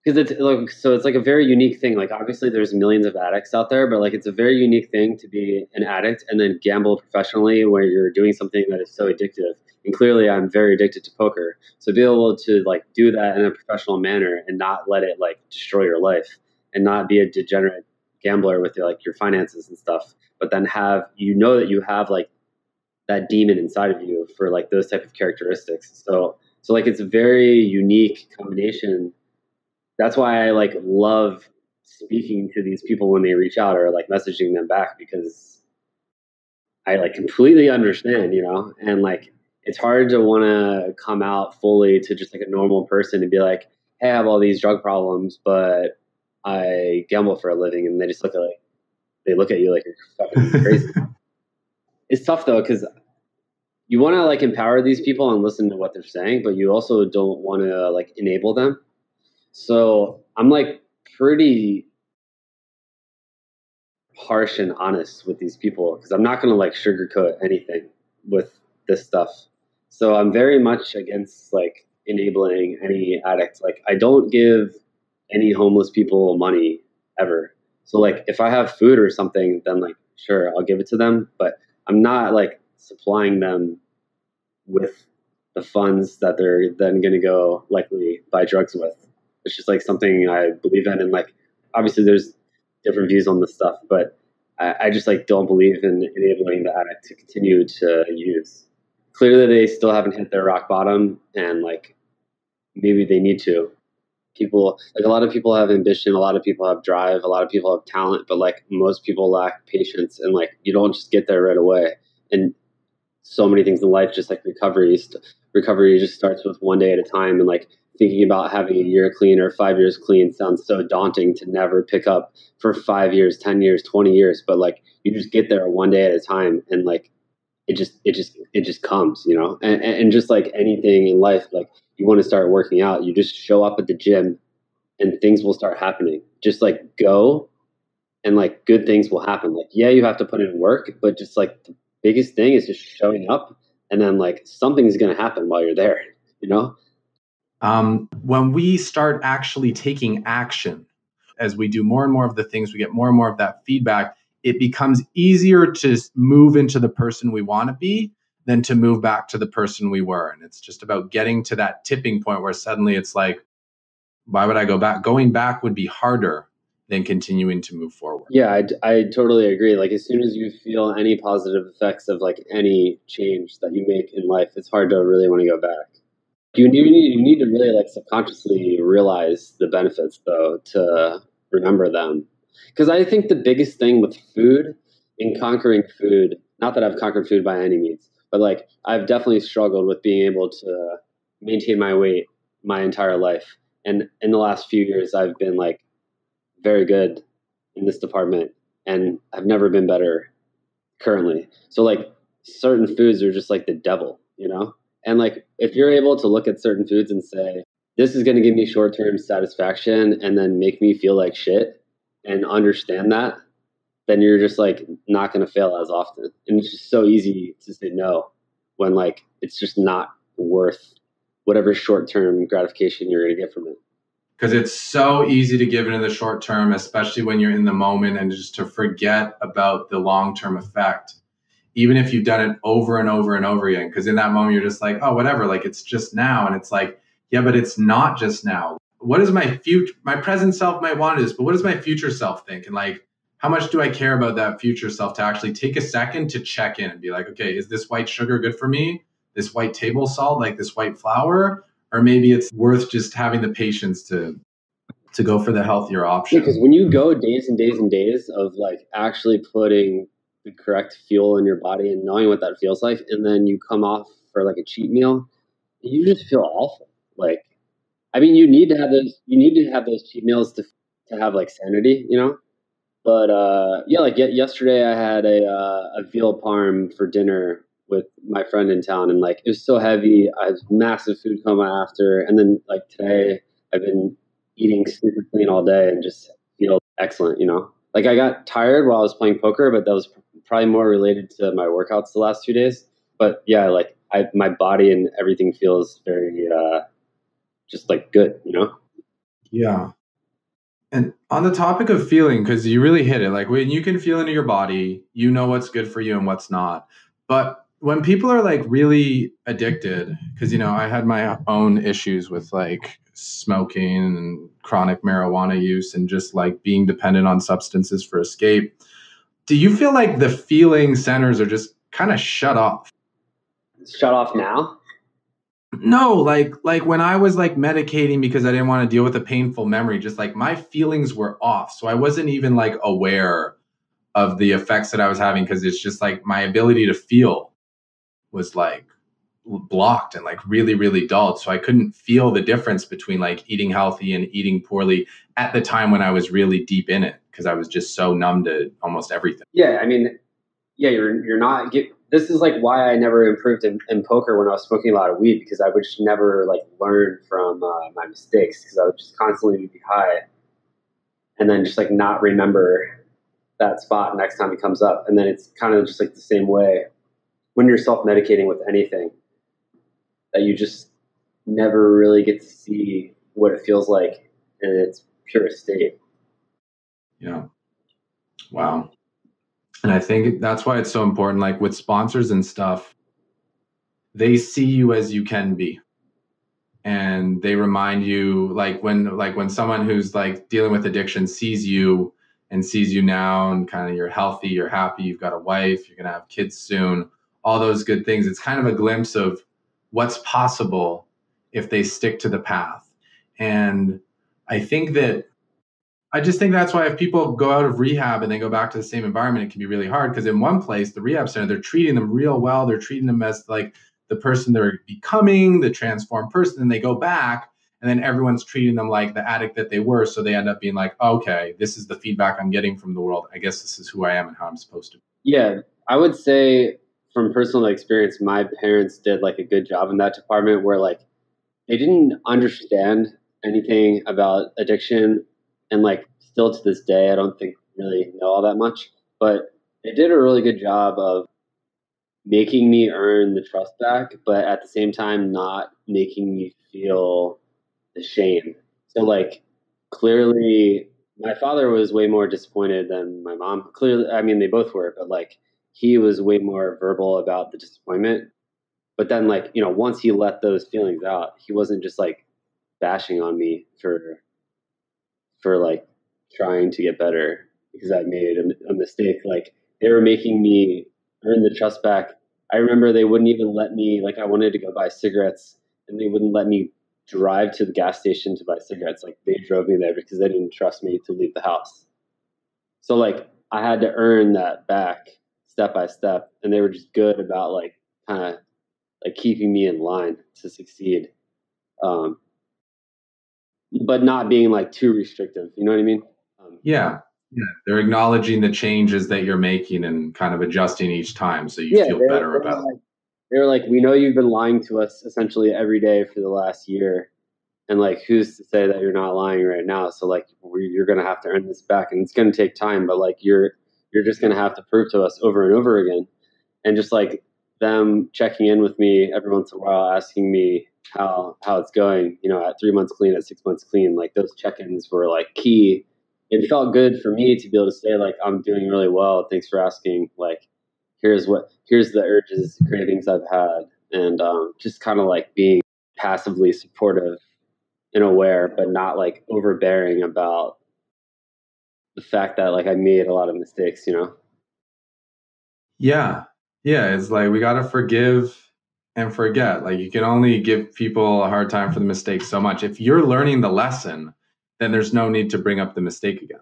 because it's like a very unique thing. Like obviously there's millions of addicts out there, but like it's a very unique thing to be an addict and then gamble professionally where you're doing something that is so addictive. And clearly I'm very addicted to poker. So be able to like do that in a professional manner and not let it like destroy your life and not be a degenerate gambler with like your finances and stuff, but then have, that you have like that demon inside of you for like those type of characteristics. So like it's a very unique combination. That's why I like love speaking to these people when they reach out or like messaging them back, because I like completely understand, and like it's hard to want to come out fully to just like a normal person and be like, hey, I have all these drug problems, but I gamble for a living, and they just look at you like you're fucking crazy. It's tough though, because you want to like empower these people and listen to what they're saying, but you also don't want to like enable them. So I'm like pretty harsh and honest with these people because I'm not going to like sugarcoat anything with this stuff. So I'm very much against like enabling any addict. Like I don't give any homeless people money ever. So like if I have food or something, then like sure, I'll give it to them, but I'm not like supplying them with the funds that they're then going to go likely buy drugs with. It's just like something I believe in. And like, obviously there's different views on this stuff, but I just like don't believe in enabling the addict to continue to use. Clearly they still haven't hit their rock bottom, and like maybe they need to. People, like a lot of people have ambition, a lot of people have drive, a lot of people have talent, but like most people lack patience, and like you don't just get there right away. And so many things in life, just like recovery just starts with one day at a time. And like thinking about having a year clean or 5 years clean sounds so daunting to never pick up for 5 years, 10 years, 20 years. But like you just get there one day at a time, and like it just comes, and just like anything in life, like you want to start working out, you just show up at the gym and things will start happening. Just like go, and like good things will happen. Like, yeah, you have to put in work, but just like the biggest thing is just showing up, and then like something's going to happen while you're there, When we start actually taking action, as we do more and more of the things, we get more and more of that feedback, it becomes easier to move into the person we want to be than to move back to the person we were. And it's just about getting to that tipping point where suddenly it's like, why would I go back? Going back would be harder than continuing to move forward. Yeah, I totally agree. Like as soon as you feel any positive effects of like any change that you make in life, it's hard to really want to go back. You need to really like subconsciously realize the benefits though to remember them. Because I think the biggest thing with food, in conquering food, not that I've conquered food by any means, but like I've definitely struggled with being able to maintain my weight my entire life. And in the last few years, I've been like very good in this department, and I've never been better currently. So like certain foods are just like the devil, And like if you're able to look at certain foods and say, this is going to give me short-term satisfaction and then make me feel like shit, and understand that, then you're just like not going to fail as often. And it's just so easy to say no when like it's just not worth whatever short-term gratification you're going to get from it. Because it's so easy to give it in the short term, especially when you're in the moment, and just to forget about the long-term effect, even if you've done it over and over and over again. Because in that moment, you're just like, oh, whatever, like it's just now. And it's like, yeah, but it's not just now. What is my future? My present self might want this, but what does my future self think? And like, how much do I care about that future self to actually take a second to check in and be like, okay, is this white sugar good for me? This white table salt, like this white flour? Or maybe it's worth just having the patience to go for the healthier option. Yeah, because when you go days and days and days of like actually putting the correct fuel in your body and knowing what that feels like, and then you come off for like a cheat meal, you just feel awful. Like, I mean, you need to have those cheat meals to have like sanity, you know? But yeah, like yesterday I had a veal parm for dinner with my friend in town, and like it was so heavy. I had massive food coma after, and then like today I've been eating super clean all day and just feel excellent. You know, like I got tired while I was playing poker, but that was probably more related to my workouts the last 2 days. But yeah, like my body and everything feels very just like good. You know. Yeah. And on the topic of feeling, because you really hit it, like when you can feel into your body, you know what's good for you and what's not. But when people are like really addicted, because, I had my own issues with like smoking and chronic marijuana use and just like being dependent on substances for escape. Do you feel like the feeling centers are just kind of shut off? Shut off now? No, like when I was like medicating because I didn't want to deal with a painful memory, just like my feelings were off. So I wasn't even like aware of the effects that I was having because it's just like my ability to feel was like blocked and like really, really dulled. So I couldn't feel the difference between like eating healthy and eating poorly at the time when I was really deep in it because I was just so numb to almost everything. Yeah, I mean, yeah, you're not this is like why I never improved in poker when I was smoking a lot of weed, because I would just never like learn from my mistakes, because I would just constantly be high and then just like not remember that spot next time it comes up. And then it's kind of just like the same way when you're self-medicating with anything, that you just never really get to see what it feels like in its purest state. Yeah. Wow. And I think that's why it's so important. Like with sponsors and stuff, they see you as you can be. And they remind you like when someone who's like dealing with addiction sees you and sees you now and kind of you're healthy, you're happy, you've got a wife, you're going to have kids soon, all those good things. It's kind of a glimpse of what's possible if they stick to the path. And I just think that's why if people go out of rehab and they go back to the same environment, it can be really hard because in one place, the rehab center, they're treating them real well. They're treating them as like the person they're becoming, the transformed person, and they go back and then everyone's treating them like the addict that they were. So they end up being like, okay, this is the feedback I'm getting from the world. I guess this is who I am and how I'm supposed to be. Yeah, I would say from personal experience, my parents did like a good job in that department, where like they didn't understand anything about addiction, and like still to this day I don't think really know all that much, but they did a really good job of making me earn the trust back, but at the same time not making me feel the shame. So like clearly my father was way more disappointed than my mom. Clearly, I mean they both were, but like he was way more verbal about the disappointment. But then like, once he let those feelings out, he wasn't just like bashing on me for like trying to get better because I made a mistake. Like they were making me earn the trust back. I remember they wouldn't even let me, like I wanted to go buy cigarettes and they wouldn't let me drive to the gas station to buy cigarettes. Like they drove me there because they didn't trust me to leave the house. So like I had to earn that back step by step, and they were just good about like kind of like keeping me in line to succeed. But not being like too restrictive. You know what I mean? Yeah. They're acknowledging the changes that you're making and kind of adjusting each time so you feel better about it. They were like, we know you've been lying to us essentially every day for the last year. And like, who's to say that you're not lying right now? So like, you're going to have to earn this back, and it's going to take time, but like, you're just going to have to prove to us over and over again. And just like them checking in with me every once in a while, asking me how it's going, at 3 months clean, at 6 months clean, like those check-ins were like key. It felt good for me to be able to say like, I'm doing really well. Thanks for asking. Like, here's the urges, cravings I've had. And just kind of like being passively supportive and aware, but not like overbearing about the fact that like I made a lot of mistakes, Yeah. Yeah. It's like we got to forgive and forget. Like you can only give people a hard time for the mistake so much. If you're learning the lesson, then there's no need to bring up the mistake again.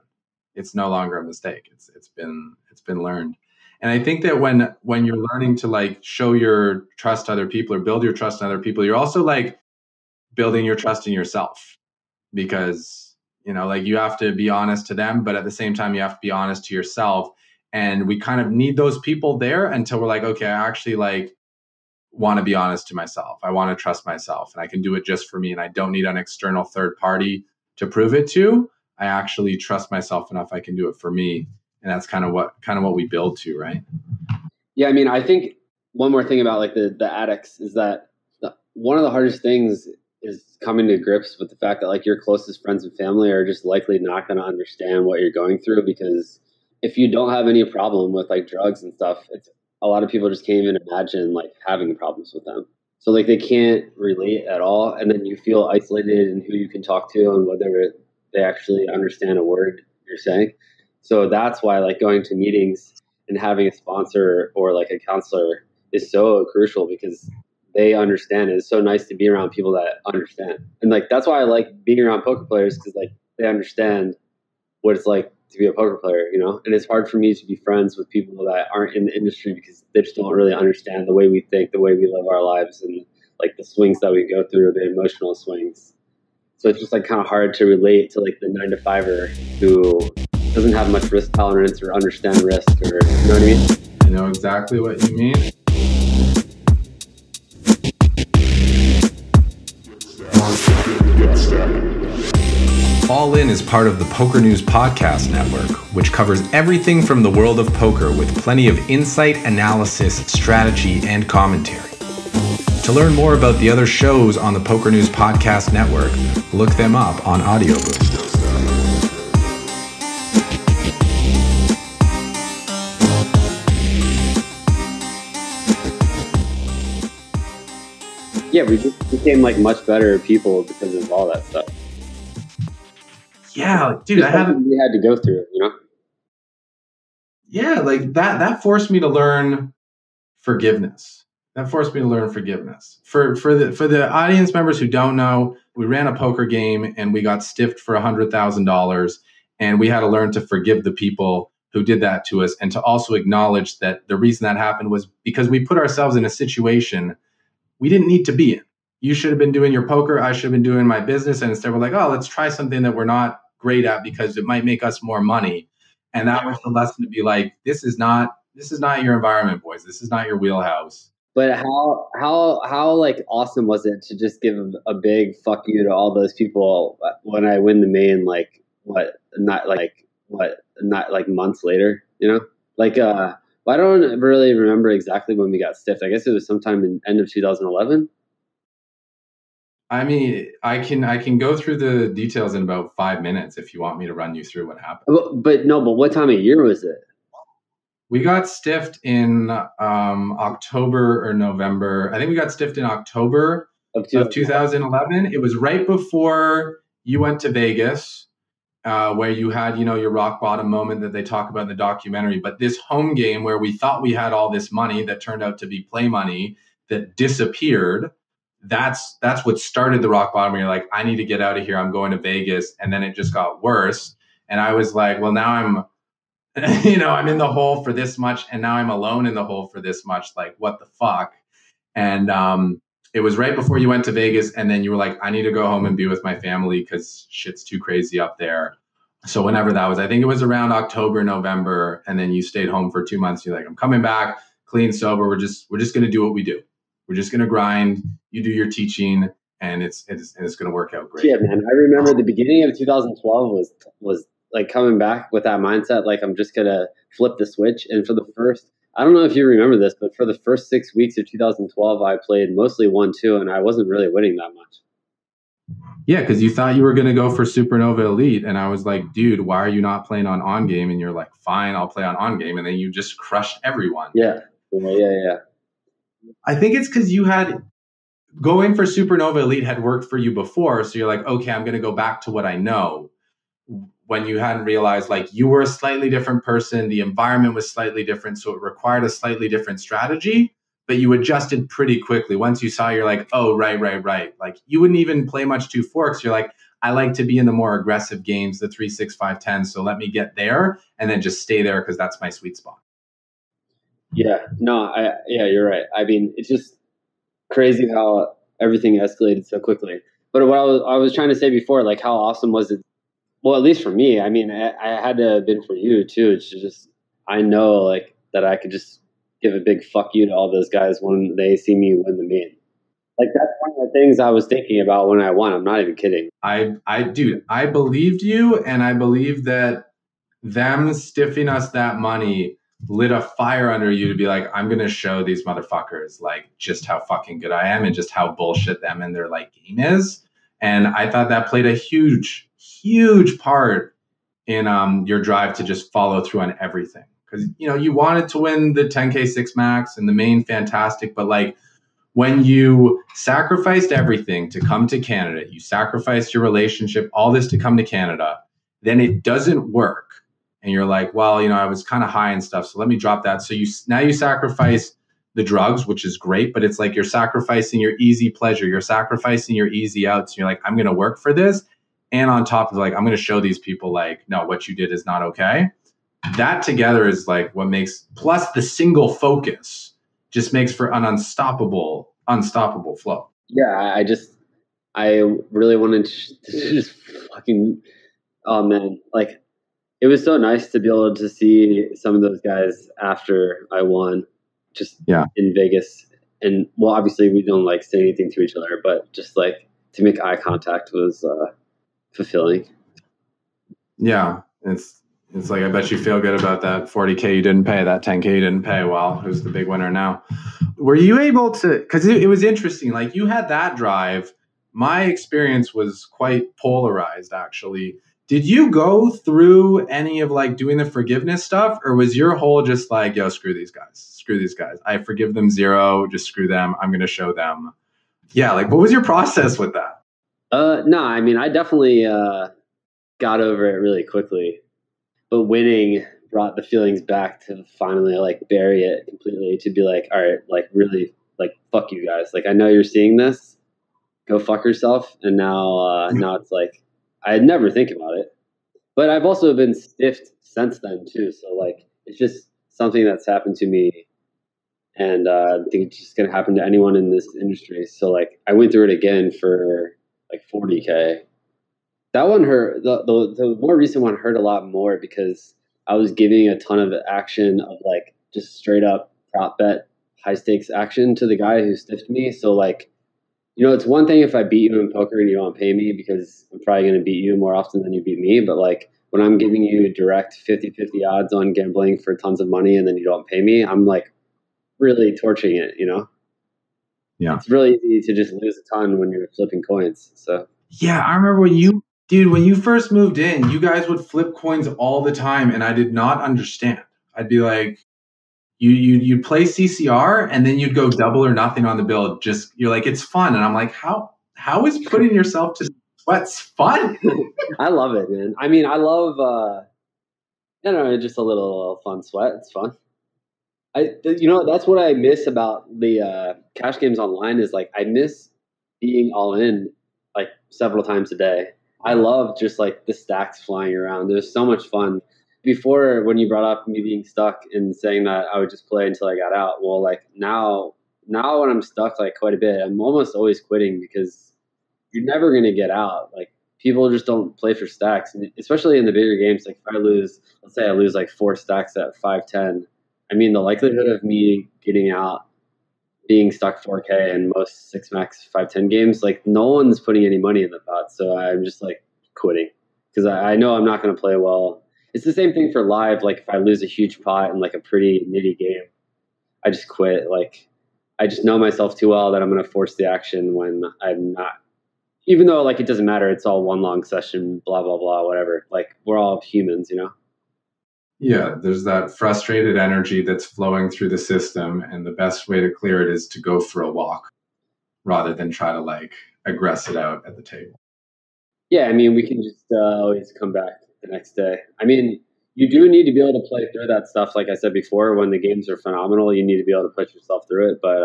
It's no longer a mistake. It's been learned. And I think that when you're learning to like show your trust to other people or build your trust in other people, you're also like building your trust in yourself, because like you have to be honest to them, but at the same time you have to be honest to yourself. And we kind of need those people there until we're like, okay, I actually like want to be honest to myself. I want to trust myself, and I can do it just for me, and I don't need an external third party to prove it to. I actually trust myself enough I can do it for me. And that's kind of what we build to, right? Yeah, I mean, I think one more thing about like the addicts is that one of the hardest things is coming to grips with the fact that like your closest friends and family are just likely not going to understand what you're going through, because if you don't have any problem with like drugs and stuff, it's a lot of people just can't even imagine like having problems with them. So like they can't relate at all, and then you feel isolated in who you can talk to and whether they actually understand a word you're saying. So that's why like going to meetings and having a sponsor or like a counselor is so crucial, because they understand it. It's so nice to be around people that understand. And like that's why I like being around poker players, because like they understand what it's like to be a poker player, And it's hard for me to be friends with people that aren't in the industry, because they just don't really understand the way we think, the way we live our lives, and like the swings that we go through, the emotional swings. So it's just like kind of hard to relate to like the 9-to-5er who doesn't have much risk tolerance or understand risk, or you know what I mean? I know exactly what you mean. All In is part of the Poker News Podcast Network, which covers everything from the world of poker with plenty of insight, analysis, strategy, and commentary. To learn more about the other shows on the Poker News Podcast Network, look them up on audiobook. Yeah, we just became like much better people because of all that stuff. Yeah, dude, we had to go through it, Yeah, like that forced me to learn forgiveness. That forced me to learn forgiveness. For the audience members who don't know, we ran a poker game and we got stiffed for $100,000, and we had to learn to forgive the people who did that to us, and to also acknowledge that the reason that happened was because we put ourselves in a situation we didn't need to be in. You should have been doing your poker. I should have been doing my business. And instead we're like, oh, let's try something that we're not great at because it might make us more money. And that was the lesson, to be like, this is not your environment, boys. This is not your wheelhouse. But how like awesome was it to just give a big fuck you to all those people when I win the main, like not like months later, Like I don't really remember exactly when we got stiffed. I guess it was sometime in end of 2011. I mean, I can go through the details in about 5 minutes if you want me to run you through what happened. But what time of year was it? We got stiffed in October or November. I think we got stiffed in October of 2011. It was right before you went to Vegas, where you had, your rock bottom moment that they talk about in the documentary. But this home game where we thought we had all this money that turned out to be play money that disappeared. That's what started the rock bottom. Where you're like, I need to get out of here. I'm going to Vegas. And then it just got worse. And I was like, well, now I'm in the hole for this much, and now I'm alone in the hole for this much. Like, what the fuck? And it was right before you went to Vegas, and then you were like, I need to go home and be with my family because shit's too crazy up there. So whenever that was, I think it was around October, November, and then you stayed home for 2 months. You're like, I'm coming back, clean, sober. We're just gonna do what we do. We're just gonna grind. You do your teaching, and it's gonna work out great. Yeah, man. I remember the beginning of 2012 was like coming back with that mindset, like I'm just gonna flip the switch. And for the first, I don't know if you remember this, but for the first 6 weeks of 2012, I played mostly 1-2, and I wasn't really winning that much. Yeah, because you thought you were going to go for Supernova Elite, and I was like, dude, why are you not playing on game? And you're like, fine, I'll play on game, and then you just crushed everyone. Yeah. I think it's because you had going for Supernova Elite had worked for you before, so you're like, okay, I'm going to go back to what I know. When you hadn't realized, like, you were a slightly different person, the environment was slightly different, so it required a slightly different strategy, but you adjusted pretty quickly. Once you saw, you're like, oh, right. Like, you wouldn't even play much 2 forks. You're like, I like to be in the more aggressive games, the 3, 6, 5, 10, so let me get there and then just stay there because that's my sweet spot. Yeah, no, yeah, you're right. I mean, it's just crazy how everything escalated so quickly. But what I was trying to say before, like how awesome was it? Well, at least for me, I mean, I had to have been for you too. It's just, I know like that I could just give a big fuck you to all those guys when they see me win the main. Like that's one of the things I was thinking about when I won. I'm not even kidding. Dude, I believed you, and I believe that them stiffing us that money lit a fire under you to be like, I'm gonna show these motherfuckers like just how fucking good I am and just how bullshit them and their like game is. And I thought that played a huge part in your drive to just follow through on everything. Because you wanted to win the 10K six max and the main fantastic, but like when you sacrificed everything to come to Canada, you sacrificed your relationship, all this to come to Canada, then it doesn't work. And you're like, well, I was kind of high and stuff, so let me drop that. So now you sacrifice the drugs, which is great, but it's like you're sacrificing your easy pleasure. You're sacrificing your easy outs. And you're like, I'm going to work for this. And on top of like, I'm going to show these people like, no, what you did is not okay. That together is like what makes, plus the single focus just makes for an unstoppable flow. Yeah, I really wanted to just fucking, oh man, like it was so nice to be able to see some of those guys after I won, just in Vegas. And well, obviously we don't like say anything to each other, but just like to make eye contact was fulfilling. Yeah, it's like I bet you feel good about that 40K you didn't pay, that 10K you didn't pay. Well, who's the big winner now? Were you able to? Because it was interesting. Like you had that drive. My experience was quite polarized, actually. Did you go through any of like doing the forgiveness stuff, or was your whole just like, yo, screw these guys. I forgive them zero. Just screw them. I'm going to show them. Yeah, like what was your process with that? No, I mean I definitely got over it really quickly, but winning brought the feelings back to finally like bury it completely, to be like, all right, like really, like fuck you guys. Like I know you're seeing this, go fuck yourself. And now it's like I never think about it, but I've also been stiffed since then too. So like it's just something that's happened to me, and I think it's just gonna happen to anyone in this industry. So like I went through it again for like 40K. That one hurt. The more recent one hurt a lot more because I was giving a ton of action of like just straight up prop bet high stakes action to the guy who stiffed me. So like, it's one thing if I beat you in poker and you don't pay me because I'm probably going to beat you more often than you beat me. But like when I'm giving you direct 50-50 odds on gambling for tons of money and then you don't pay me, I'm like really torching it, Yeah. It's really easy to just lose a ton when you're flipping coins. So yeah, I remember when you first moved in, you guys would flip coins all the time, and I did not understand. I'd be like, you'd play CCR, and then you'd go double or nothing on the bill. Just you're like, it's fun, and I'm like, how is putting yourself to sweats fun? I love it, man. I mean, I love just a little fun sweat. It's fun. That's what I miss about the cash games online is like I miss being all in like several times a day. I love just like the stacks flying around. There's so much fun. Before, when you brought up me being stuck and saying that I would just play until I got out, well, like now when I'm stuck like quite a bit, I'm almost always quitting because you're never gonna get out. Like people just don't play for stacks, and especially in the bigger games. Like if I lose, let's say I lose like 4 stacks at 5-10. I mean, the likelihood of me getting out, being stuck 4K in most 6 max 5-10 games, like no one's putting any money in the pot. So I'm just like quitting because I know I'm not going to play well. It's the same thing for live. Like if I lose a huge pot in like a pretty nitty game, I just quit. Like I just know myself too well that I'm going to force the action when I'm not. Even though like it doesn't matter, it's all one long session, blah blah blah, whatever. Like we're all humans. Yeah, there's that frustrated energy that's flowing through the system, and the best way to clear it is to go for a walk rather than try to like aggress it out at the table. Yeah, I mean, we can just always come back the next day. I mean, you do need to be able to play through that stuff. Like I said before, when the games are phenomenal, you need to be able to push yourself through it. But,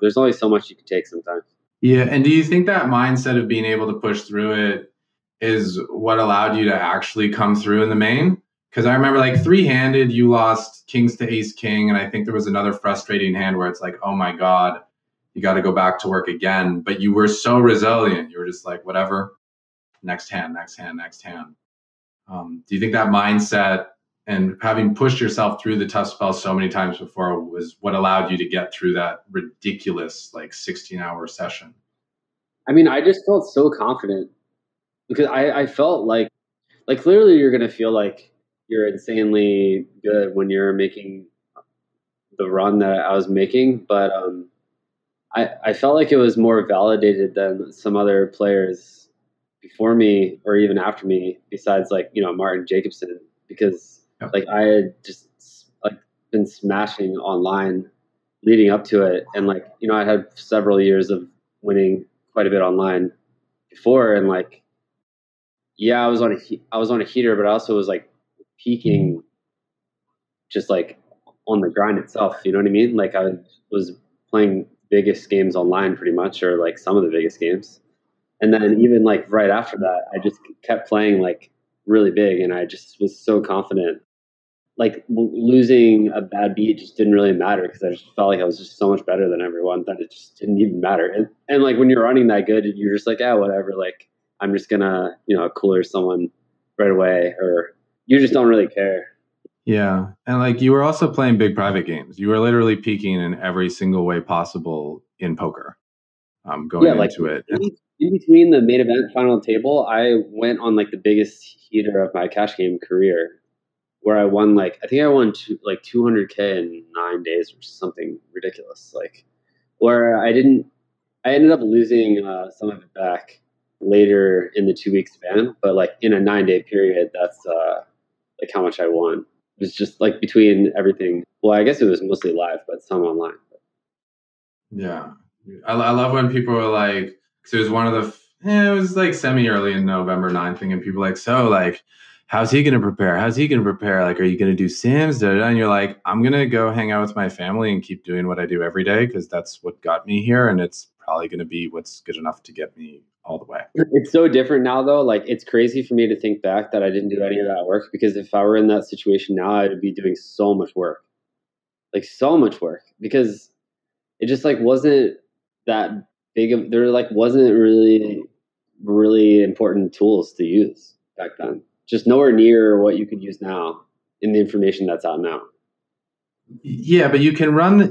there's only so much you can take sometimes. Yeah, and do you think that mindset of being able to push through it is what allowed you to actually come through in the main? Because I remember like three-handed, you lost kings to ace king, and I think there was another frustrating hand where it's like, oh my god, you got to go back to work again. But you were so resilient. You were just like, whatever, next hand, next hand, next hand. Do you think that mindset and having pushed yourself through the tough spells so many times before was what allowed you to get through that ridiculous like 16-hour session? I mean, I just felt so confident because I felt like clearly you're going to feel like you're insanely good when you're making the run that I was making. But I felt like it was more validated than some other players before me or even after me, besides like, Martin Jacobson, because like I had just like been smashing online leading up to it. And like, I had several years of winning quite a bit online before. And like, yeah, I was on a heater, but I also was like peaking just like on the grind itself. You know what I mean? Like I was playing biggest games online pretty much, or like some of the biggest games. And then even like right after that, I just kept playing like really big, and I just was so confident. Like losing a bad beat just didn't really matter because I just felt like I was just so much better than everyone that it just didn't even matter. And like when you're running that good, you're just like, whatever. Like I'm just gonna, cooler someone right away, or you just don't really care. Yeah. And like you were also playing big private games. You were literally peaking in every single way possible in poker going into it. In between the main event final table, I went on like the biggest heater of my cash game career, where I won like, I think I won 200K in 9 days or something ridiculous. Like where I ended up losing some of it back later in the 2 week span, but like in a 9 day period, that's like how much I won. It was just like between everything. Well, I guess it was mostly live, but some online. Yeah. I love when people are like, because it was one of it was like semi-early in November 9th thing, and people are like, so like, how's he going to prepare? How's he going to prepare? Like, are you going to do Sims? And you're like, I'm going to go hang out with my family and keep doing what I do every day because that's what got me here, and it's probably going to be what's good enough to get me all the way. It's so different now, though. Like, it's crazy for me to think back that I didn't do any of that work, because if I were in that situation now, I would be doing so much work. Like, so much work. Because it just, like, wasn't that big of, there, like, wasn't really, really important tools to use back then. Just nowhere near what you could use now in the information that's out now. Yeah, but you can run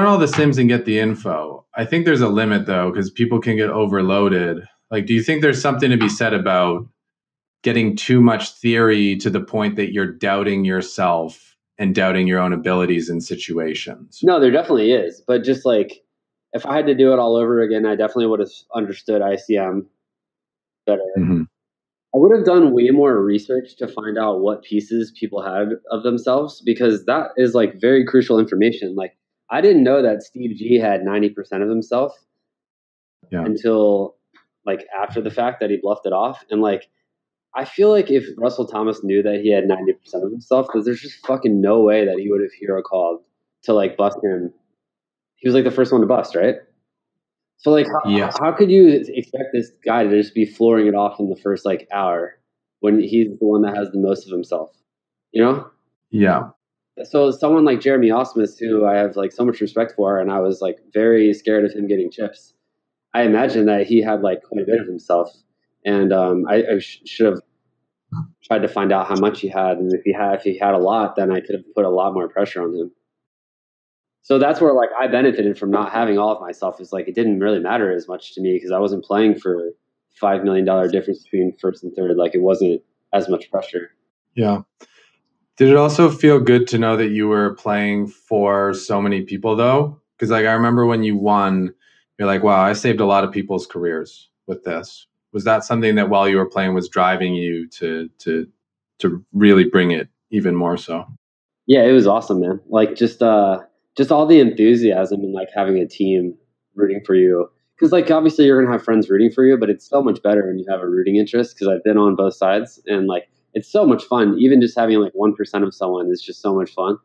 all the sims and get the info. I think there's a limit though, because people can get overloaded. Like, do you think there's something to be said about getting too much theory to the point that you're doubting yourself and doubting your own abilities in situations? No, there definitely is. But just like, if I had to do it all over again, I definitely would have understood ICM better. Mm-hmm. I would have done way more research to find out what pieces people had of themselves, because that is like very crucial information. Like I didn't know that Steve G had 90% of himself until like after the fact that he bluffed it off. And like, I feel like if Russell Thomas knew that he had 90% of himself, because there's just fucking no way that he would have hero called to like bust him. He was like the first one to bust, right? So like, how could you expect this guy to just be flooring it off in the first like hour when he's the one that has the most of himself, you know? Yeah. So someone like Jeremy Osmus, who I have like so much respect for, and I was like very scared of him getting chips. I imagine that he had like quite a bit of himself, and I should have tried to find out how much he had, and if he had a lot, then I could have put a lot more pressure on him. So that's where like I benefited from not having all of myself. Is like it didn't really matter as much to me because I wasn't playing for $5 million difference between first and third. Like it wasn't as much pressure. Yeah. Did it also feel good to know that you were playing for so many people though? Because like I remember when you won, you're like, wow, I saved a lot of people's careers with this. Was that something that while you were playing was driving you to really bring it even more so? Yeah, it was awesome, man. Like just all the enthusiasm and like having a team rooting for you. Because like obviously you're gonna have friends rooting for you, but it's so much better when you have a rooting interest. Because I've been on both sides, and like it's so much fun. Even just having like 1% of someone is just so much fun.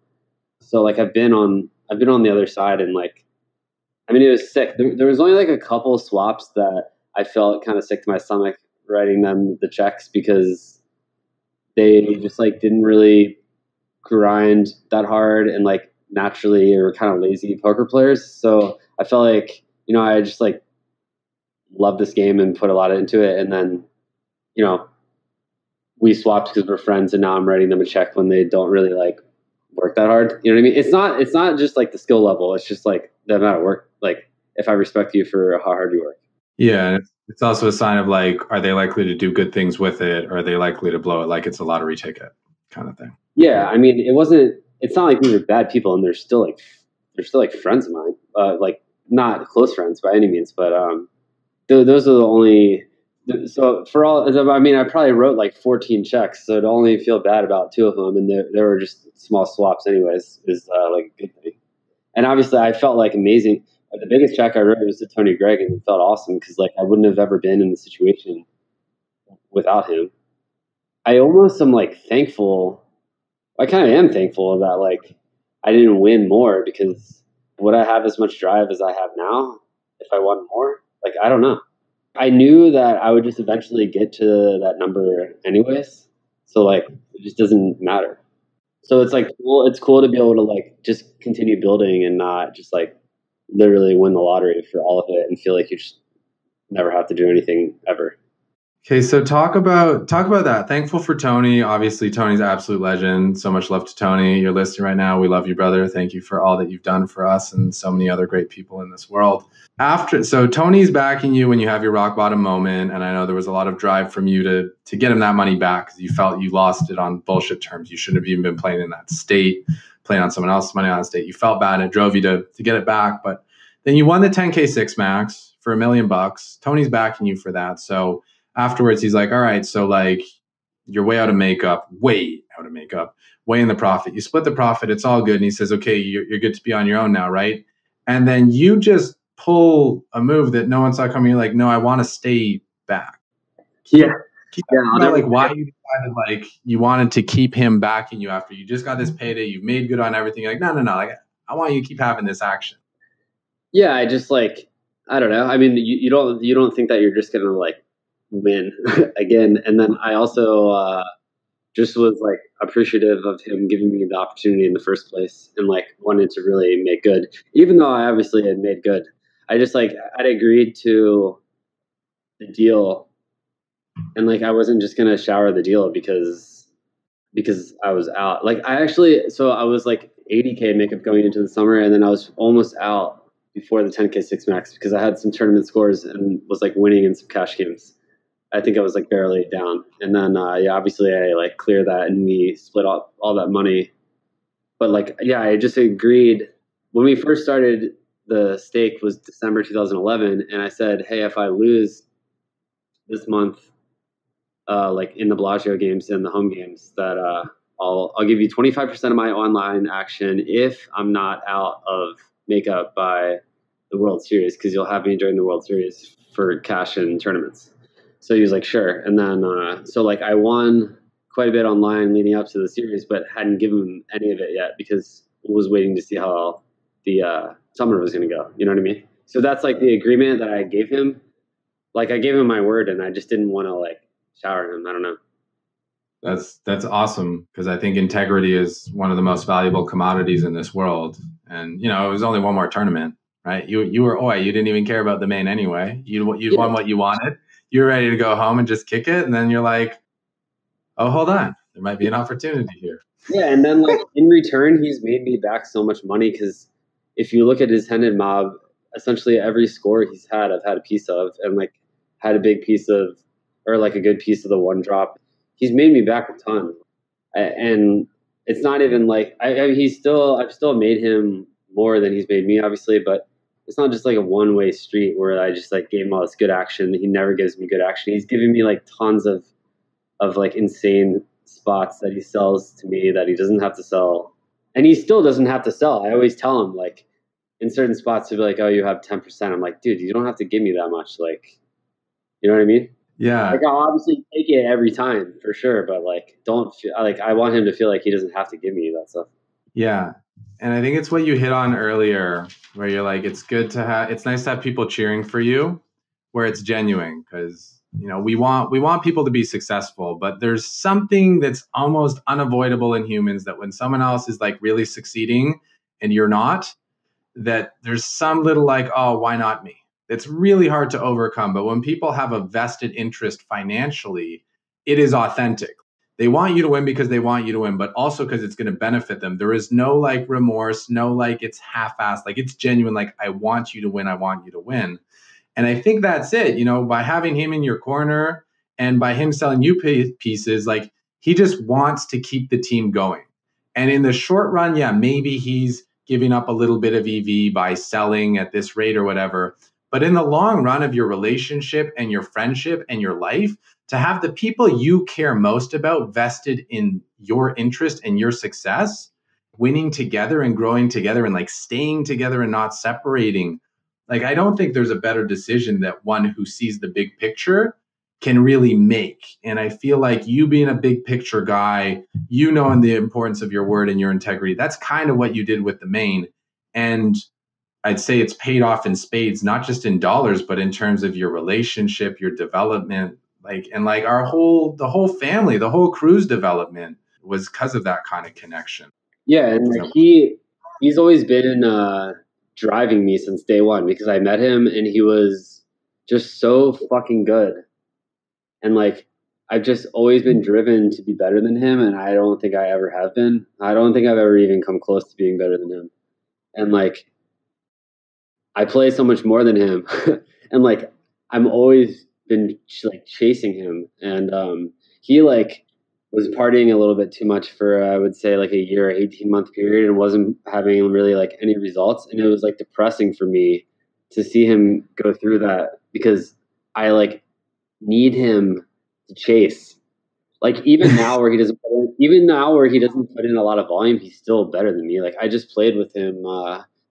So like I've been on the other side, and like I mean it was sick. There was only like a couple of swaps that I felt kind of sick to my stomach writing them the checks, because they just like didn't really grind that hard, and like naturally are kind of lazy poker players. So I felt like, I just like loved this game and put a lot into it. And then, we swapped because we're friends, and now I'm writing them a check when they don't really like work that hard. You know what I mean? It's not just like the skill level. It's just like the amount of work. Like if I respect you for how hard you work. Yeah. And it's also a sign of like, are they likely to do good things with it? Or are they likely to blow it like it's a lottery ticket kind of thing? Yeah. I mean, it's not like these are bad people, and they're still like friends of mine. Like not close friends by any means, but those are the only. So for all, I mean, I probably wrote like 14 checks, so to only feel bad about 2 of them, and there were just small swaps anyways, is like a good thing. And obviously I felt like amazing. The biggest check I wrote was to Tony Gregg, and it felt awesome because like I wouldn't have ever been in the situation without him. I almost am like thankful. I kind of am thankful that like I didn't win more, because would I have as much drive as I have now if I won more? Like, I don't know. I knew that I would just eventually get to that number anyways. So like, it just doesn't matter. So it's like cool. It's cool to be able to like just continue building and not just like literally win the lottery for all of it and feel like you just never have to do anything ever. Okay, so talk about that. Thankful for Tony. Obviously, Tony's an absolute legend. So much love to Tony. You're listening right now. We love you, brother. Thank you for all that you've done for us and so many other great people in this world. So Tony's backing you when you have your rock bottom moment, and I know there was a lot of drive from you to get him that money back because you felt you lost it on bullshit terms. You shouldn't have even been playing in that state, playing on someone else's money on that state. You felt bad, and it drove you to get it back. But then you won the 10K six max for $1 million. Tony's backing you for that. So afterwards, he's like, all right, so like you're way out of makeup, way in the profit. You split the profit. It's all good. And he says, okay, you're good to be on your own now, right? And then you just pull a move that no one saw coming. You're like, no, I want to stay back. Yeah. Like why you decided like you wanted to keep him backing you after you just got this payday, you've made good on everything. You're like, no. Like I want you to keep having this action. Yeah. I just like, I don't know. I mean, you don't think that you're just going to like win again. And then I also just was like appreciative of him giving me the opportunity in the first place, and like wanted to really make good, even though I obviously had made good. I just like, I'd agreed to the deal, and like I wasn't just going to shower the deal because I was out. Like so I was like 80K makeup going into the summer, and then I was almost out before the 10K six max because I had some tournament scores and was like winning in some cash games. I think I was like barely down. And then, obviously I like cleared that and we split up all that money. But like, yeah, I just agreed when we first started. The stake was December 2011. And I said, hey, if I lose this month, like in the Bellagio games and the home games, that I'll give you 25% of my online action if I'm not out of makeup by the World Series, because you'll have me during the World Series for cash and tournaments. So he was like, sure. And then, so like I won quite a bit online leading up to the series, but hadn't given him any of it yet because I was waiting to see how the summer was going to go. You know what I mean? So that's like the agreement that I gave him. Like I gave him my word, and I just didn't want to like shower him. I don't know. That's awesome, because I think integrity is one of the most valuable commodities in this world. And it was only one more tournament, right? You were you didn't even care about the main anyway. You won what you wanted. You were ready to go home and just kick it, and then you're like, oh, hold on, there might be an opportunity here. Yeah, and then like in return, he's made me back so much money, because if you look at his Hendon mob, essentially every score he's had, I've had a piece of, and like had a big piece of, or like a good piece of the one drop. He's made me back a ton, and it's not even like I've still made him more than he's made me, obviously, but it's not just like a one-way street where I just like gave him all this good action. He never gives me good action. He's giving me like tons of like insane spots that he sells to me that he doesn't have to sell, and he still doesn't have to sell. I always tell him like in certain spots to be like, oh, you have 10%. I'm like, dude, you don't have to give me that much. Like, you know what I mean? Yeah. Like I'll obviously take it every time for sure, but like don't feel like I want him to feel like he doesn't have to give me that stuff. Yeah. And I think it's what you hit on earlier, where you're like, it's nice to have people cheering for you, where it's genuine, because we want people to be successful, but there's something that's almost unavoidable in humans, that when someone else is like really succeeding and you're not, that there's some little like, oh, why not me? It's really hard to overcome. But when people have a vested interest financially, it is authentic. They want you to win because they want you to win, but also because it's going to benefit them. There is no like remorse, no like it's half-assed, like it's genuine, like I want you to win, I want you to win. And I think that's it, by having him in your corner and by him selling you pieces, like he just wants to keep the team going. And in the short run, yeah, maybe he's giving up a little bit of EV by selling at this rate or whatever. But in the long run of your relationship and your friendship and your life, to have the people you care most about vested in your interest and your success, winning together and growing together and like staying together and not separating, like, I don't think there's a better decision that one who sees the big picture can really make. And I feel like you being a big picture guy, knowing the importance of your word and your integrity, that's kind of what you did with the main. And I'd say it's paid off in spades, not just in dollars, but in terms of your relationship, your development, the whole family, the whole crew's development was because of that kind of connection. Yeah. And like he's always been, driving me since day one, because I met him and he was just so fucking good. And like, I've just always been driven to be better than him. And I don't think I ever have been. I don't think I've ever even come close to being better than him. And like, I play so much more than him. And like, I'm always been like chasing him. And he like was partying a little bit too much for, I would say, like a year, 18-month period, and wasn't having really like any results. And it was like depressing for me to see him go through that, because I like need him to chase. Like even now where he doesn't put in a lot of volume, he's still better than me. Like I just played with him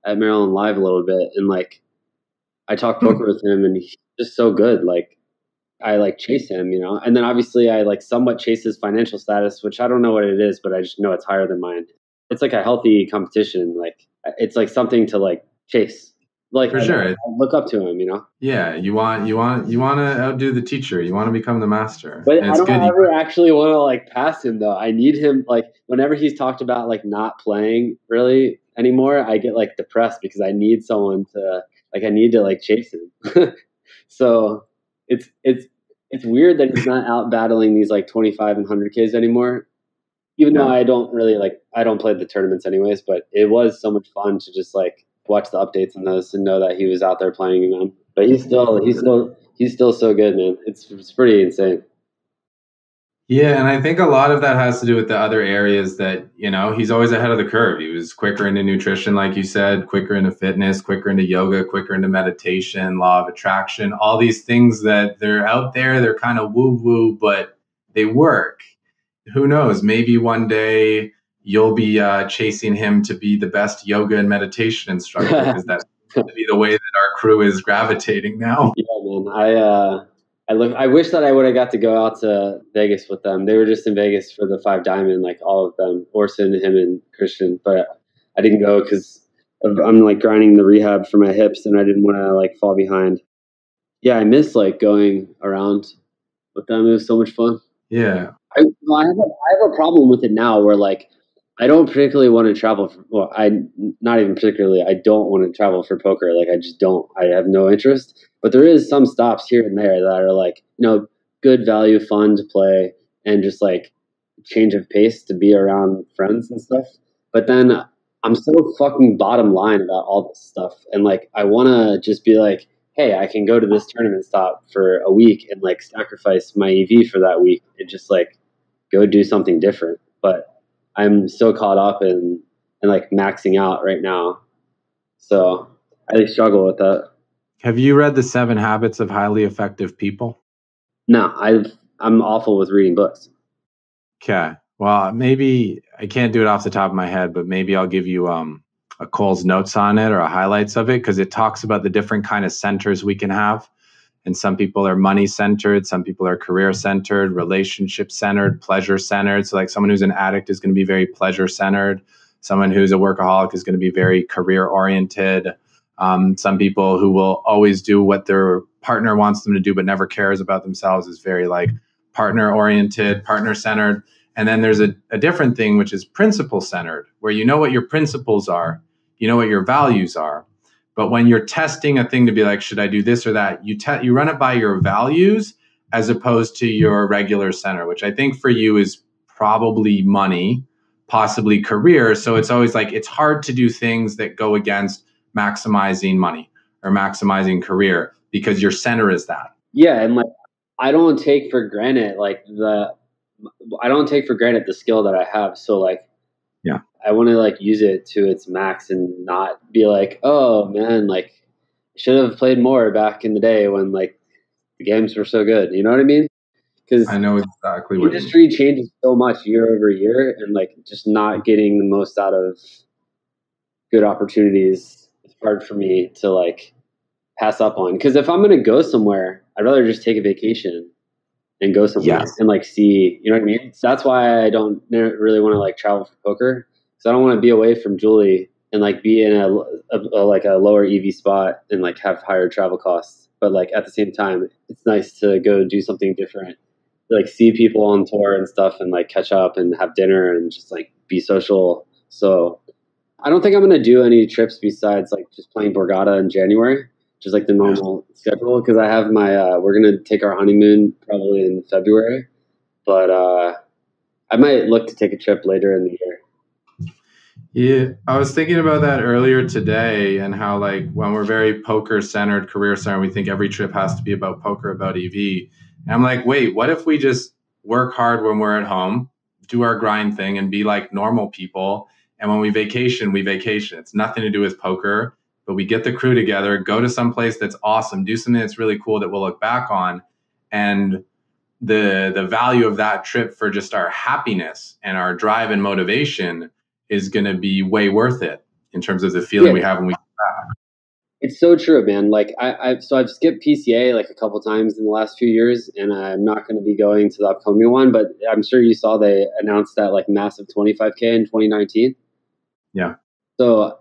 at Maryland Live a little bit, and like I talked poker with him, and he's just so good. Like I like chase him, and then obviously I like somewhat chase his financial status, which I don't know what it is, but I just know it's higher than mine. It's like a healthy competition. Like it's like something to like chase. Like for sure, I look up to him, Yeah, you want to outdo the teacher. You want to become the master. But I don't ever actually want to like pass him though. I need him. Like whenever he's talked about like not playing really anymore, I get like depressed, because I need someone to like chase him. So it's weird that he's not out battling these like 25 and 100Ks anymore, even though I don't play the tournaments anyways, but it was so much fun to just like watch the updates on those and know that he was out there playing them. But he's still so good, man. It's pretty insane. Yeah, and I think a lot of that has to do with the other areas that, he's always ahead of the curve. He was quicker into nutrition, like you said, quicker into fitness, quicker into yoga, quicker into meditation, law of attraction, all these things that they're out there, they're kind of woo-woo, but they work. Who knows? Maybe one day you'll be chasing him to be the best yoga and meditation instructor, because that's going to be the way that our crew is gravitating now. Yeah, man. I wish that I would have got to go out to Vegas with them. They were just in Vegas for the 5 Diamond, like all of them, Orson, him, and Christian. But I didn't go because I'm like grinding the rehab for my hips, and I didn't want to like fall behind. Yeah, I miss like going around with them. It was so much fun. Yeah. I have a problem with it now, where like I don't particularly want to travel. Not even particularly. I don't want to travel for poker. Like I just don't. I have no interest. But there is some stops here and there that are like, good value, fun to play, and just like change of pace to be around friends and stuff. But then I'm so fucking bottom line about all this stuff. And like, I want to just be like, hey, I can go to this tournament stop for a week and like sacrifice my EV for that week and just like go do something different. But I'm so caught up in like maxing out right now. So I struggle with that. Have you read The 7 Habits of Highly Effective People? No, I'm awful with reading books. Okay. Well, maybe I can't do it off the top of my head, but maybe I'll give you a Cole's notes on it or a highlights of it, because it talks about the different kind of centers we can have. And some people are money centered, some people are career centered, relationship centered, pleasure centered. So like someone who's an addict is going to be very pleasure centered. Someone who's a workaholic is going to be very career oriented. Some people who will always do what their partner wants them to do, but never cares about themselves, is very like partner oriented, partner centered. And then there's a different thing, which is principle centered, where you know what your principles are, you know what your values are. But when you're testing a thing to be like, should I do this or that? You run it by your values as opposed to your regular center, which I think for you is probably money, possibly career. So it's always like, it's hard to do things that go against maximizing money or maximizing career because your center is that. Yeah. And like, I don't take for granted the skill that I have. So like, yeah, I want to like use it to its max and not be like, oh man, like should have played more back in the day when like the games were so good. You know what I mean? Because I know exactly what industry changes so much year over year, and like just not getting the most out of good opportunities, it's hard for me to like pass up on. Because if I'm going to go somewhere, I'd rather just take a vacation and go somewhere and like see, you know what I mean? So that's why I don't really want to like travel for poker. So I don't want to be away from Julie and like be in a lower EV spot and like have higher travel costs. But like at the same time, it's nice to go do something different, like see people on tour and stuff and like catch up and have dinner and just like be social. So I don't think I'm going to do any trips besides like just playing Borgata in January, just like the normal schedule. Cause I have my, we're going to take our honeymoon probably in February, but I might look to take a trip later in the year. Yeah, I was thinking about that earlier today and how like when we're very poker centered, career centered, we think every trip has to be about poker, about EV. And I'm like, wait, what if we just work hard when we're at home, do our grind thing and be like normal people. And when we vacation, we vacation. It's nothing to do with poker, but we get the crew together, go to some place that's awesome, do something that's really cool that we'll look back on. And the value of that trip for just our happiness and our drive and motivation is going to be way worth it in terms of the feeling we have when we get back. It's so true, man. Like I've skipped PCA like a couple times in the last few years, and I'm not going to be going to the upcoming one. But I'm sure you saw they announced that like massive 25K in 2019. Yeah. So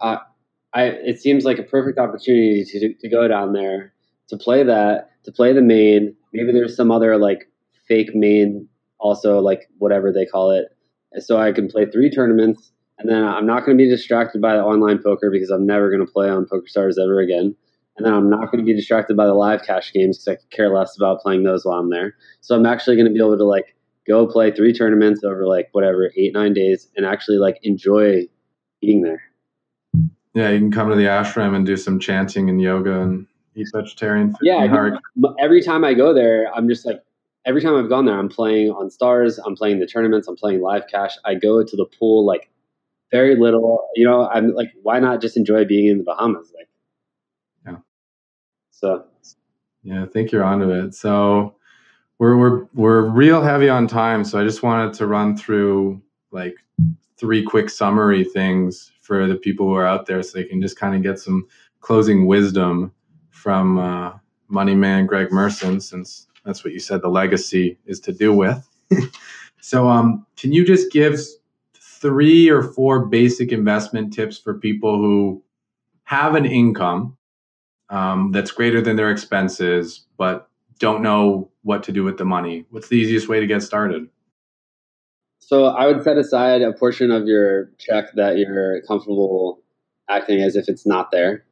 it seems like a perfect opportunity to go down there to play the main. Maybe there's some other like fake main also, like whatever they call it. So I can play 3 tournaments. And then I'm not going to be distracted by the online poker because I'm never going to play on PokerStars ever again. And then I'm not going to be distracted by the live cash games because I could care less about playing those while I'm there. So I'm actually going to be able to like go play 3 tournaments over like whatever 8-9 days and actually like enjoy being there. Yeah, you can come to the ashram and do some chanting and yoga and eat vegetarian food. Yeah, every time I go there, I'm just like, every time I've gone there, I'm playing on stars, I'm playing the tournaments, I'm playing live cash. I go to the pool like very little, you know. I'm like, why not just enjoy being in the Bahamas? Like, yeah. So, yeah, I think you're onto it. So we're real heavy on time. So I just wanted to run through like 3 quick summary things for the people who are out there, so they can just kind of get some closing wisdom from Moneyman Greg Merson, since that's what you said the legacy is to do with. So can you just give 3 or 4 basic investment tips for people who have an income that's greater than their expenses, but don't know what to do with the money? What's the easiest way to get started? So I would set aside a portion of your check that you're comfortable acting as if it's not there.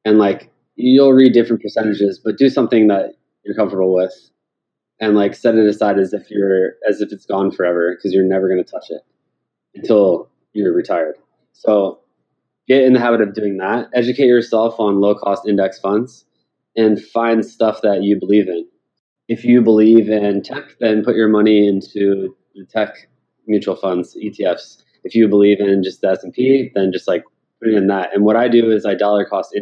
And like, you'll read different percentages, but do something that you're comfortable with and like set it aside as if it's gone forever, because you're never going to touch it until you're retired. So get in the habit of doing that. Educate yourself on low cost index funds and find stuff that you believe in. If you believe in tech, then put your money into the tech mutual funds, ETFs. If you believe in just the S&P, then just like put it in that. And what I do is I dollar cost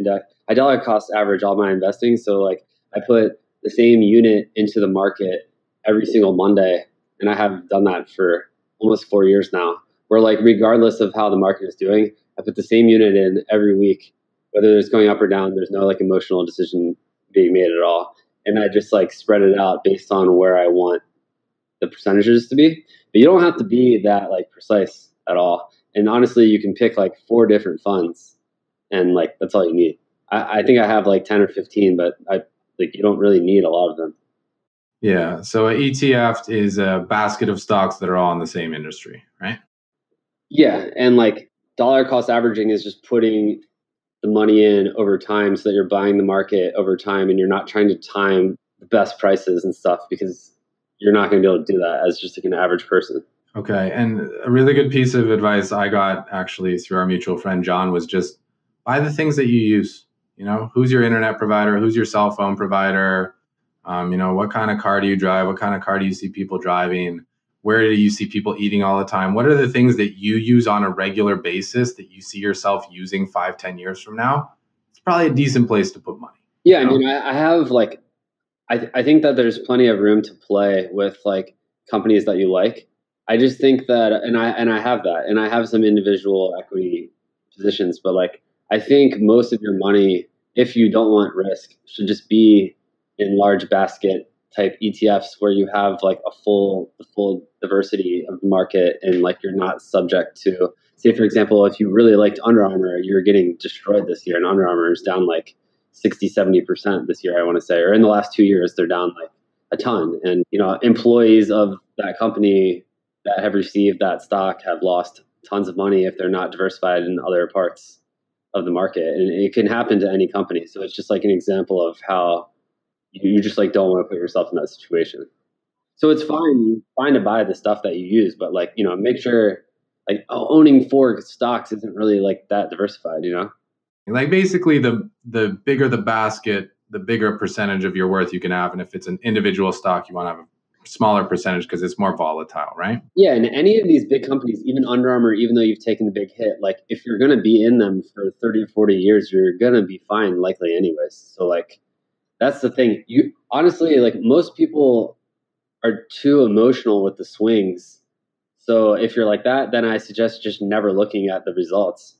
average all my investing. So like I put the same unit into the market every single Monday. And I have done that for almost 4 years now, where like regardless of how the market is doing, I put the same unit in every week, whether it's going up or down. There's no like emotional decision being made at all. And I just like spread it out based on where I want the percentages to be. But you don't have to be that like precise at all. And honestly, you can pick like 4 different funds and like that's all you need. I think I have like 10 or 15, but you don't really need a lot of them. Yeah. So an ETF is a basket of stocks that are all in the same industry, right? Yeah. And like dollar cost averaging is just putting the money in over time so that you're buying the market over time and you're not trying to time the best prices and stuff, because you're not going to be able to do that as just like an average person. Okay. And a really good piece of advice I got actually through our mutual friend, John, was just buy the things that you use. Who's your internet provider? Who's your cell phone provider? What kind of car do you drive? What kind of car do you see people driving? Where do you see people eating all the time? What are the things that you use on a regular basis that you see yourself using 5-10 years from now? It's probably a decent place to put money. Yeah. I mean, I have like, I think that there's plenty of room to play with like companies that you like. I just think that, and I have that, and I have some individual equity positions, but like, I think most of your money, if you don't want risk, should just be in large basket type ETFs where you have like the full diversity of the market, and like you're not subject to, say for example, if you really liked Under Armour, you're getting destroyed this year, and Under Armour is down like 60-70% this year, I want to say, or in the last 2 years, they're down like a ton. And, employees of that company that have received that stock have lost tons of money if they're not diversified in other parts of the market. And it can happen to any company. So it's just like an example of how you just like don't want to put yourself in that situation. So it's fine to buy the stuff that you use, but like, make sure like owning 4 stocks isn't really like that diversified, Like basically the bigger the basket, the bigger percentage of your worth you can have. And if it's an individual stock, you want to have a smaller percentage because it's more volatile, right? Yeah, and any of these big companies, even Under Armour, even though you've taken the big hit, like if you're going to be in them for 30 or 40 years, you're going to be fine likely anyways. So like that's the thing. You honestly, like most people are too emotional with the swings. So if you're like that, then I suggest just never looking at the results,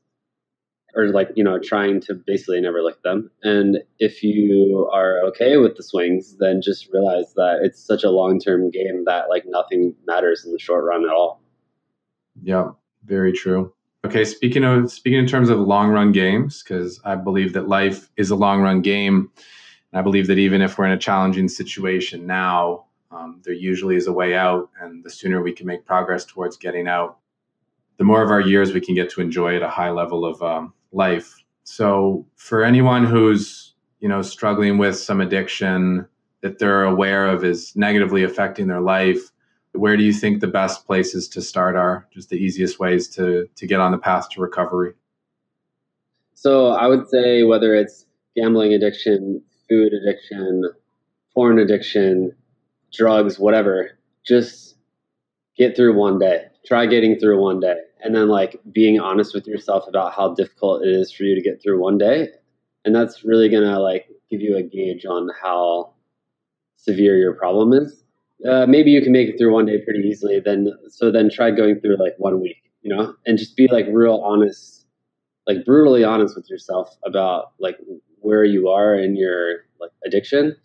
or like, trying to basically never look at them. And if you are okay with the swings, then just realize that it's such a long-term game that like nothing matters in the short run at all. Yeah, very true. Okay, speaking in terms of long run games, because I believe that life is a long run game. And I believe that even if we're in a challenging situation now, there usually is a way out. And the sooner we can make progress towards getting out, the more of our years we can get to enjoy at a high level of life. So for anyone who's, struggling with some addiction that they're aware of is negatively affecting their life, where do you think the best places to start are? Just the easiest ways to get on the path to recovery? So I would say whether it's gambling addiction, food addiction, porn addiction, drugs, whatever, just get through one day. Try getting through one day. And then like being honest with yourself about how difficult it is for you to get through one day. And that's really going to like give you a gauge on how severe your problem is. Maybe you can make it through one day pretty easily. Then try going through like 1 week, and just be like real honest, like brutally honest with yourself about like where you are in your like addiction,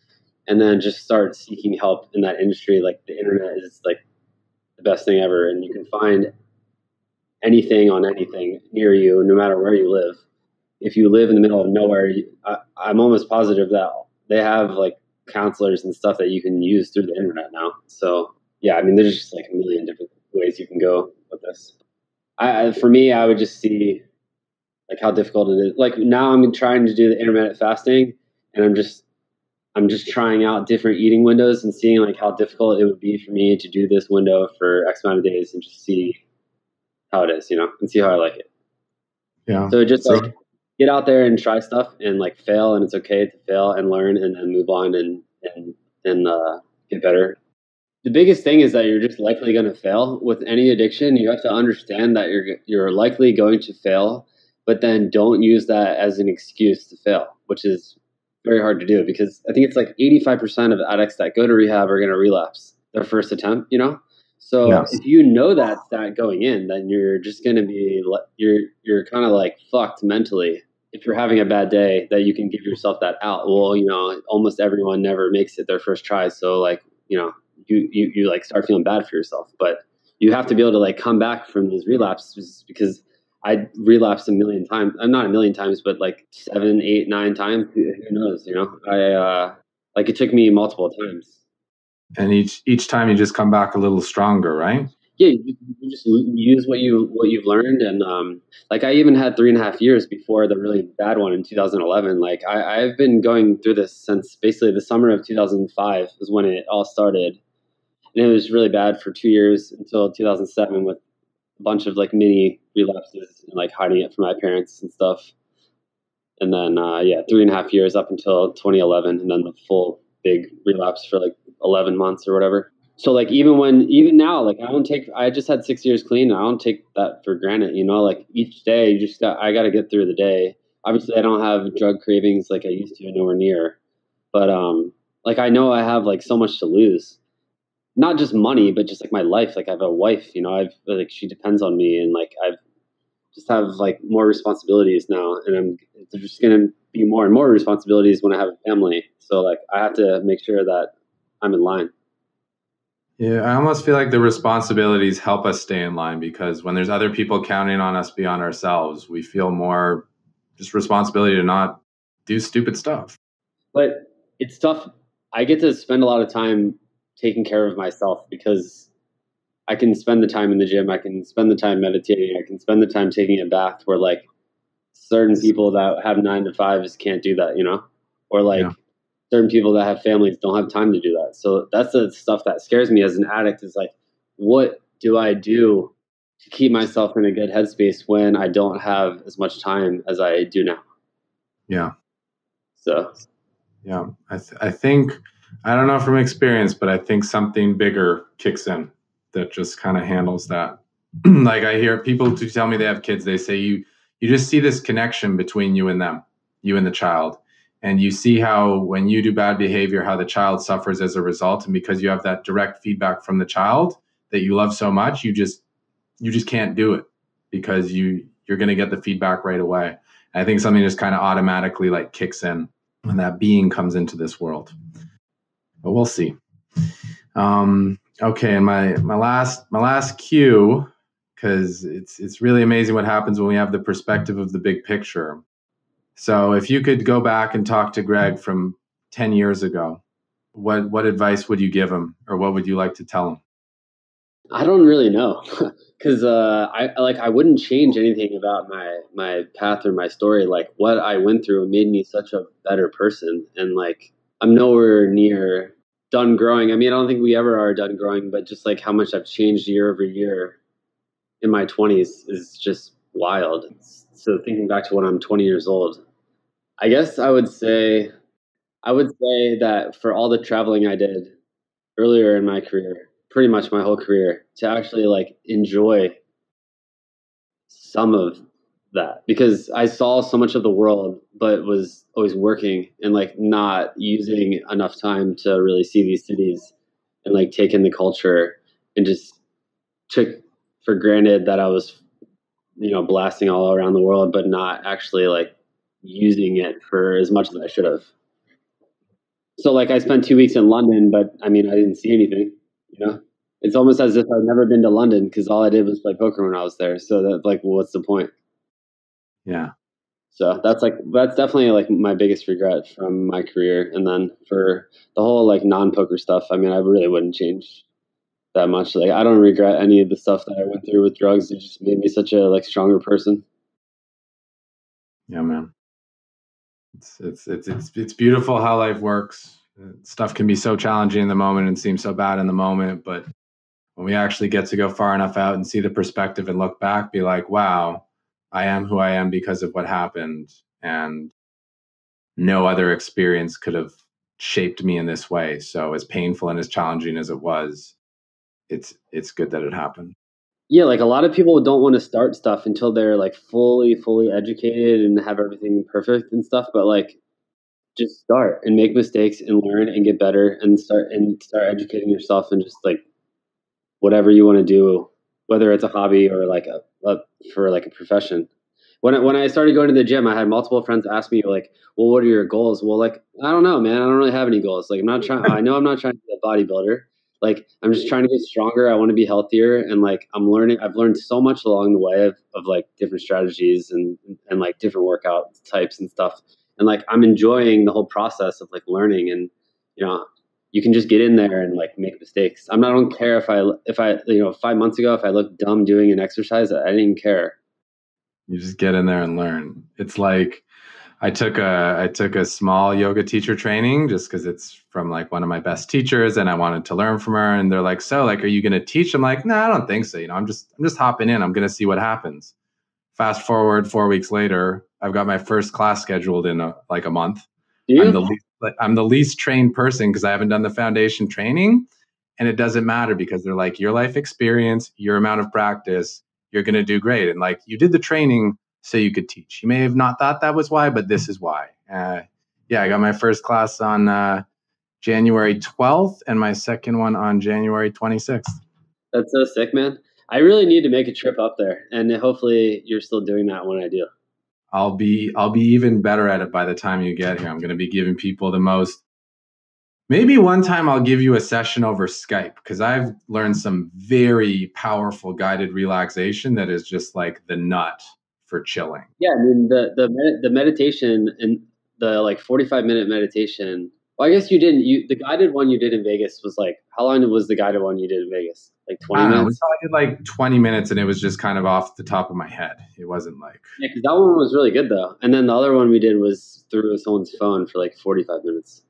and then just start seeking help in that industry. Like the internet is like the best thing ever, and you can find anything on anything near you, no matter where you live. If you live in the middle of nowhere, I'm almost positive that they have like counselors and stuff that you can use through the internet now. So yeah, I mean, there's just like a million different ways you can go with this. For me, I would just see like how difficult it is. Like now I'm trying to do the intermittent fasting, and I'm just trying out different eating windows and seeing like how difficult it would be for me to do this window for X amount of days and just see how it is, and see how I like it. Yeah. So just like get out there and try stuff and like fail, and it's okay to fail and learn and then move on and get better. The biggest thing is that you're just likely going to fail with any addiction. You have to understand that you're likely going to fail, but then don't use that as an excuse to fail, which is very hard to do, because I think it's like 85% of addicts that go to rehab are going to relapse their first attempt, So Yes. if you know that going in, then you're just going to be, you're kind of like fucked mentally. If you're having a bad day, that you can give yourself that out. Well, almost everyone never makes it their first try. So like, you like start feeling bad for yourself, but you have to be able to like come back from these relapses, because I relapsed a million times. I'm not a million times, but like 7, 8, 9 times. Who knows? Like it took me multiple times. And each time you just come back a little stronger, right? Yeah, you just use what you've learned, and like I even had 3.5 years before the really bad one in 2011. Like I've been going through this since basically the summer of 2005 is when it all started, and it was really bad for 2 years until 2007 with a bunch of like mini relapses and like hiding it from my parents and stuff. And then 3.5 years up until 2011, and then the full big relapse for like 11 months or whatever. So like even now, like I just had 6 years clean, and I don't take that for granted, like each day I got to get through the day. Obviously I don't have drug cravings like I used to, nowhere near, but like I know I have like so much to lose, not just money, but just like my life. Like I have a wife, I've like, she depends on me, and like I've just have like more responsibilities now, and there's just going to be more and more responsibilities when I have a family. So like I have to make sure that I'm in line. Yeah, I almost feel like the responsibilities help us stay in line, because when there's other people counting on us beyond ourselves, we feel more just responsibility to not do stupid stuff. But it's tough. I get to spend a lot of time taking care of myself because I can spend the time in the gym. I can spend the time meditating. I can spend the time taking a bath, where like certain people that have 9 to 5s can't do that, or like certain people that have families don't have time to do that. So that's the stuff that scares me as an addict, is like, what do I do to keep myself in a good headspace when I don't have as much time as I do now? Yeah. So, yeah, I think, I don't know from experience, but I think something bigger kicks in that just kind of handles that. Like I hear people who tell me they have kids, they say you just see this connection between you and them, you and the child. And you see how when you do bad behavior, how the child suffers as a result. And because you have that direct feedback from the child that you love so much, you just can't do it, because you're going to get the feedback right away. And I think something just kind of automatically like kicks in when that being comes into this world. But we'll see. Okay, and my last cue, because it's really amazing what happens when we have the perspective of the big picture. So if you could go back and talk to Greg from 10 years ago, what advice would you give him, or what would you like to tell him? I don't really know, because I wouldn't change anything about my path or my story. Like what I went through made me such a better person, and like I'm nowhere near done growing. I mean, I don't think we ever are done growing, but just like how much I've changed year over year in my 20s is just wild. So thinking back to when I'm 20 years old, I guess I would say that for all the traveling I did earlier in my career, pretty much my whole career, to actually like enjoy some of that, because I saw so much of the world, but was always working and like not using enough time to really see these cities and like take in the culture, and just took for granted that I was, blasting all around the world, but not actually like using it for as much as I should have. So like I spent 2 weeks in London, but I mean, I didn't see anything, it's almost as if I've never been to London, because all I did was play poker when I was there. So that's like, well, what's the point? Yeah. So that's definitely like my biggest regret from my career. And then for the whole like non-poker stuff, I mean, I really wouldn't change that much. Like I don't regret any of the stuff that I went through with drugs. It just made me such a like stronger person. Yeah, man. It's beautiful how life works. Stuff can be so challenging in the moment and seem so bad in the moment, but when we actually get to go far enough out and see the perspective and look back, be like, wow, I am who I am because of what happened, and no other experience could have shaped me in this way. So as painful and as challenging as it was, it's good that it happened. Yeah, like a lot of people don't want to start stuff until they're like fully educated and have everything perfect and stuff, but like just start and make mistakes and learn and get better, and start educating yourself, and just like whatever you want to do, whether it's a hobby or like for like a profession. When I started going to the gym, I had multiple friends ask me like, "Well, what are your goals?" Well, like I don't know, man. I don't really have any goals. Like I know I'm not trying to be a bodybuilder. Like, I'm just trying to get stronger. I want to be healthier. And like, I've learned so much along the way of like different strategies and like different workout types and stuff. And like, I'm enjoying the whole process of like learning. And, you know, you can just get in there and like make mistakes. I don't care if I, 5 months ago, if I looked dumb doing an exercise, I didn't even care. You just get in there and learn. It's like, I took a small yoga teacher training just because it's from like one of my best teachers and I wanted to learn from her. And they're like, so like, are you going to teach? I'm like, no, I don't think so. You know, I'm just hopping in. I'm going to see what happens. Fast forward 4 weeks later, I've got my first class scheduled in like a month. I'm the least trained person because I haven't done the foundation training, and it doesn't matter because they're like, your life experience, your amount of practice, you're going to do great. And like, you did the training so you could teach. You may have not thought that was why, but this is why. Yeah, I got my first class on January 12th and my second one on January 26th. That's so sick, man. I really need to make a trip up there, and hopefully you're still doing that when I do. I'll be even better at it by the time you get here. I'm going to be giving people the most. Maybe one time I'll give you a session over Skype because I've learned some very powerful guided relaxation that is just like the nut for chilling. Yeah, I mean the meditation and the like 45-minute meditation. Well, I guess you didn't. The guided one you did in Vegas was like, how long was the guided one you did in Vegas? Like 20 minutes? I did like 20 minutes and it was just kind of off the top of my head. It wasn't like... Yeah, because that one was really good though. And then the other one we did was through someone's phone for like 45 minutes.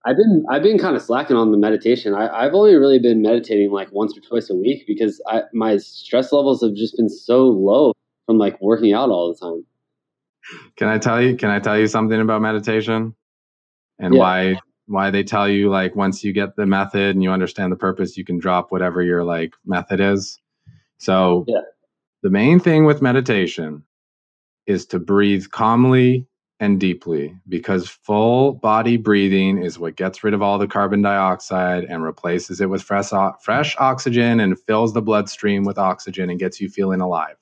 I've been kind of slacking on the meditation. I've only really been meditating like once or twice a week because my stress levels have just been so low from like working out all the time. Can I tell you something about meditation and why they tell you like once you get the method and you understand the purpose, you can drop whatever your like method is. So the main thing with meditation is to breathe calmly and deeply, because full body breathing is what gets rid of all the carbon dioxide and replaces it with fresh oxygen and fills the bloodstream with oxygen and gets you feeling alive.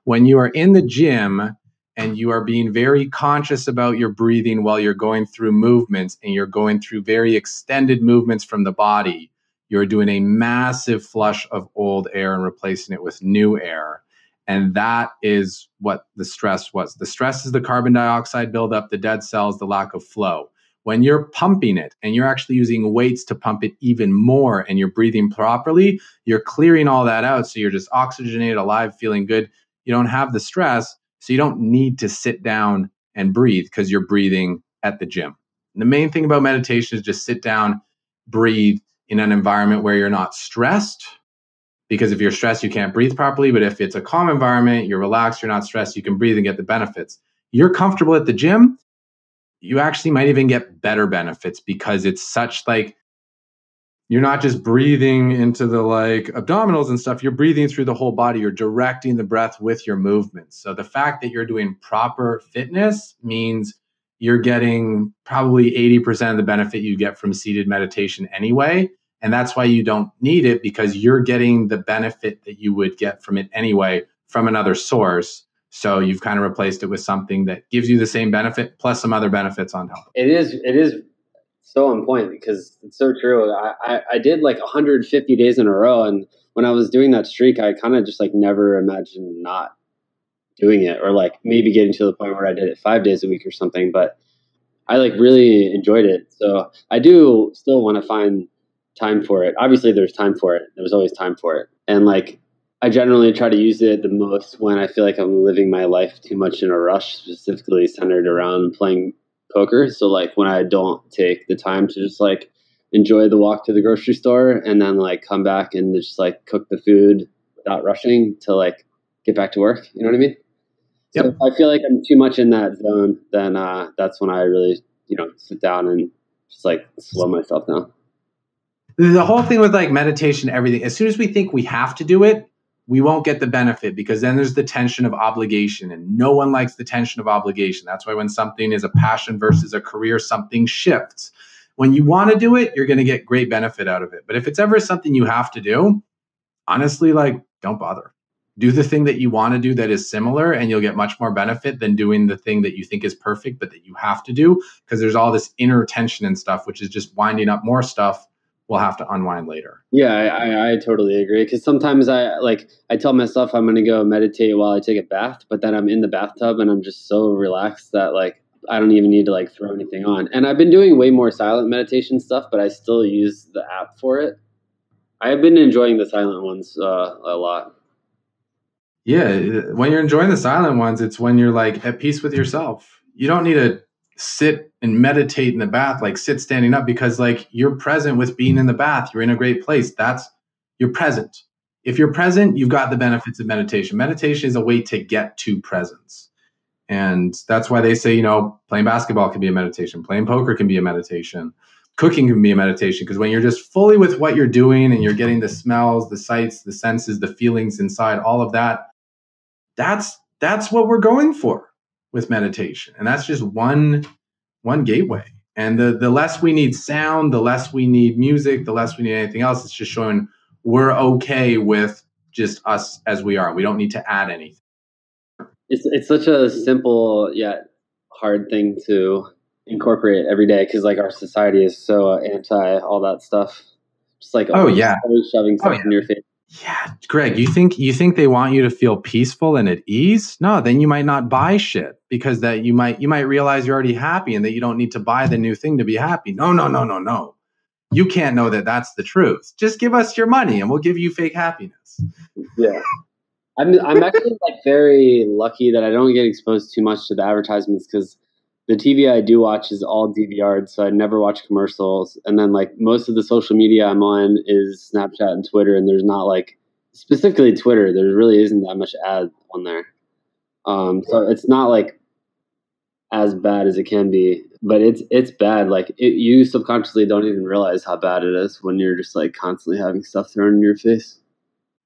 When you are in the gym and you are being very conscious about your breathing while you're going through movements and you're going through very extended movements from the body, you're doing a massive flush of old air and replacing it with new air. And that is what the stress was. The stress is the carbon dioxide buildup, the dead cells, the lack of flow. When you're pumping it and you're actually using weights to pump it even more and you're breathing properly, you're clearing all that out. So you're just oxygenated, alive, feeling good. You don't have the stress, so you don't need to sit down and breathe because you're breathing at the gym. And the main thing about meditation is just sit down, breathe in an environment where you're not stressed. Because if you're stressed, you can't breathe properly. But if it's a calm environment, you're relaxed, you're not stressed, you can breathe and get the benefits. You're comfortable at the gym, you actually might even get better benefits because it's such like, you're not just breathing into the like abdominals and stuff, you're breathing through the whole body. You're directing the breath with your movements. So the fact that you're doing proper fitness means you're getting probably 80% of the benefit you get from seated meditation anyway. And that's why you don't need it, because you're getting the benefit that you would get from it anyway from another source. So you've kind of replaced it with something that gives you the same benefit plus some other benefits on top. It is so on point because it's so true. I did like 150 days in a row. And when I was doing that streak, I kind of just like never imagined not doing it, or like maybe getting to the point where I did it 5 days a week or something. But I like really enjoyed it. So I do still want to find time for it. Obviously there's time for it. There's always time for it. And like, I generally try to use it the most when I feel like I'm living my life too much in a rush, specifically centered around playing poker. So like when I don't take the time to just like enjoy the walk to the grocery store and then like come back and just like cook the food without rushing to like get back to work. You know what I mean? Yep. So if I feel like I'm too much in that zone, then that's when I really, sit down and just like slow myself down. The whole thing with like meditation, everything, as soon as we think we have to do it, we won't get the benefit, because then there's the tension of obligation, and no one likes the tension of obligation. That's why when something is a passion versus a career, something shifts. When you want to do it, you're going to get great benefit out of it. But if it's ever something you have to do, honestly, like, don't bother. Do the thing that you want to do that is similar, and you'll get much more benefit than doing the thing that you think is perfect, but that you have to do, because there's all this inner tension and stuff, which is just winding up more stuff we'll have to unwind later. Yeah, I totally agree. Because sometimes I tell myself I'm going to go meditate while I take a bath, but then I'm in the bathtub and I'm just so relaxed that like I don't even need to like throw anything on. And I've been doing way more silent meditation stuff, but I still use the app for it. I've been enjoying the silent ones a lot. Yeah, when you're enjoying the silent ones, it's when you're like at peace with yourself. You don't need to sit and meditate in the bath, like sit standing up, because like you're present with being in the bath. You're in a great place. You're present. If you're present, you've got the benefits of meditation. Meditation is a way to get to presence. And that's why they say, playing basketball can be a meditation, playing poker can be a meditation, cooking can be a meditation, because when you're just fully with what you're doing and you're getting the smells, the sights, the senses, the feelings inside, all of that, that's what we're going for with meditation. And that's just one gateway. And the less we need sound, the less we need music, the less we need anything else. It's just showing we're okay with just us as we are. We don't need to add anything. It's such a simple yet hard thing to incorporate every day, because like our society is so anti all that stuff. Just like always shoving stuff in your face. Yeah, Greg, you think they want you to feel peaceful and at ease? No, then you might not buy shit, because that you might realize you're already happy and that you don't need to buy the new thing to be happy. No. You can't know that that's the truth. Just give us your money and we'll give you fake happiness. Yeah. I'm actually like very lucky that I don't get exposed too much to the advertisements, because the TV I do watch is all DVR'd, so I never watch commercials. And then like most of the social media I'm on is Snapchat and Twitter, and there's not like specifically Twitter. There really isn't that much ad on there, so it's not like as bad as it can be, but it's bad. Like you subconsciously don't even realize how bad it is when you're just like constantly having stuff thrown in your face.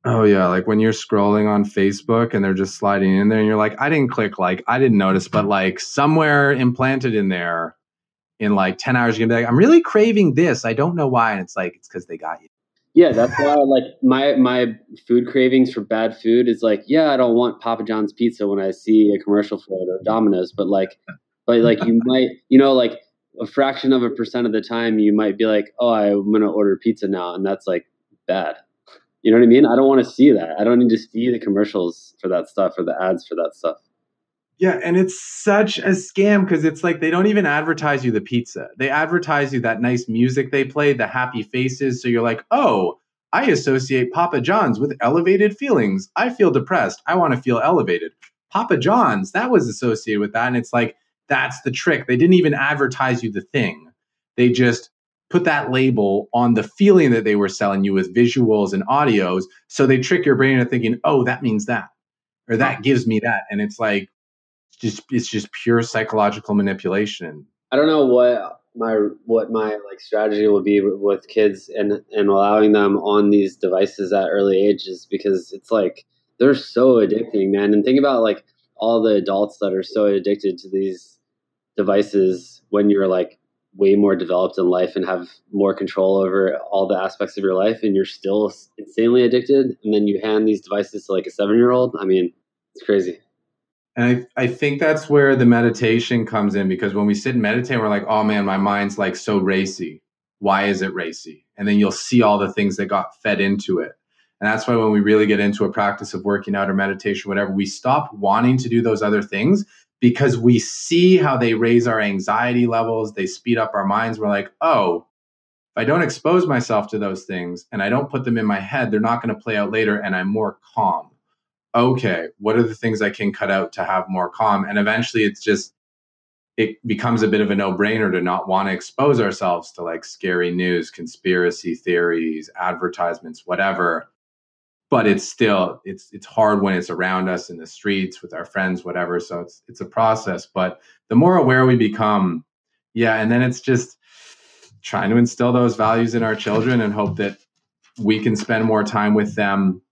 Oh yeah, like when you're scrolling on Facebook and they're just sliding in there and you're like, I didn't click like, I didn't notice, but like somewhere implanted in there in like 10 hours, you're gonna be like, I'm really craving this. I don't know why. And it's like, it's because they got you. Yeah, that's why like my food cravings for bad food is like, yeah, I don't want Papa John's pizza when I see a commercial for it, or Domino's, but like you might, like a fraction of a percent of the time you might be like, oh, I'm gonna order pizza now, and that's like bad. You know what I mean? I don't want to see that. I don't need to see the commercials for that stuff or the ads for that stuff. Yeah, and it's such a scam, because it's like they don't even advertise you the pizza. They advertise you that nice music they play, the happy faces. So you're like, oh, I associate Papa John's with elevated feelings. I feel depressed. I want to feel elevated. Papa John's, that was associated with that. And it's like, that's the trick. They didn't even advertise you the thing. They just put that label on the feeling that they were selling you with visuals and audios. So they trick your brain into thinking, oh, that means that, or that gives me that. And it's like, it's just pure psychological manipulation. I don't know what my like strategy will be with kids and allowing them on these devices at early ages, because it's like they're so addicting, man. And think about like all the adults that are so addicted to these devices when you're like way more developed in life and have more control over all the aspects of your life, and you're still insanely addicted, and then you hand these devices to like a 7-year-old. I mean, it's crazy. And I think that's where the meditation comes in, because when we sit and meditate, we're like, oh man, my mind's like so racy. Why is it racy? And then you'll see all the things that got fed into it. And that's why when we really get into a practice of working out or meditation, whatever, we stop wanting to do those other things, because we see how they raise our anxiety levels. They speed up our minds. We're like, oh, if I don't expose myself to those things and I don't put them in my head, they're not going to play out later, and I'm more calm. Okay, what are the things I can cut out to have more calm? And eventually it becomes a bit of a no-brainer to not want to expose ourselves to like scary news, conspiracy theories, advertisements, whatever. But it's still, it's hard when it's around us in the streets with our friends, whatever. So it's a process. But the more aware we become, yeah, and then it's just trying to instill those values in our children and hope that we can spend more time with them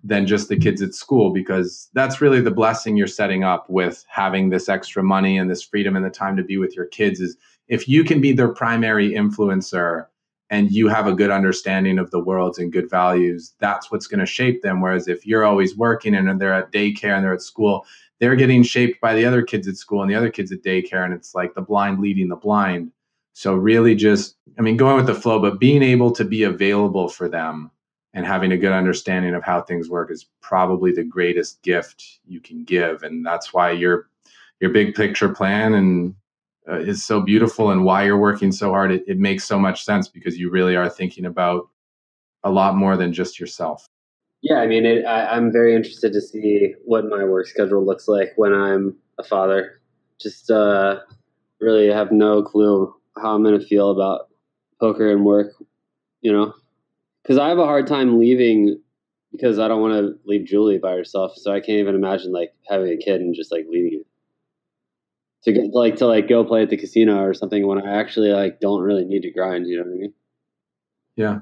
than just the kids at school, because that's really the blessing you're setting up with having this extra money and this freedom and the time to be with your kids, is if you can be their primary influencer and you have a good understanding of the world and good values, that's what's going to shape them. Whereas if you're always working and they're at daycare and they're at school, they're getting shaped by the other kids at school and the other kids at daycare, and it's like the blind leading the blind. So really just, I mean, going with the flow, but being able to be available for them and having a good understanding of how things work is probably the greatest gift you can give. And that's why your big picture plan and is so beautiful, and why you're working so hard. It makes so much sense because you really are thinking about a lot more than just yourself. Yeah, I mean, I'm very interested to see what my work schedule looks like when I'm a father. Just really have no clue how I'm going to feel about poker and work, because I have a hard time leaving because I don't want to leave Julie by herself. So I can't even imagine like having a kid and just like leaving to go play at the casino or something when I actually like don't really need to grind. You know what I mean? Yeah.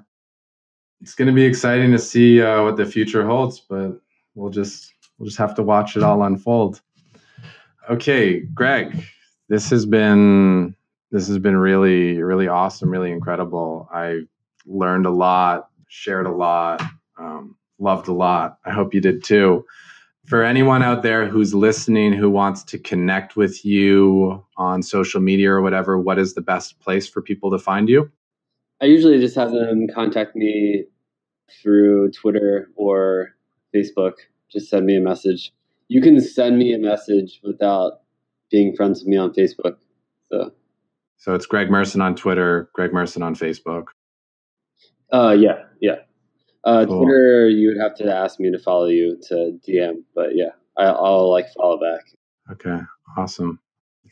It's going to be exciting to see what the future holds, but we'll just have to watch it all unfold. Okay, Greg, this has been really, really awesome, really incredible. I learned a lot, shared a lot, loved a lot. I hope you did too. For anyone out there who's listening, who wants to connect with you on social media or whatever, what is the best place for people to find you? I usually just have them contact me through Twitter or Facebook. Just send me a message. You can send me a message without being friends with me on Facebook. So it's Greg Merson on Twitter, Greg Merson on Facebook. Yeah. Cool. Twitter, you would have to ask me to follow you to DM, but yeah, I'll like follow back. Okay, awesome.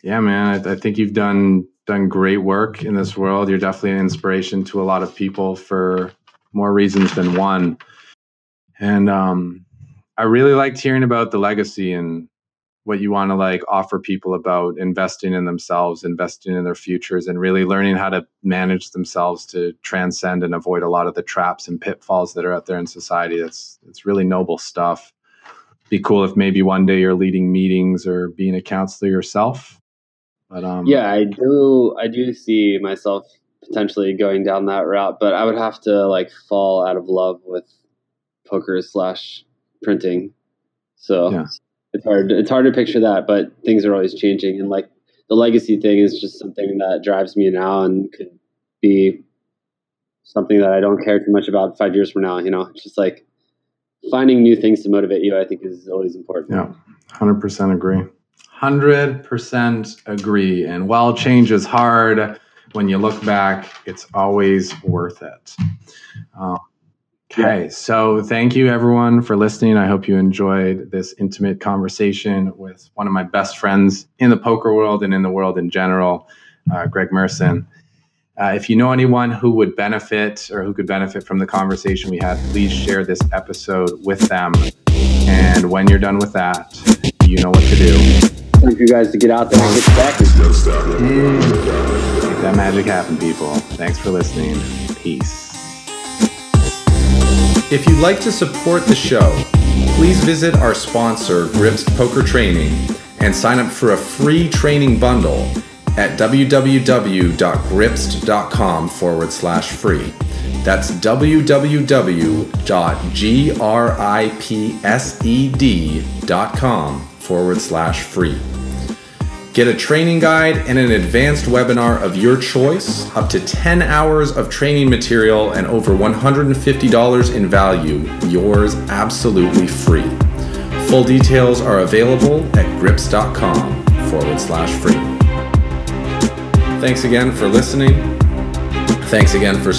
Yeah, man, I think you've done great work in this world. You're definitely an inspiration to a lot of people for more reasons than one. And I really liked hearing about the legacy and what you want to like offer people about investing in themselves, investing in their futures, and really learning how to manage themselves to transcend and avoid a lot of the traps and pitfalls that are out there in society. It's really noble stuff. Be cool if maybe one day you're leading meetings or being a counselor yourself. But yeah, I do see myself potentially going down that route, but I would have to like fall out of love with poker / printing. So yeah. It's hard to picture that, but things are always changing, and like the legacy thing is just something that drives me now and could be something that I don't care too much about 5 years from now. It's just like finding new things to motivate you, I think, is always important. Yeah, 100% agree. 100% agree. And while change is hard, when you look back, it's always worth it. Okay, so thank you everyone for listening. I hope you enjoyed this intimate conversation with one of my best friends in the poker world and in the world in general, Greg Merson. If you know anyone who would benefit or who could benefit from the conversation we had, please share this episode with them. And when you're done with that, you know what to do. Time for you guys to get out there and get back. Make that magic happen, people. Thanks for listening. Peace. If you'd like to support the show, please visit our sponsor, Grips Poker Training, and sign up for a free training bundle at www.gripsed.com/free. That's www.gripsed.com/free. Get a training guide and an advanced webinar of your choice, up to 10 hours of training material, and over $150 in value, yours absolutely free. Full details are available at grips.com/free. Thanks again for listening. Thanks again for